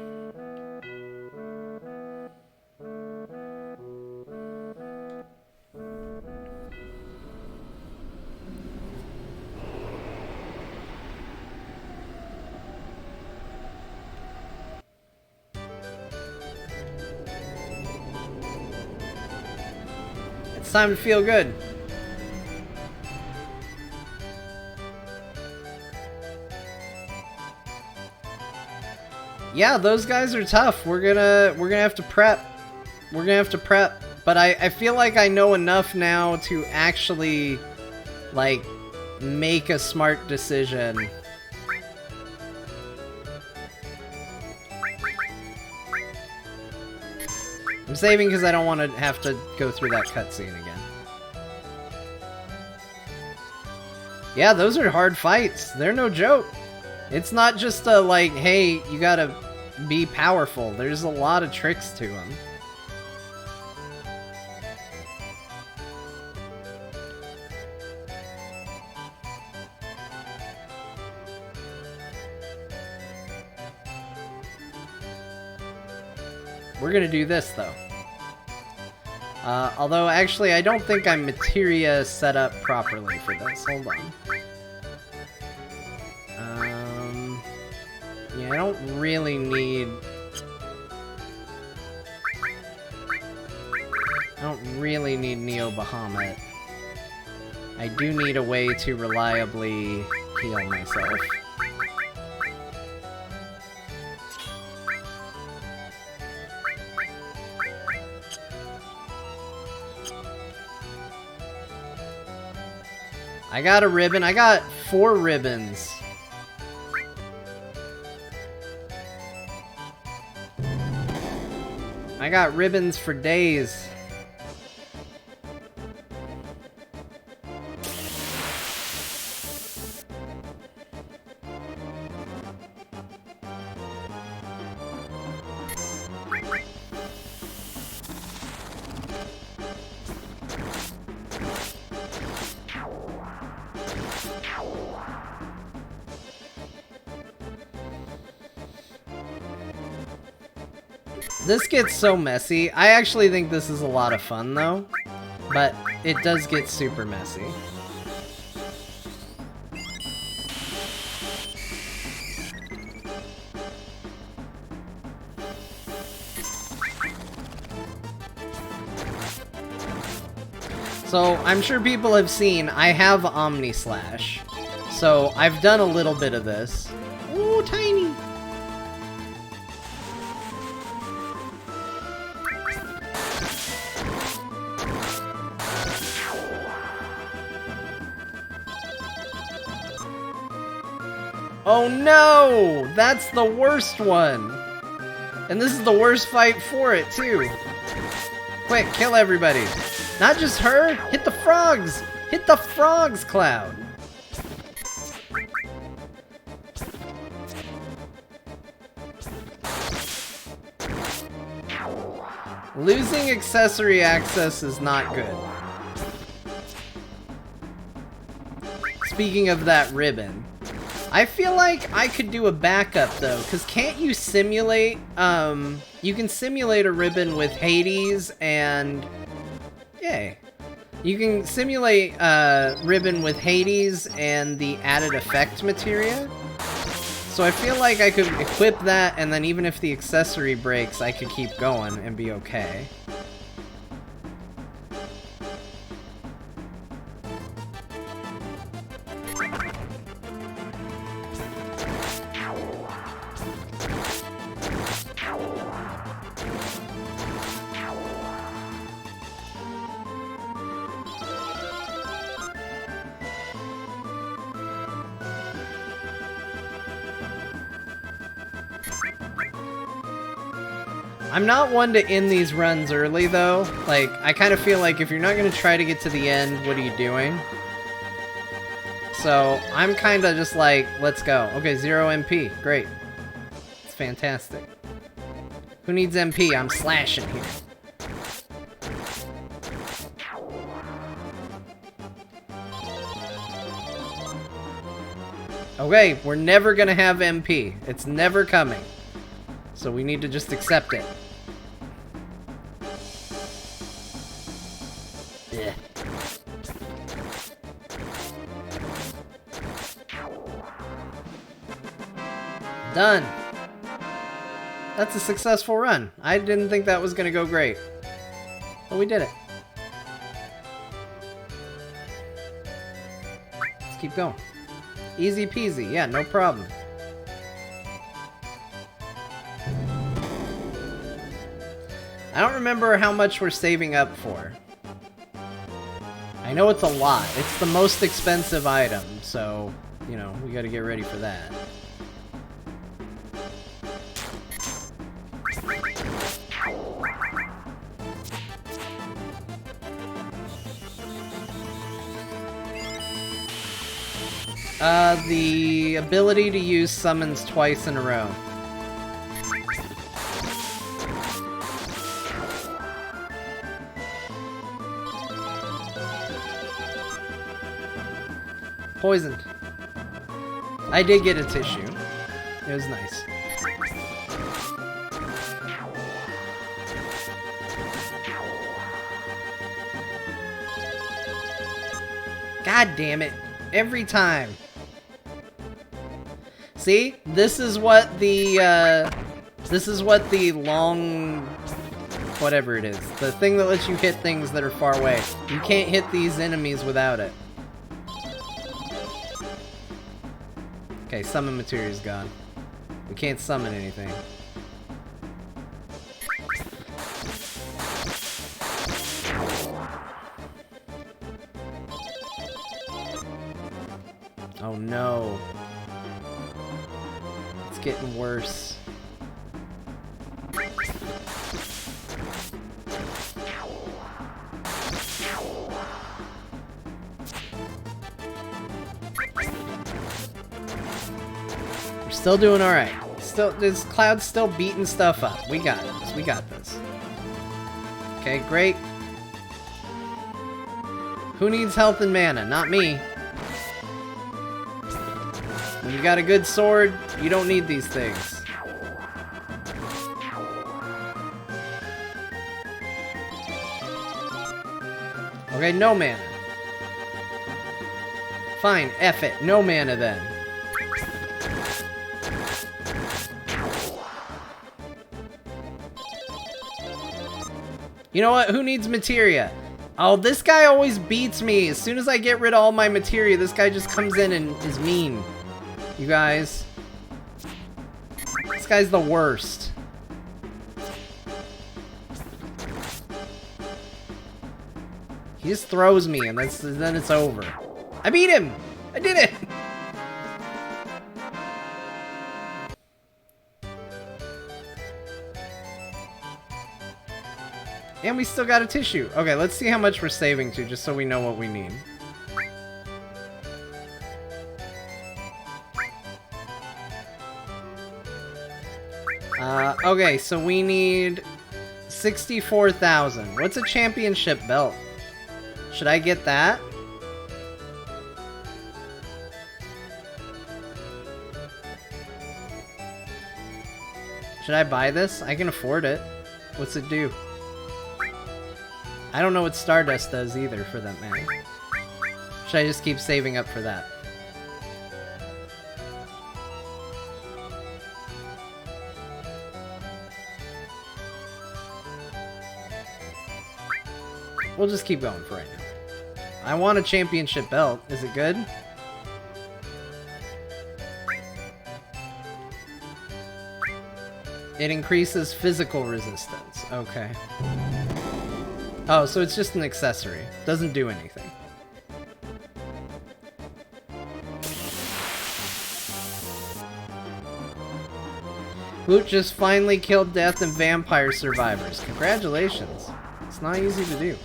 It's time to feel good. Yeah, those guys are tough. We're gonna have to prep. We're gonna have to prep. But I feel like I know enough now to actually, like, make a smart decision. I'm saving because I don't want to have to go through that cutscene again. Yeah, those are hard fights. They're no joke. It's not just a, like, hey, you gotta be powerful. There's a lot of tricks to them. We're gonna do this, though. Although, actually, I don't think I'm materia set up properly for this. Hold on. Yeah, I don't really need... I don't really need Neo Bahamut. I do need a way to reliably heal myself. I got a ribbon. I got 4 ribbons. I got ribbons for days. This gets so messy. I actually think this is a lot of fun, though. But it does get super messy. So, I'm sure people have seen, I have Omni Slash. So, I've done a little bit of this. Ooh, tiny! Oh no! That's the worst one! And this is the worst fight for it, too. Quick, kill everybody. Not just her! Hit the frogs! Hit the frogs, Cloud! Losing accessory access is not good. Speaking of that ribbon, I feel like I could do a backup though, because can't you simulate, you can simulate a ribbon with Hades and, yay. You can simulate ribbon with Hades and the added effect materia. So I feel like I could equip that, and then even if the accessory breaks, I could keep going and be okay. I'm not one to end these runs early, though. Like, I kind of feel like if you're not going to try to get to the end, what are you doing? So, I'm kind of just like, let's go. Okay, 0 MP. Great. It's fantastic. Who needs MP? I'm slashing here. Okay, we're never going to have MP. It's never coming. So we need to just accept it. Yeah. Done. That's a successful run. I didn't think that was going to go great. But we did it. Let's keep going. Easy peasy. Yeah, no problem. I don't remember how much we're saving up for. I know it's a lot. It's the most expensive item, so, you know, we gotta get ready for that. The ability to use summons twice in a row. Poisoned. I did get a tissue. It was nice. God damn it. Every time. See? This is what the long... whatever it is. The thing that lets you hit things that are far away. You can't hit these enemies without it. Okay, summon material's gone. We can't summon anything. Oh no. It's getting worse. Still doing alright. Still, this Cloud's still beating stuff up. We got this. We got this. Okay, great. Who needs health and mana? Not me. When you got a good sword, you don't need these things. Okay, no mana. Fine, F it. No mana then. You know what? Who needs materia? Oh, this guy always beats me. As soon as I get rid of all my materia, this guy just comes in and is mean. You guys. This guy's the worst. He just throws me and then it's over. I beat him! I did it! And we still got a tissue. Okay, let's see how much we're saving to, just so we know what we need. Okay, so we need 64,000. What's a championship belt? Should I get that? Should I buy this? I can afford it. What's it do? I don't know what Stardust does either, for that matter. Should I just keep saving up for that? We'll just keep going for right now. I want a championship belt. Is it good? It increases physical resistance. Okay. Oh, so it's just an accessory. Doesn't do anything. Boot just finally killed death and vampire survivors. Congratulations. It's not easy to do.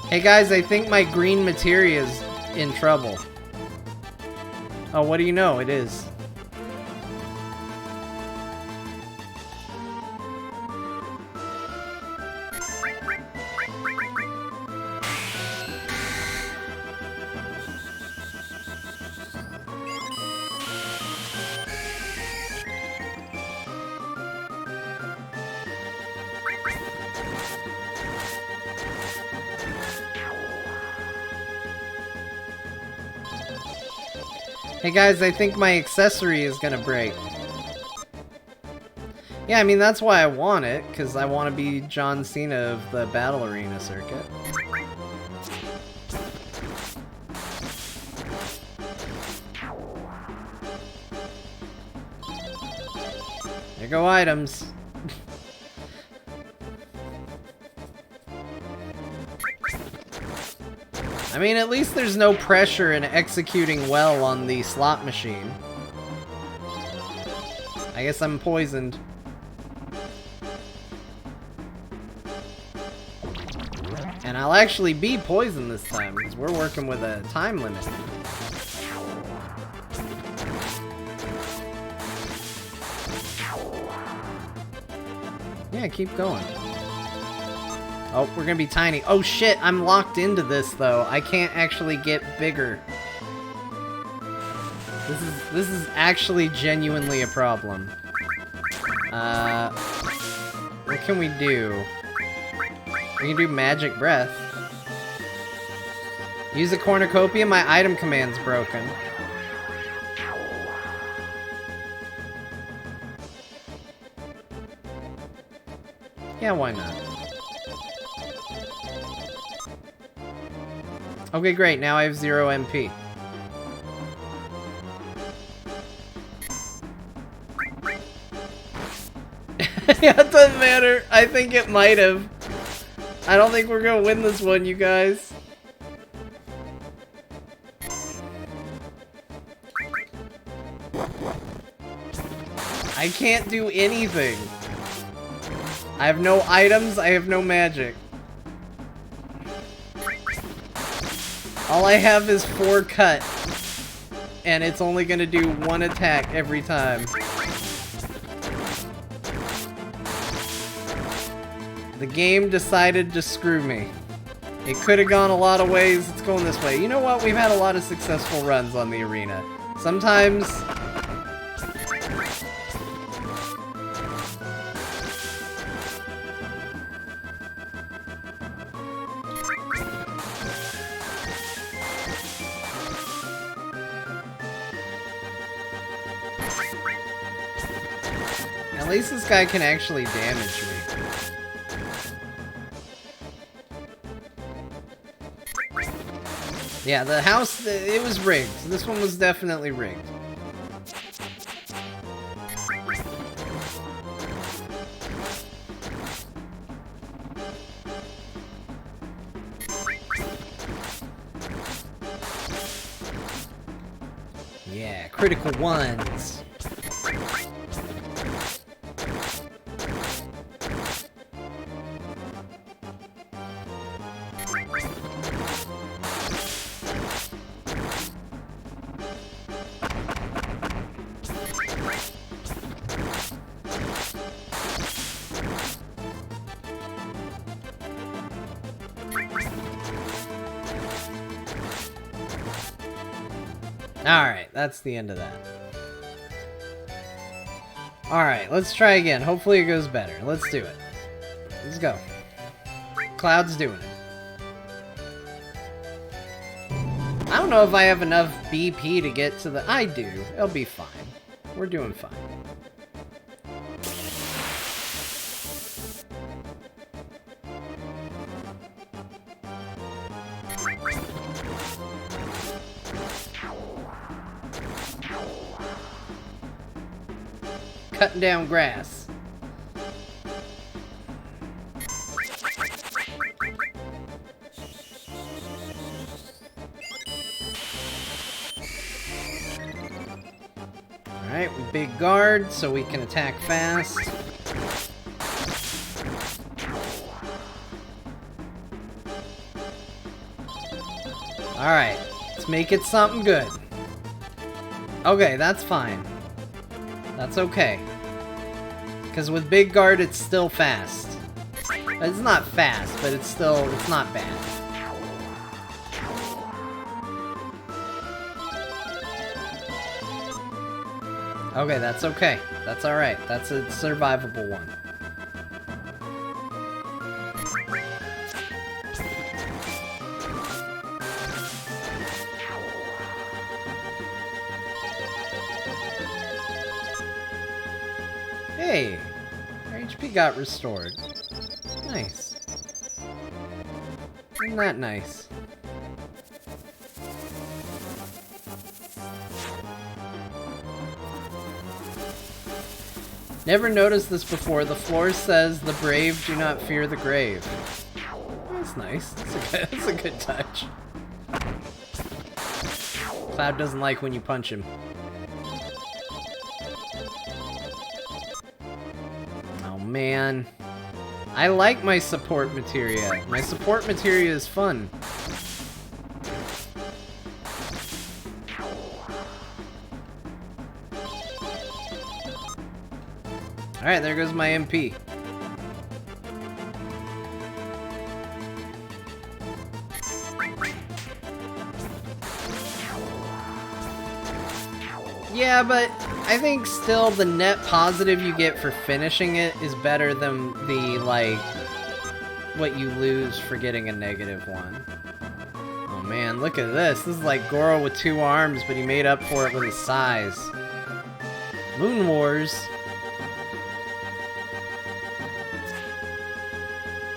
Hey guys, I think my green materia's in trouble. Oh, what do you know? It is. Hey guys, I think my accessory is gonna break. Yeah, I mean, that's why I want it, because I want to be John Cena of the Battle Arena circuit. There go items. I mean, at least there's no pressure in executing well on the slot machine. I guess I'm poisoned. And I'll actually be poisoned this time, because we're working with a time limit. Yeah, keep going. Oh, we're gonna be tiny. Oh shit, I'm locked into this though. I can't actually get bigger. This is actually genuinely a problem. What can we do? We can do Magic Breath. Use a cornucopia. My item command's broken. Yeah, why not? Okay, great. Now I have 0 MP. Yeah, it doesn't matter. I think it might have. I don't think we're gonna win this one, you guys. I can't do anything. I have no items, I have no magic. All I have is 4 cut, and it's only gonna do 1 attack every time. The game decided to screw me. It could have gone a lot of ways. It's going this way. You know what? We've had a lot of successful runs on the arena. Sometimes... At least this guy can actually damage me. Yeah, the house, it was rigged. This one was definitely rigged. Yeah, critical ones. Alright, that's the end of that. Alright, let's try again. Hopefully it goes better. Let's do it. Let's go. Cloud's doing it. I don't know if I have enough BP to get to the... I do. It'll be fine. We're doing fine. Cutting down grass. Alright, we big guard so we can attack fast. Alright, let's make it something good. Okay, that's fine. That's okay. Because with big guard, it's still fast. It's not fast, but it's not bad. Okay, that's okay. That's alright. That's a survivable one. Hey! Our HP got restored. Nice. Isn't that nice? Never noticed this before. The floor says, "The brave do not fear the grave." That's nice. That's a good touch. Cloud doesn't like when you punch him. Oh man. I like my support materia. My support materia is fun. Alright, there goes my MP. Yeah, but I think still the net positive you get for finishing it is better than the, like, what you lose for getting a negative one. Oh man, look at this. This is like Goro with 2 arms, but he made up for it with his size. Moon Wars.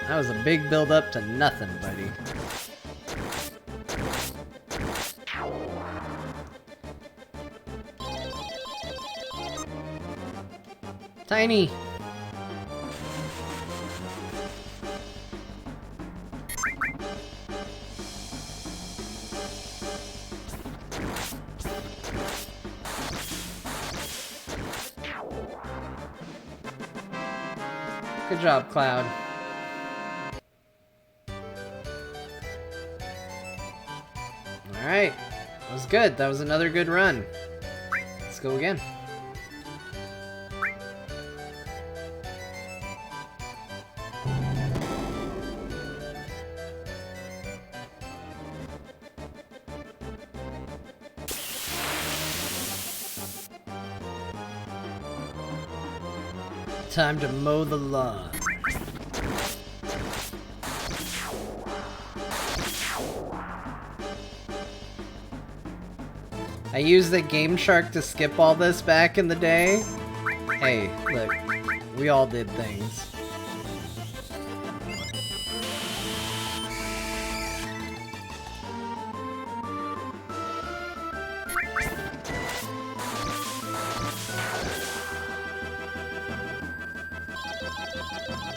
That was a big build up to nothing, buddy. Tiny. Good job, Cloud. Alright, that was good. That was another good run. Let's go again. Time to mow the lawn. I used the Game Shark to skip all this back in the day. Hey, look, we all did things.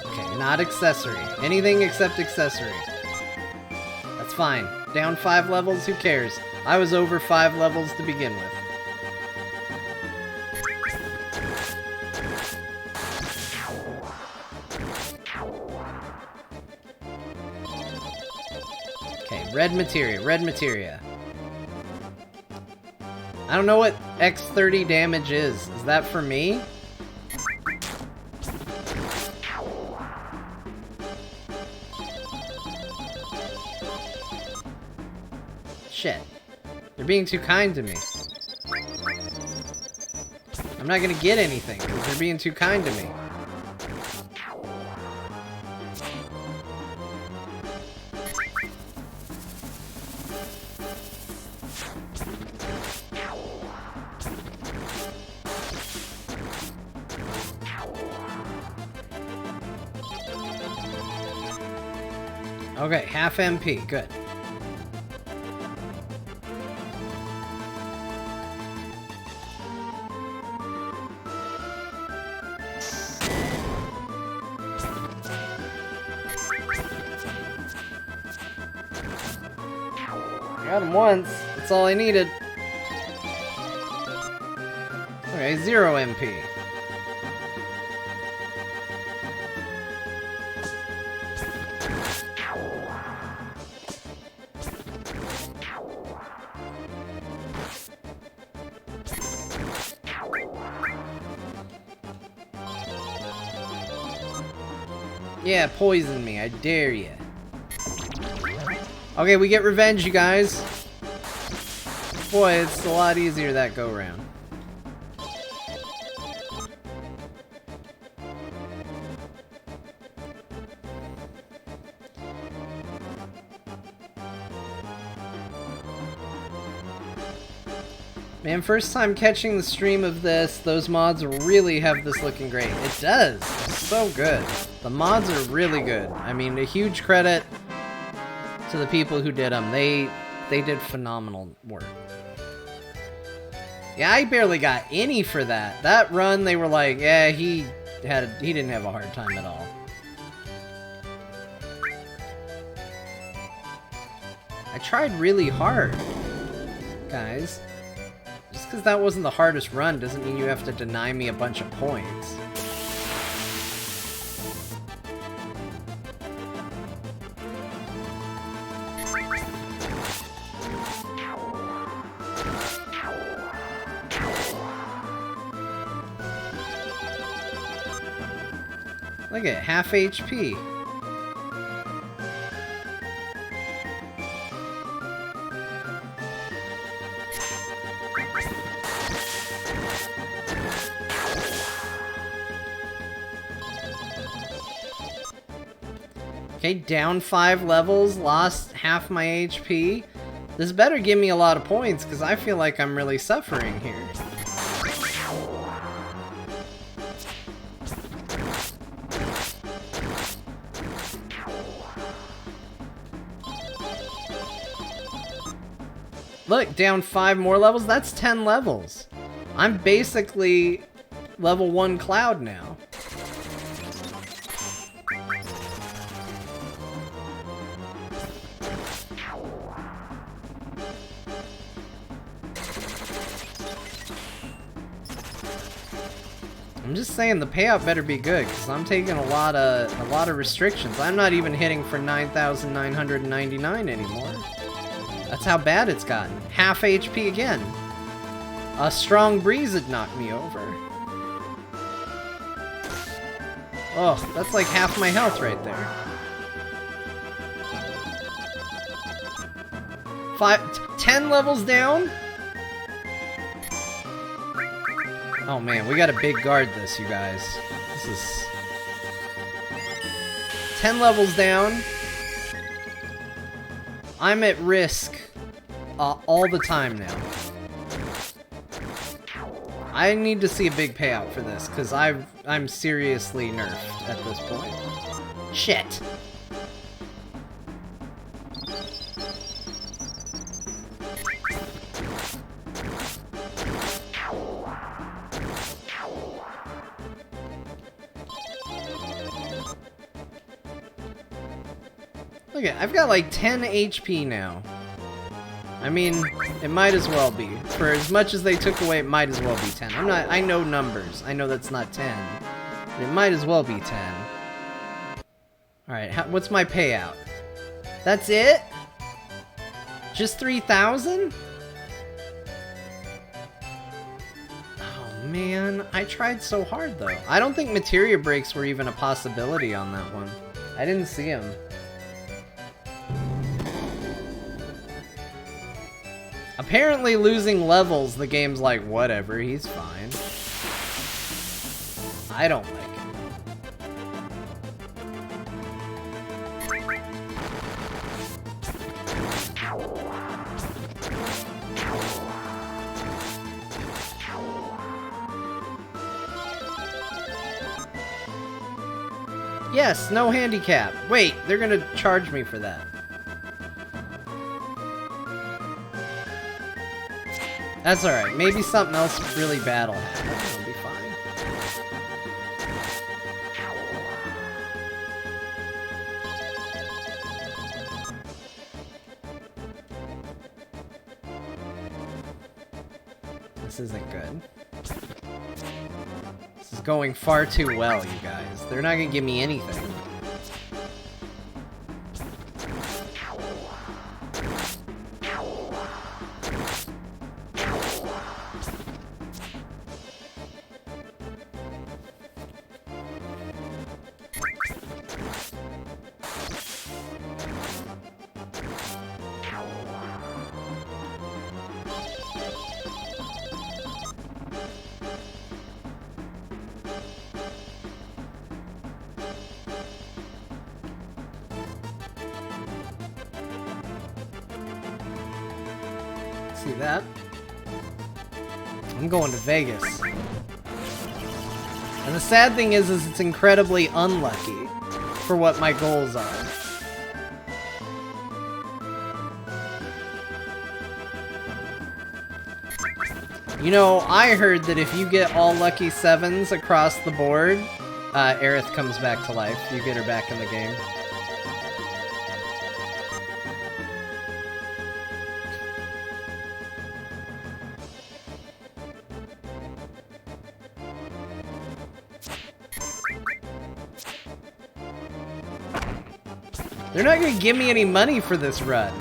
Okay, not accessory. Anything except accessory. That's fine. Down 5 levels, who cares? I was over 5 levels to begin with. Okay, red materia. I don't know what X30 damage is. Is that for me? Shit. They're being too kind to me. I'm not gonna get anything because they're being too kind to me. Okay, half MP, good. Got him once. That's all I needed. Okay, 0 MP. Yeah, poison me. I dare you. Okay, we get revenge, you guys. Boy, it's a lot easier that go round. Man, first time catching the stream of this, those mods really have this looking great. It does. It's so good. The mods are really good. I mean, a huge credit to the people who did them. They did phenomenal work. Yeah, I barely got any for that. That run, they were like, yeah, he didn't have a hard time at all. I tried really hard, guys. Just because that wasn't the hardest run doesn't mean you have to deny me a bunch of points. Look at half HP. Okay, down 5 levels, lost half my HP. This better give me a lot of points, because I feel like I'm really suffering here. Look, down 5 more levels? That's 10 levels. I'm basically level 1 Cloud now. I'm just saying the payout better be good, because I'm taking a lot of restrictions. I'm not even hitting for 9,999 anymore. That's how bad it's gotten. Half HP again. A strong breeze had knocked me over. Oh, that's like half my health right there. 10 levels down? Oh man, we gotta big guard this, you guys. This is 10 levels down. I'm at risk all the time now. I need to see a big payout for this, because I'm seriously nerfed at this point. Shit. Look at, I've got like 10 HP now. I mean, it might as well be. For as much as they took away, it might as well be 10. I know numbers. I know that's not 10. But it might as well be 10. Alright, what's my payout? That's it? Just 3,000? Oh man, I tried so hard though. I don't think materia breaks were even a possibility on that one. I didn't see them. Apparently losing levels, the game's like, whatever, he's fine. I don't like it. Yes, no handicap. Wait, they're gonna charge me for that. That's alright. Maybe something else really bad will happen. It'll be fine. This isn't good. This is going far too well, you guys. They're not gonna give me anything. See that? I'm going to Vegas. And the sad thing is it's incredibly unlucky for what my goals are. You know, I heard that if you get all lucky 7s across the board, Aerith comes back to life. You get her back in the game. They're not gonna give me any money for this run.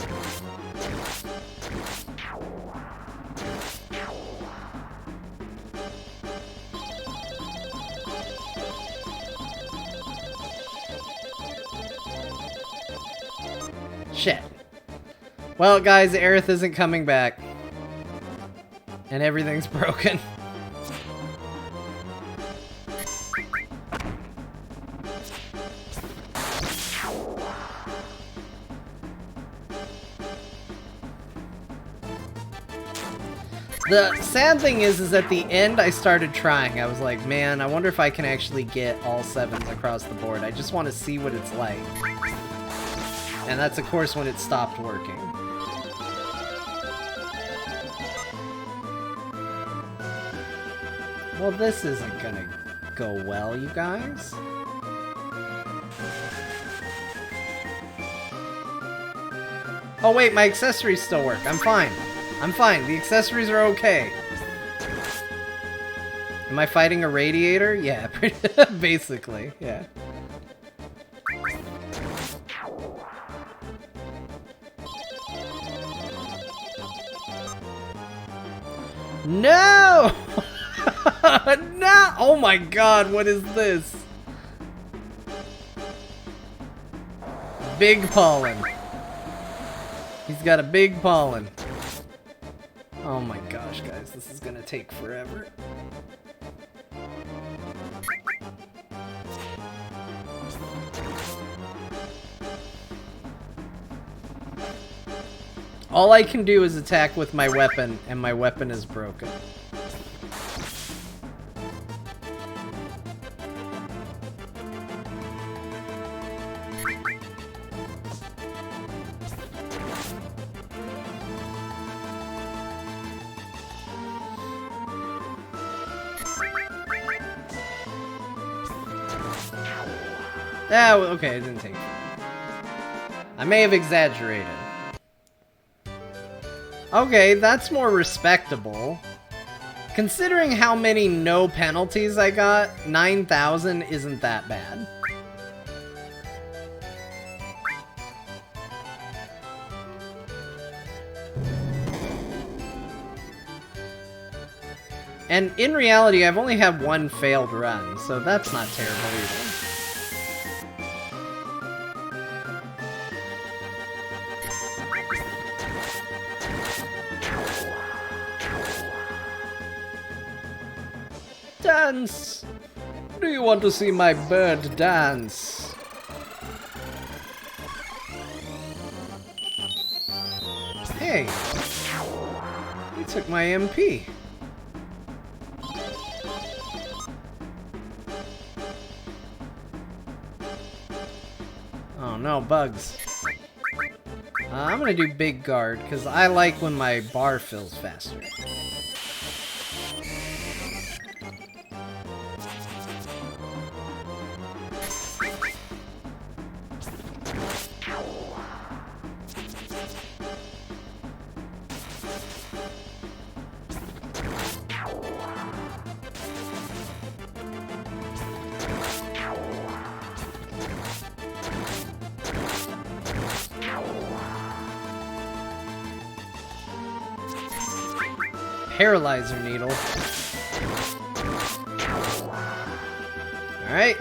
Shit. Well, guys, Aerith isn't coming back. And everything's broken. The sad thing is at the end I started trying. I was like, man, I wonder if I can actually get all 7s across the board. I just want to see what it's like. And that's, of course, when it stopped working. Well, this isn't gonna go well, you guys. Oh wait, my accessories still work. I'm fine. I'm fine. The accessories are okay. Am I fighting a radiator? Yeah, basically, yeah. No! No! Oh my god, what is this? Big pollen. He's got a big pollen. Oh my gosh, guys, this is gonna take forever. All I can do is attack with my weapon, and my weapon is broken. Ah, okay, it didn't take. I may have exaggerated. Okay, that's more respectable. Considering how many no penalties I got, 9,000 isn't that bad. And in reality, I've only had one failed run, so that's not terrible either. Dance! Do you want to see my bird dance? Hey, he took my MP. Oh no, bugs. I'm gonna do big guard, because I like when my bar fills faster. Paralyzer needle. Alright.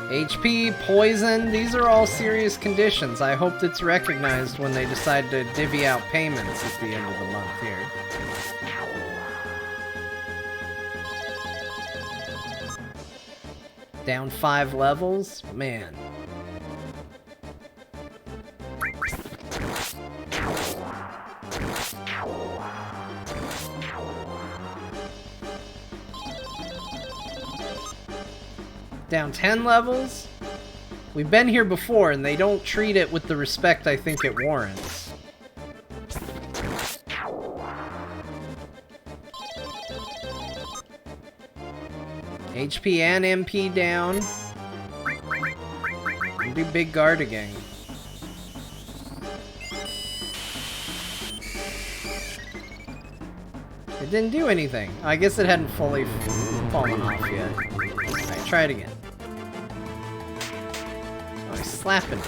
HP, poison, these are all serious conditions. I hope it's recognized when they decide to divvy out payments at the end of the month here. Down 5 levels? Man. Down 10 levels? We've been here before, and they don't treat it with the respect I think it warrants. HP and MP down. I'll do big guard again. It didn't do anything. I guess it hadn't fully fallen off yet. Alright, try it again. Oh, he's slapping me.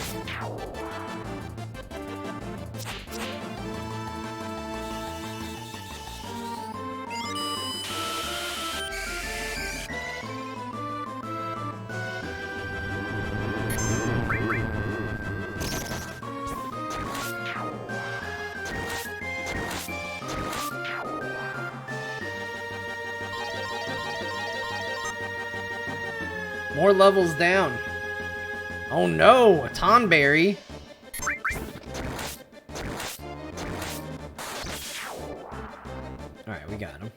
More levels down. Oh no, a Tonberry. Alright, we got him.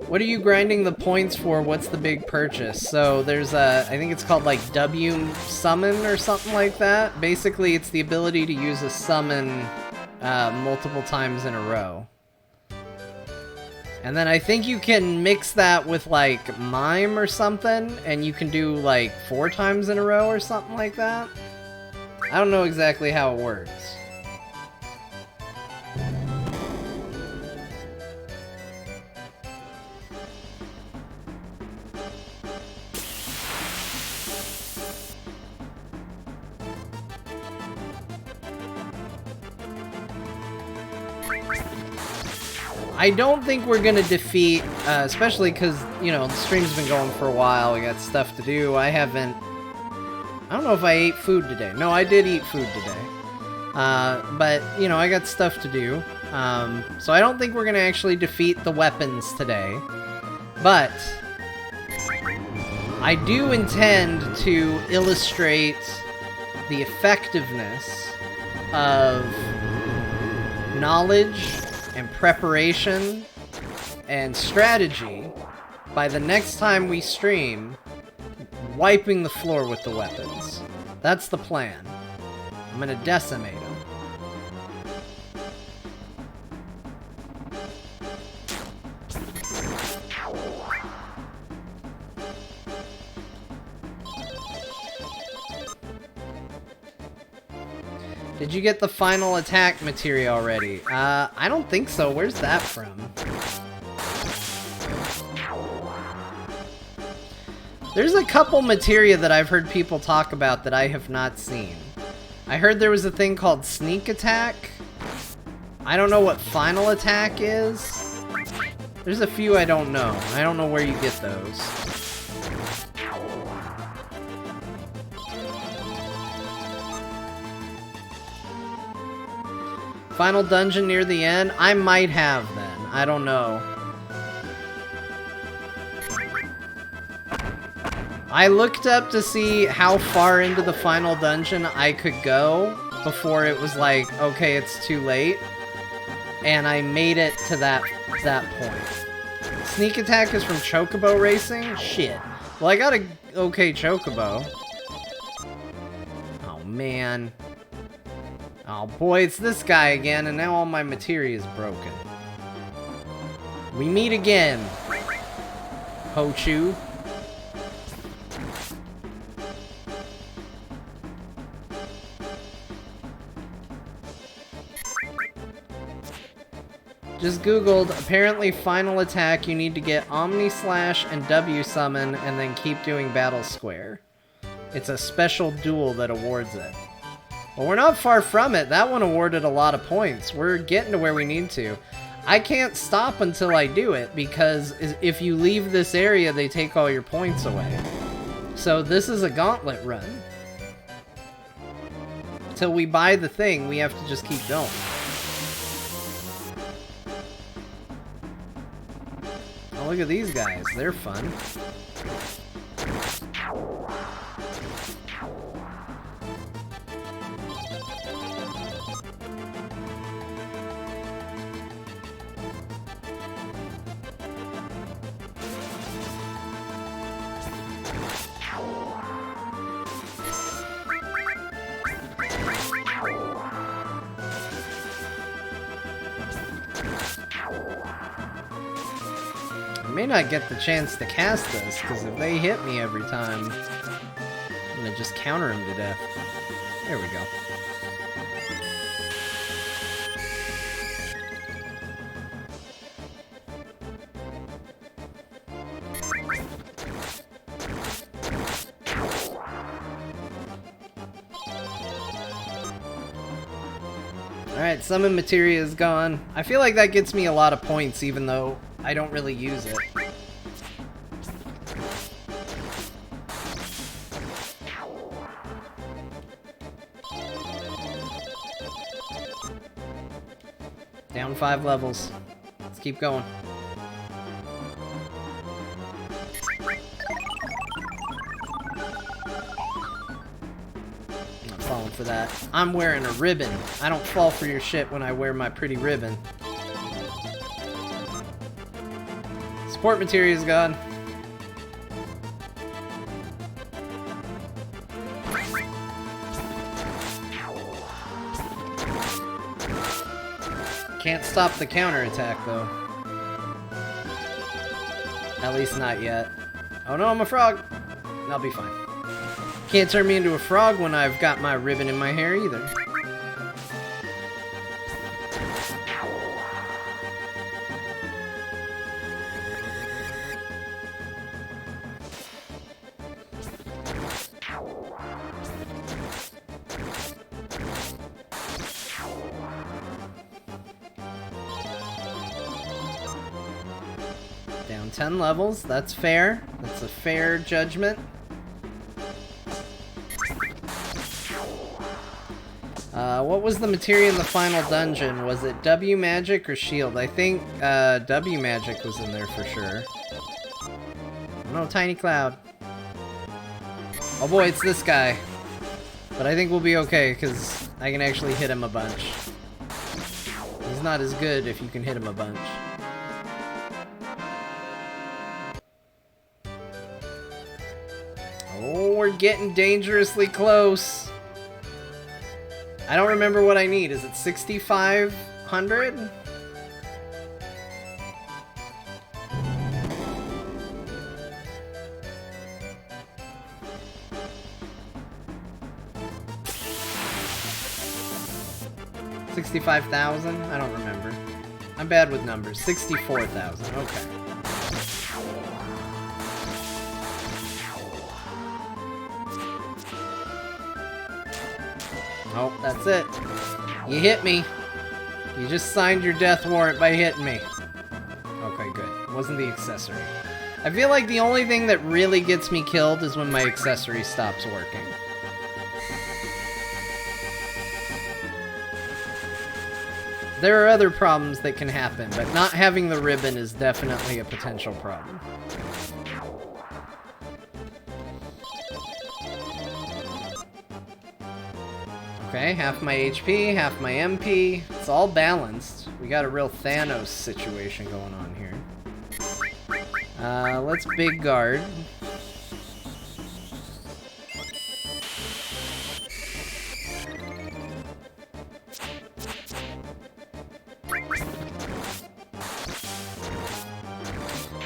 What are you grinding the points for? What's the big purchase? So there's a, I think it's called like W summon or something like that. Basically, it's the ability to use a summon multiple times in a row. And then I think you can mix that with like mime or something, and you can do like 4 times in a row or something like that. I don't know exactly how it works. I don't think we're gonna defeat, especially because, you know, the stream's been going for a while, we got stuff to do. I don't know if I ate food today. No, I did eat food today. But, you know, I got stuff to do. So I don't think we're gonna actually defeat the weapons today. But I do intend to illustrate the effectiveness of knowledge and preparation and strategy by the next time we stream, wiping the floor with the weapons. That's the plan. I'm gonna decimate them. Did you get the final attack materia already? I don't think so. Where's that from? There's a couple materia that I've heard people talk about that I have not seen. I heard there was a thing called sneak attack, I don't know what final attack is. There's a few I don't know. I don't know where you get those. Final dungeon near the end? I might have then. I don't know. I looked up to see how far into the final dungeon I could go before it was like, okay, it's too late. And I made it to that point. Sneak attack is from Chocobo Racing? Shit. Well, I got a okay Chocobo. Oh, man. Oh, boy, it's this guy again, and now all my materia is broken. We meet again, Hochu. Just googled, apparently final attack, you need to get Omni Slash and W Summon and then keep doing Battle Square. It's a special duel that awards it. Well, we're not far from it. That one awarded a lot of points. We're getting to where we need to. I can't stop until I do it because if you leave this area, they take all your points away. So this is a gauntlet run. Till we buy the thing, we have to just keep going. Oh, look at these guys. They're fun. I may not get the chance to cast this, because if they hit me every time, I'm going to just counter them to death. There we go. Alright, summon materia is gone. I feel like that gets me a lot of points, even though I don't really use it. Down 5 levels. Let's keep going. I'm not falling for that. I'm wearing a ribbon. I don't fall for your shit when I wear my pretty ribbon. Support materia is gone. Can't stop the counterattack though. At least not yet. Oh no, I'm a frog. I'll be fine. Can't turn me into a frog when I've got my ribbon in my hair either. Down 10 levels, that's fair. That's a fair judgment. What was the materia in the final dungeon? Was it W magic or shield? I think W magic was in there for sure. No, tiny cloud. Oh boy, it's this guy. But I think we'll be okay because I can actually hit him a bunch. He's not as good if you can hit him a bunch. Oh, we're getting dangerously close. I don't remember what I need. Is it 6,500? $65,000? I don't remember. I'm bad with numbers. 64,000. Okay. Oh, that's it. You hit me. You just signed your death warrant by hitting me. Okay, good. It wasn't the accessory. I feel like the only thing that really gets me killed is when my accessory stops working. There are other problems that can happen, but not having the ribbon is definitely a potential problem. Okay, half my HP, half my MP. It's all balanced. We got a real Thanos situation going on here. Let's big guard.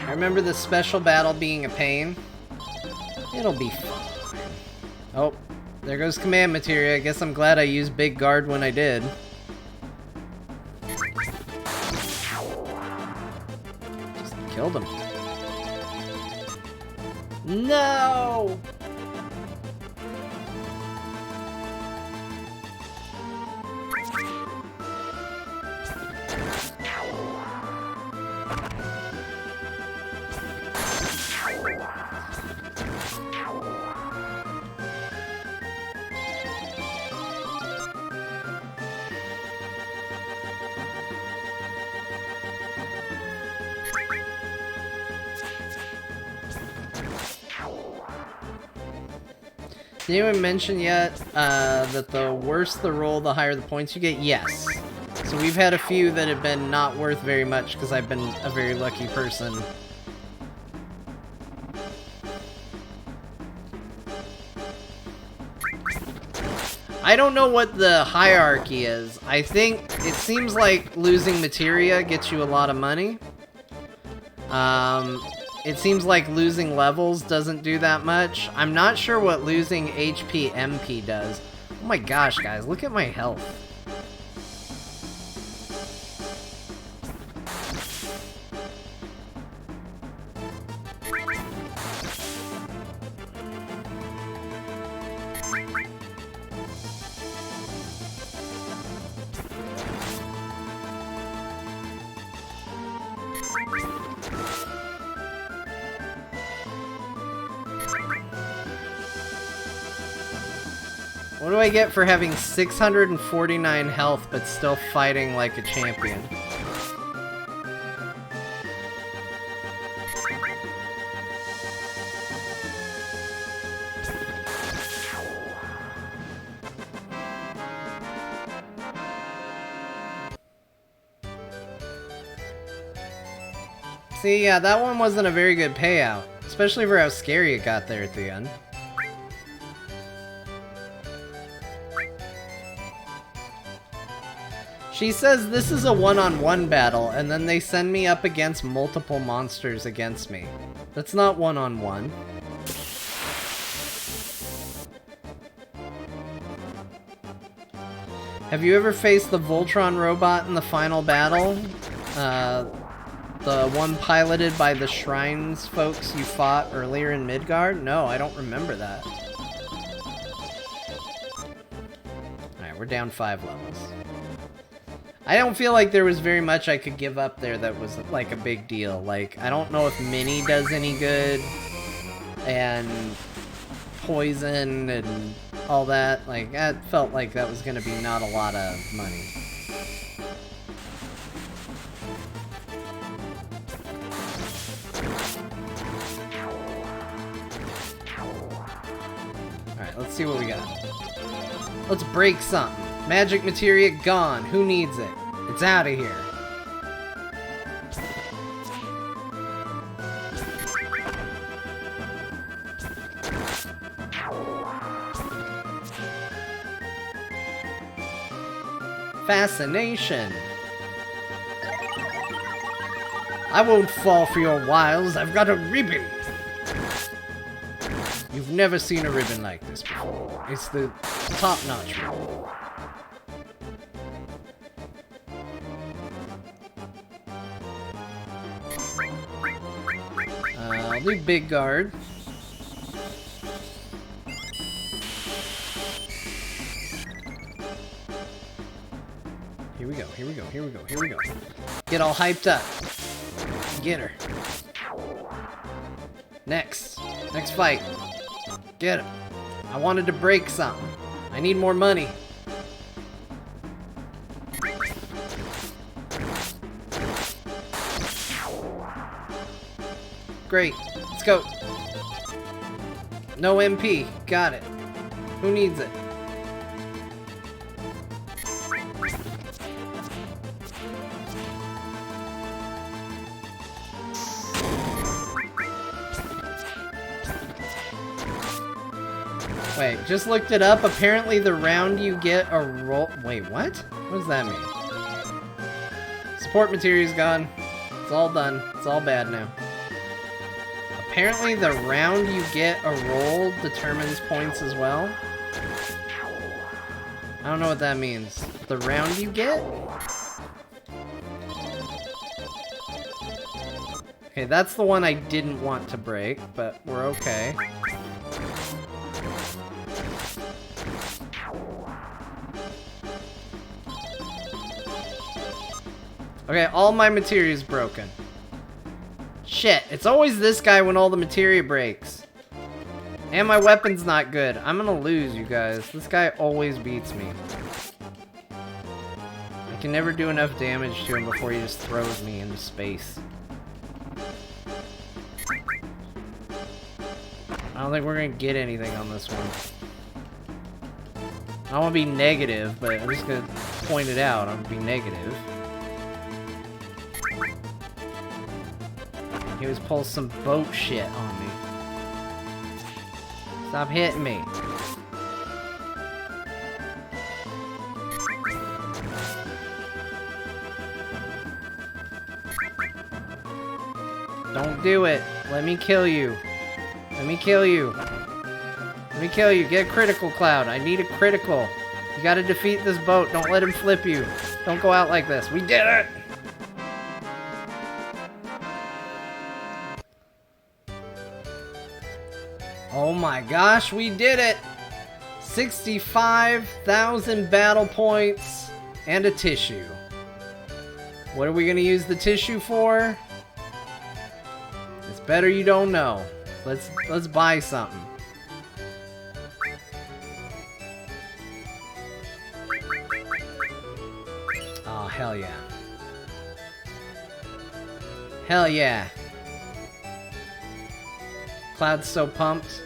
I remember the special battle being a pain. It'll be fine. Oh, there goes command materia. I guess I'm glad I used big guard when I did. Just killed him. No! Did anyone mention yet that the worse the roll, the higher the points you get? Yes. So we've had a few that have been not worth very much because I've been a very lucky person. I don't know what the hierarchy is. I think it seems like losing materia gets you a lot of money. It seems like losing levels doesn't do that much. I'm not sure what losing HP MP does. Oh my gosh, guys, look at my health. What do I get for having 649 health but still fighting like a champion? See, yeah, that one wasn't a very good payout, especially for how scary it got there at the end. She says this is a one-on-one battle, and then they send me up against multiple monsters against me. That's not one-on-one. Have you ever faced the Voltron robot in the final battle? The one piloted by the Shrines folks you fought earlier in Midgard? No, I don't remember that. Alright, we're down 5 levels. I don't feel like there was very much I could give up there that was, like, a big deal. Like, I don't know if Mini does any good, and Poison, and all that. Like, that felt like that was gonna be not a lot of money. Alright, let's see what we got. Let's break something. Magic materia gone. Who needs it? It's out of here. Fascination. I won't fall for your wiles. I've got a ribbon. You've never seen a ribbon like this before. It's the top-notch ribbon. I'll do big guard. Here we go. here we go, here we go, here we go. Get all hyped up. Get her. Next fight. Get him. I wanted to break something. I need more money. Great. Let's go. No MP. Got it. Who needs it? Wait, just looked it up. Apparently the round you get a roll... Wait, what? What does that mean? Support material's gone. It's all done. It's all bad now. Apparently the round you get a roll determines points as well. I don't know what that means. The round you get? Okay, that's the one I didn't want to break, but we're okay. Okay, all my material's broken. Shit, it's always this guy when all the materia breaks. And my weapon's not good. I'm gonna lose, you guys. This guy always beats me. I can never do enough damage to him before he just throws me into space. I don't think we're gonna get anything on this one. I don't wanna be negative, but I'm just gonna point it out. I'm gonna be negative. He always pulls some boat shit on me. Stop hitting me. Don't do it. Let me kill you. Let me kill you. Let me kill you. Get a critical, Cloud. I need a critical. You gotta defeat this boat. Don't let him flip you. Don't go out like this. We did it! Oh my gosh, we did it! 65,000 battle points and a tissue. What are we gonna use the tissue for? It's better you don't know. Let's buy something. Oh, hell yeah. Hell yeah. Cloud's so pumped.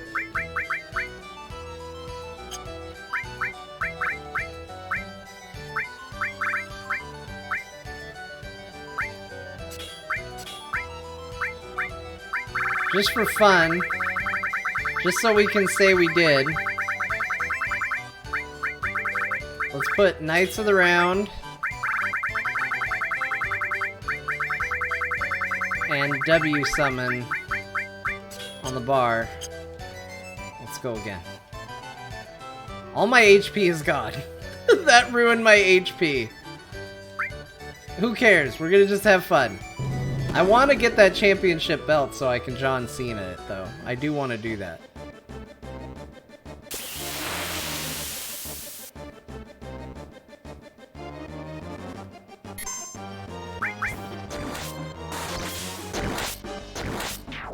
Just for fun. Just so we can say we did. Let's put Knights of the Round. And W summon on the bar. Let's go again. All my HP is gone. That ruined my HP. Who cares? We're gonna just have fun. I want to get that championship belt so I can John Cena it, though. I do want to do that.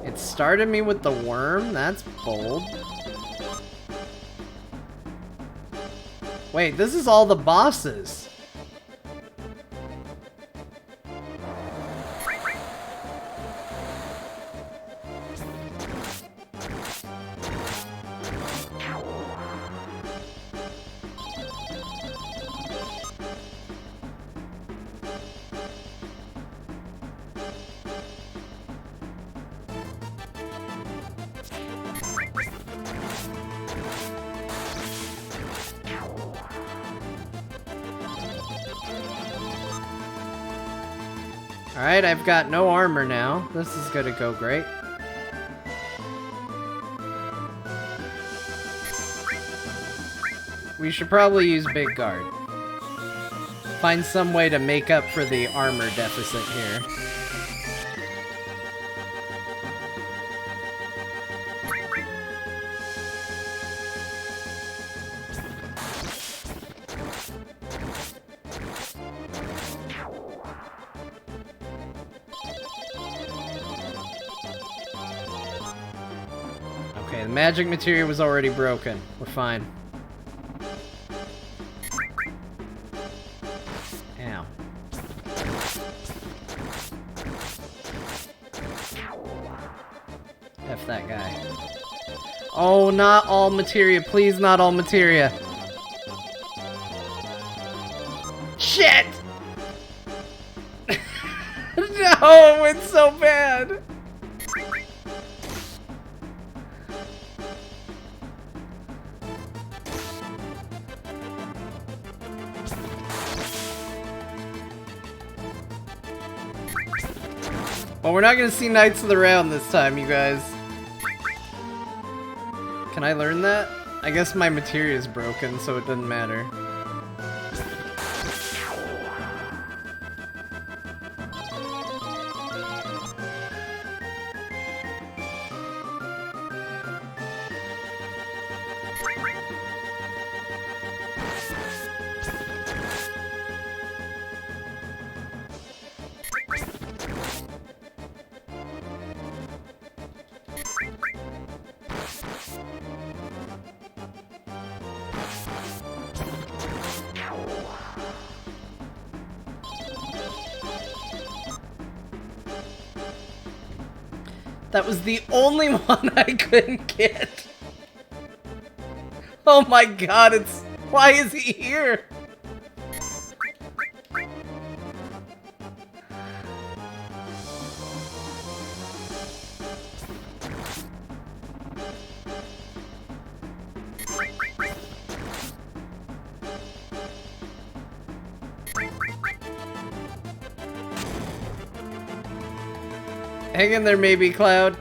It started me with the worm? That's bold. Wait, this is all the bosses. Alright, I've got no armor now. This is gonna go great. We should probably use Big Guard. Find some way to make up for the armor deficit here. Okay, the magic materia was already broken. We're fine. Ow. F that guy. Oh, not all materia. Please, not all materia. Shit! No, it went so bad. Well, we're not gonna see Knights of the Round this time, you guys. Can I learn that? I guess my materia is broken, so it doesn't matter. That was the only one I couldn't get. Oh my god, it's... Why is he here? Hang in there, maybe, Cloud.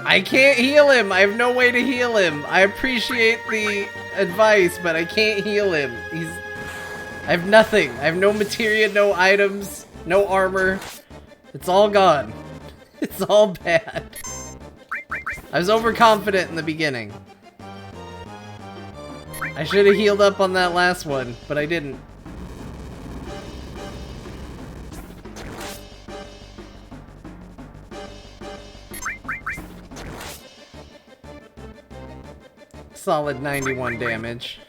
I can't heal him. I have no way to heal him. I appreciate the advice, but I can't heal him. I have nothing. I have no materia, no items, no armor. It's all gone. It's all bad. I was overconfident in the beginning. I should have healed up on that last one, but I didn't. Solid 91 damage.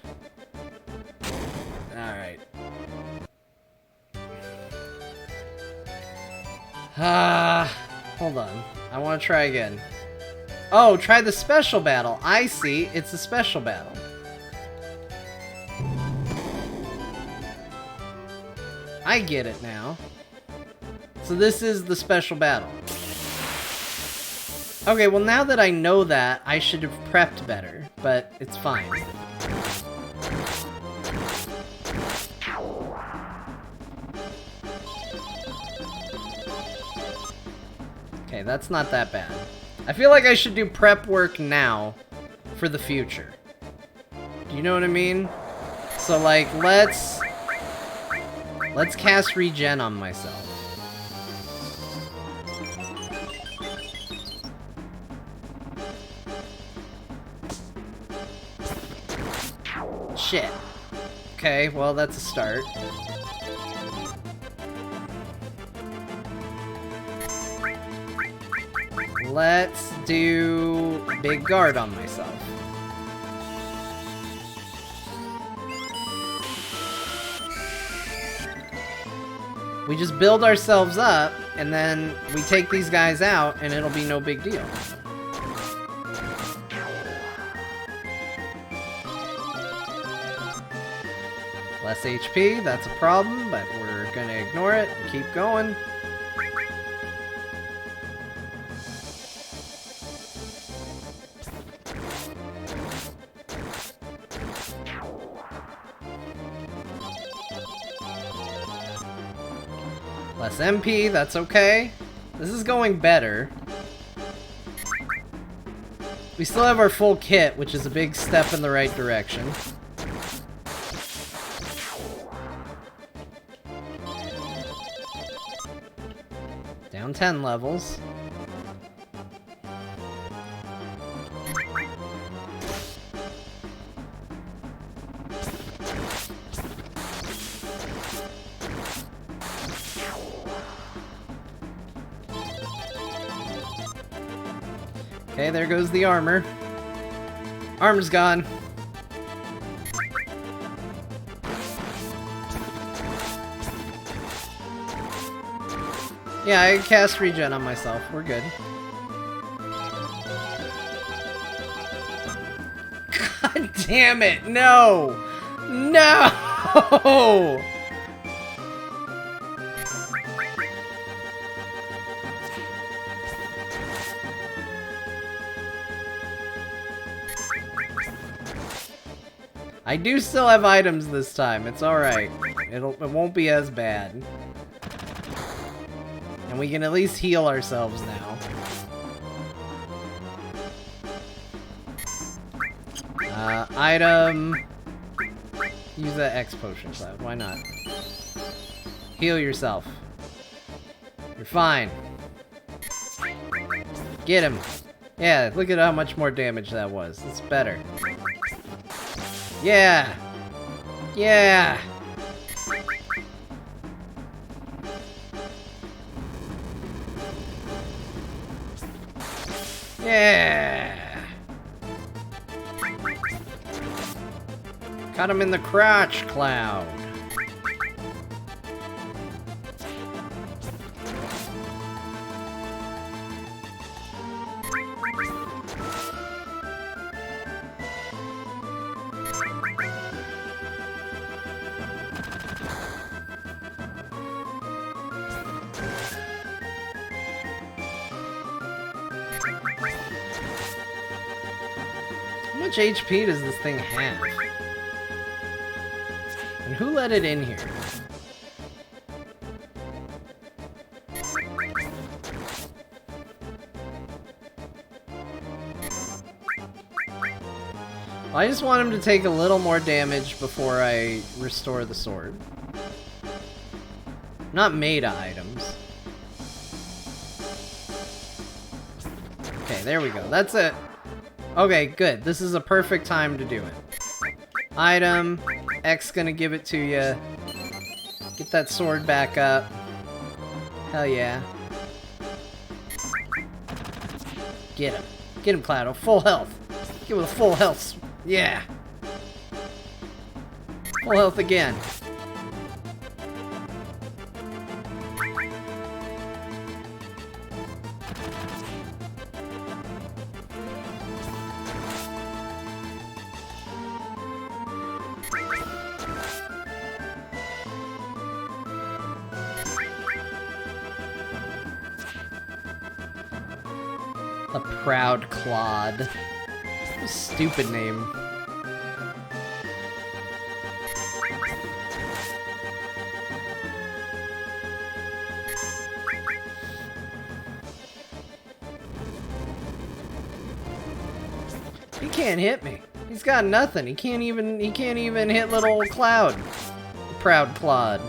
Alright. Hold on. I want to try again. Oh, try the special battle. I see. It's a special battle. I get it now. So this is the special battle. Okay, well now that I know that, I should have prepped better, but it's fine. Okay, that's not that bad. I feel like I should do prep work now for the future. Do you know what I mean? So like, let's cast regen on myself. Shit. Okay, well that's a start. Let's do big guard on myself. We just build ourselves up, and then we take these guys out, and it'll be no big deal. Less HP, that's a problem, but we're gonna ignore it and keep going. Less MP, that's okay. This is going better. We still have our full kit, which is a big step in the right direction. Down 10 levels. Okay, there goes the armor. Armor's gone. Yeah, I cast regen on myself. We're good. God damn it! No! No! I do still have items this time. It's alright. It won't be as bad. And we can at least heal ourselves now. Item. Use that X potion, Cloud. Why not? Heal yourself. You're fine. Get him. Yeah, look at how much more damage that was. It's better. Yeah! Yeah! Yeah! Got him in the crotch, Cloud. How much HP does this thing have? And who let it in here? Well, I just want him to take a little more damage before I restore the sword. Not meta items. Okay, there we go. That's it. Okay, good. This is a perfect time to do it. Item. X gonna give it to you. Get that sword back up. Hell yeah. Get him. Get him, Cloud. Full health. Get with a full health. Yeah. Full health again. A proud clod. What a stupid name. He can't hit me. He's got nothing. He can't even hit little Cloud. Proud clod.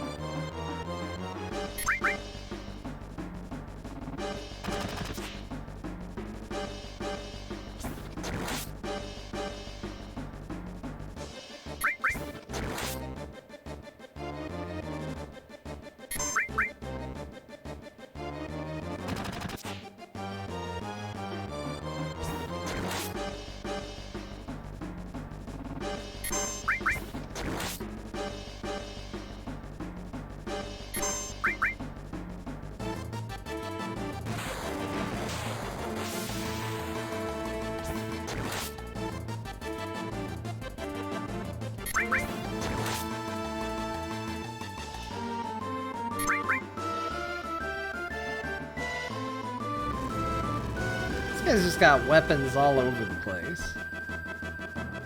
This guy's just got weapons all over the place.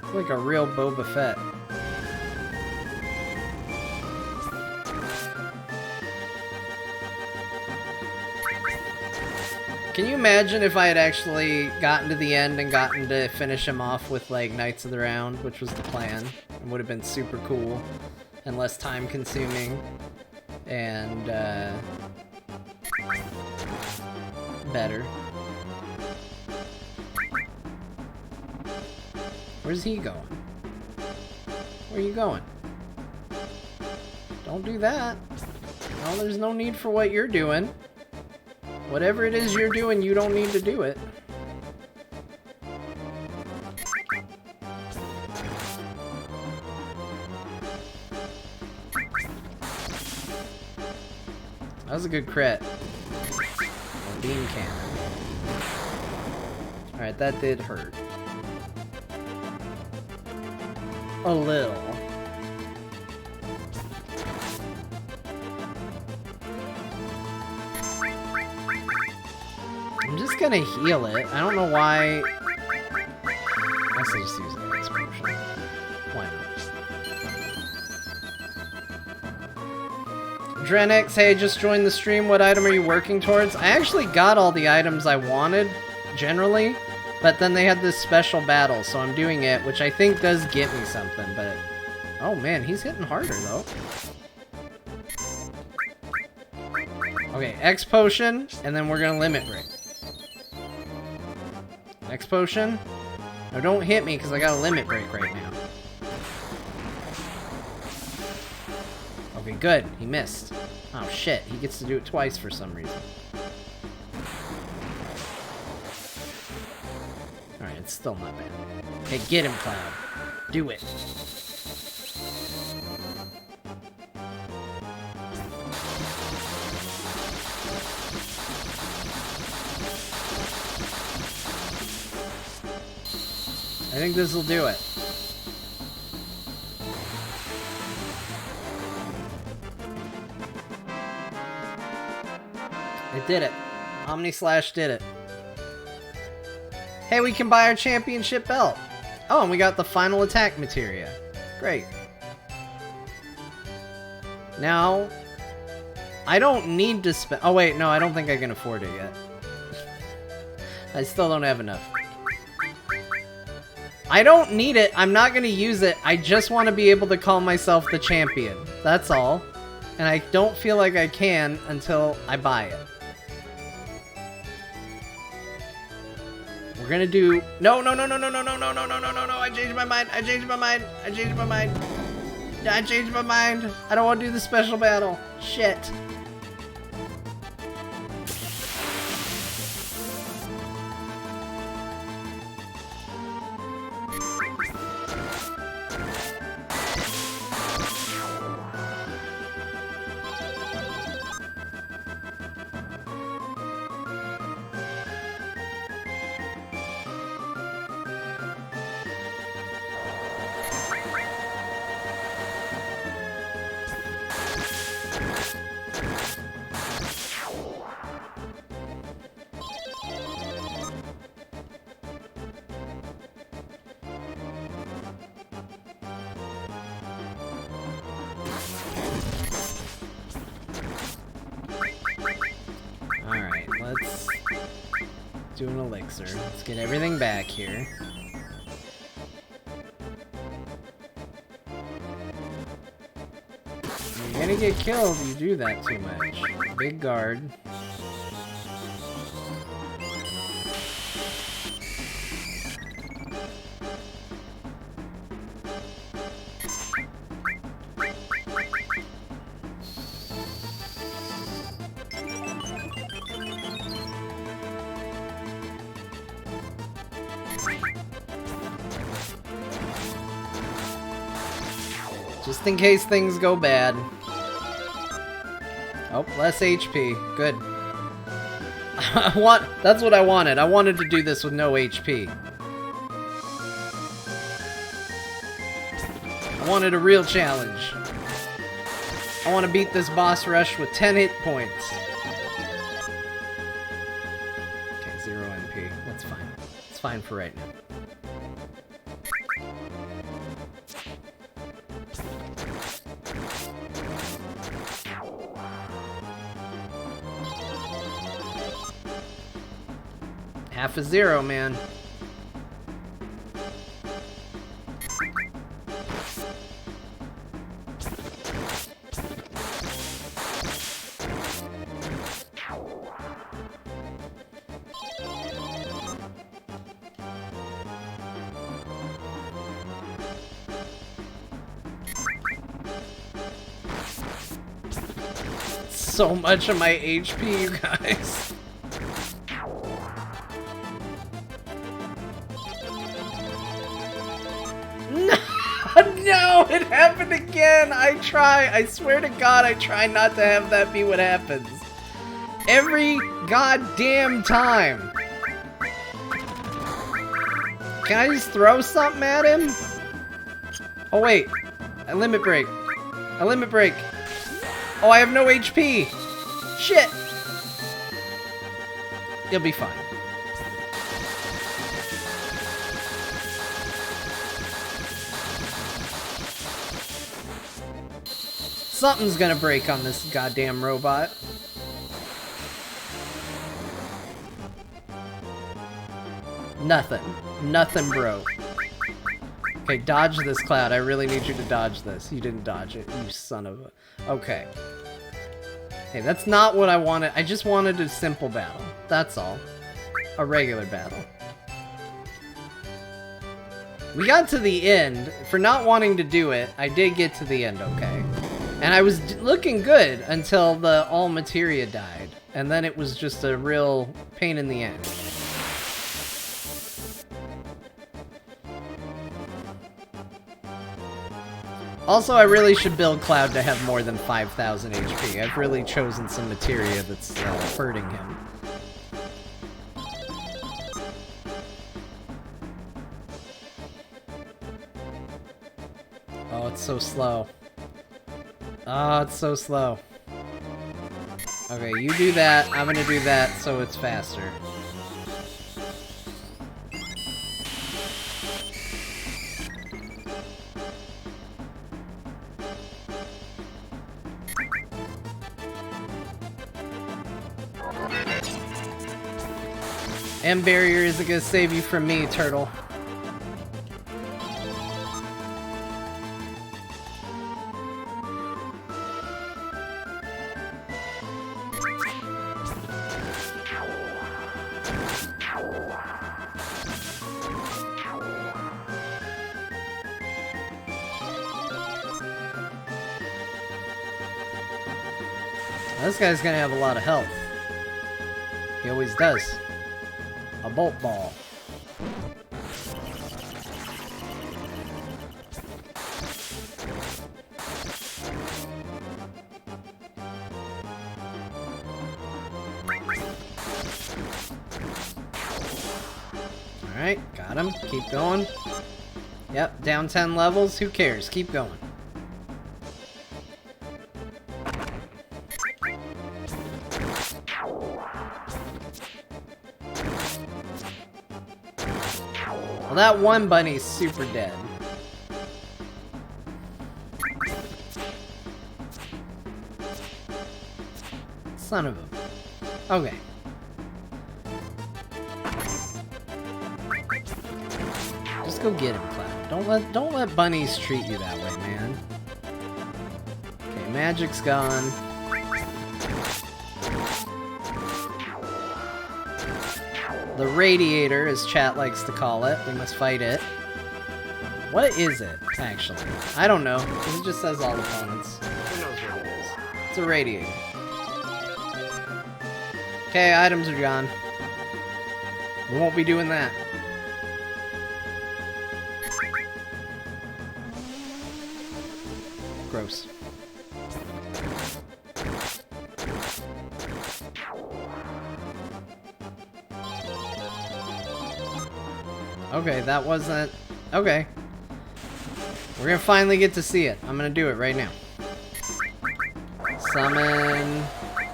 It's like a real Boba Fett. Can you imagine if I had actually gotten to the end and gotten to finish him off with, like, Knights of the Round, which was the plan? It would have been super cool and less time consuming. And, better. Where's he going? Where are you going? Don't do that. No, there's no need for what you're doing. Whatever it is you're doing, you don't need to do it. That was a good crit. A beam cannon. Alright, that did hurt. A little. I'm just gonna heal it. I don't know why. I guess I just use an X potion. Why not? Drenix, hey, just joined the stream. What item are you working towards? I actually got all the items I wanted, generally. But then they had this special battle, so I'm doing it, which I think does get me something, but... Oh man, he's hitting harder, though. Okay, X potion, and then we're gonna limit break. X potion. No, don't hit me, because I got a limit break right now. Okay, good. He missed. Oh shit, he gets to do it twice for some reason. Alright, it's still not bad. Okay, get him, Cloud. Do it. I think this will do it. It did it. Omni-Slash did it. Hey, we can buy our championship belt. Oh, and we got the final attack materia. Great. Now, I don't need to spend... Oh, wait, no, I don't think I can afford it yet. I still don't have enough. I don't need it. I'm not going to use it. I just want to be able to call myself the champion. That's all. And I don't feel like I can until I buy it. We're gonna do... No, no, no, no, no, no, no, no, no, no, no, no, no. I changed my mind. I changed my mind. I changed my mind. I changed my mind. I don't want to do the special battle. Shit. Do an elixir. Let's get everything back here. You're gonna get killed if you do that too much. Big guard. Just in case things go bad. Oh, less HP. Good. That's what I wanted. I wanted to do this with no HP. I wanted a real challenge. I want to beat this boss rush with 10 hit points. Okay, 0 MP. That's fine. It's fine for right now. Half a 0, man. so much of my HP, you guys. No, it happened again. I swear to God, I try not to have that be what happens. Every goddamn time. Can I just throw something at him? Oh wait, I limit break. Oh, I have no HP. Shit. You'll be fine. Something's gonna break on this goddamn robot. Nothing broke. Okay, dodge this, Cloud. I really need you to dodge this. You didn't dodge it, you son of a... Okay. Hey, that's not what I wanted. I just wanted a simple battle. That's all. A regular battle. We got to the end. For not wanting to do it, I did get to the end okay. And I was looking good until the all materia died. And then it was just a real pain in the end. Also, I really should build Cloud to have more than 5,000 HP. I've really chosen some materia that's hurting him. Oh, it's so slow. Oh, it's so slow. Okay, you do that. I'm gonna do that so it's faster. And barrier isn't gonna save you from me, turtle. This guy's gonna have a lot of health. He always does. A bolt ball. Alright, got him. Keep going. Yep, down 10 levels. Who cares? Keep going. Well, that one bunny's super dead. Son of a... Okay. Just go get him, Cloud. Don't let bunnies treat you that way, man. Okay, magic's gone. The radiator, as chat likes to call it. We must fight it. What is it, actually? I don't know. It just says all opponents. Who knows what it is? It's a radiator. Okay, items are gone. We won't be doing that. Gross. Okay, that wasn't... Okay. We're gonna finally get to see it. I'm gonna do it right now. Summon...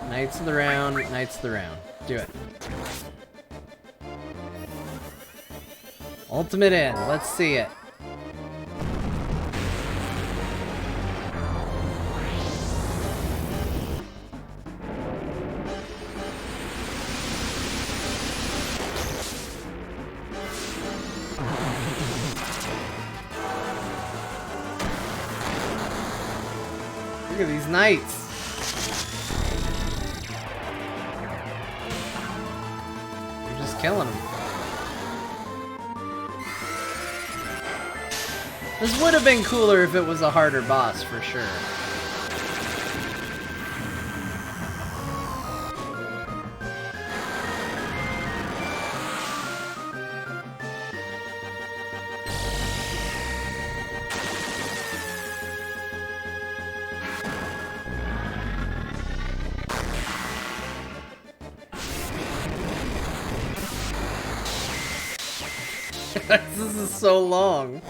Knights of the Round, Knights of the Round. Do it. Ultimate End. Let's see it. Look at these knights. You're just killing them. This would have been cooler if it was a harder boss, for sure. This is so long.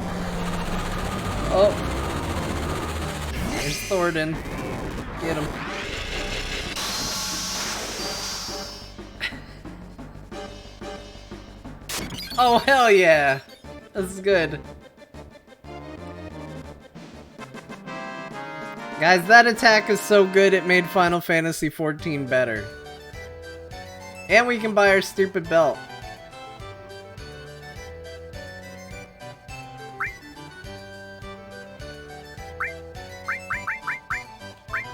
Oh. There's Thornton. Get him. Oh, hell yeah. This is good. Guys, that attack is so good it made Final Fantasy XIV better. And we can buy our stupid belt.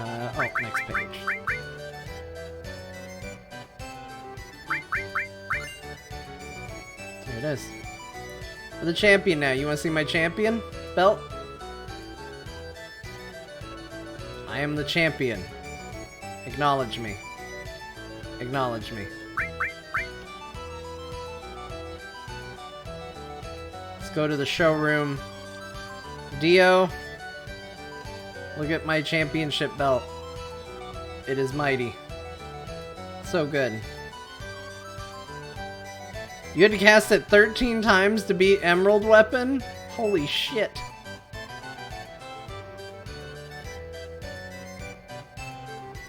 Oh, next page. There it is. We're the champion now. You want to see my champion belt? I am the champion. Acknowledge me. Acknowledge me. Let's go to the showroom. Dio, look at my championship belt. It is mighty. So good. You had to cast it 13 times to beat Emerald Weapon? Holy shit.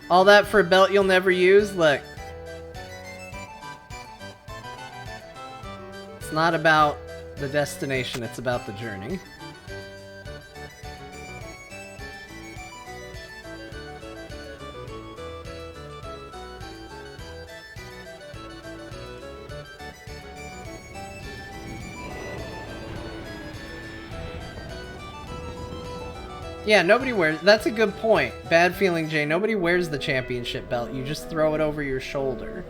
All that for a belt you'll never use? Look. It's not about the destination, it's about the journey. Yeah, nobody wears... That's a good point. Bad feeling, Jay. Nobody wears the championship belt. You just throw it over your shoulder.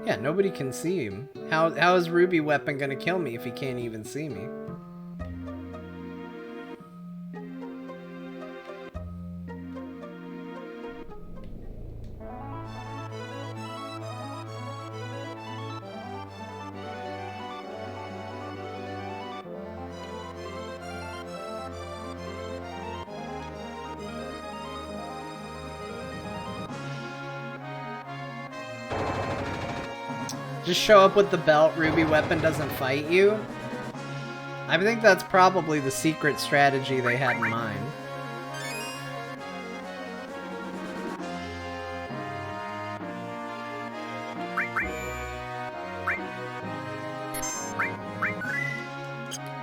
Yeah, nobody can see him. How is Ruby Weapon gonna kill me if he can't even see me? Just show up with the belt, Ruby Weapon doesn't fight you? I think that's probably the secret strategy they had in mind.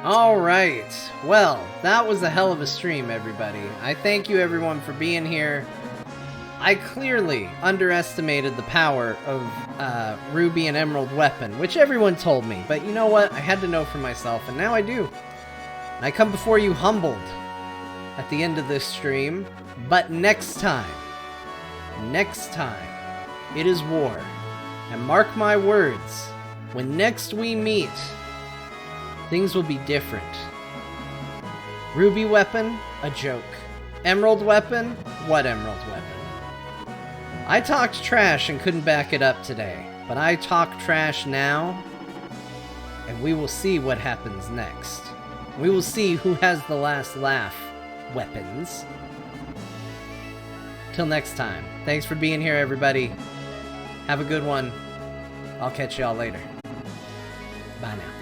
Alright, well, that was a hell of a stream, everybody. I thank you everyone for being here. I clearly underestimated the power of Ruby and Emerald Weapon, which everyone told me, but you know what? I had to know for myself, and now I do. And I come before you humbled at the end of this stream, but next time, it is war. And mark my words, when next we meet, things will be different. Ruby Weapon, a joke. Emerald Weapon, what Emerald Weapon? I talked trash and couldn't back it up today, but I talk trash now, and we will see what happens next. We will see who has the last laugh, weapons. Till next time, thanks for being here, everybody. Have a good one. I'll catch y'all later. Bye now.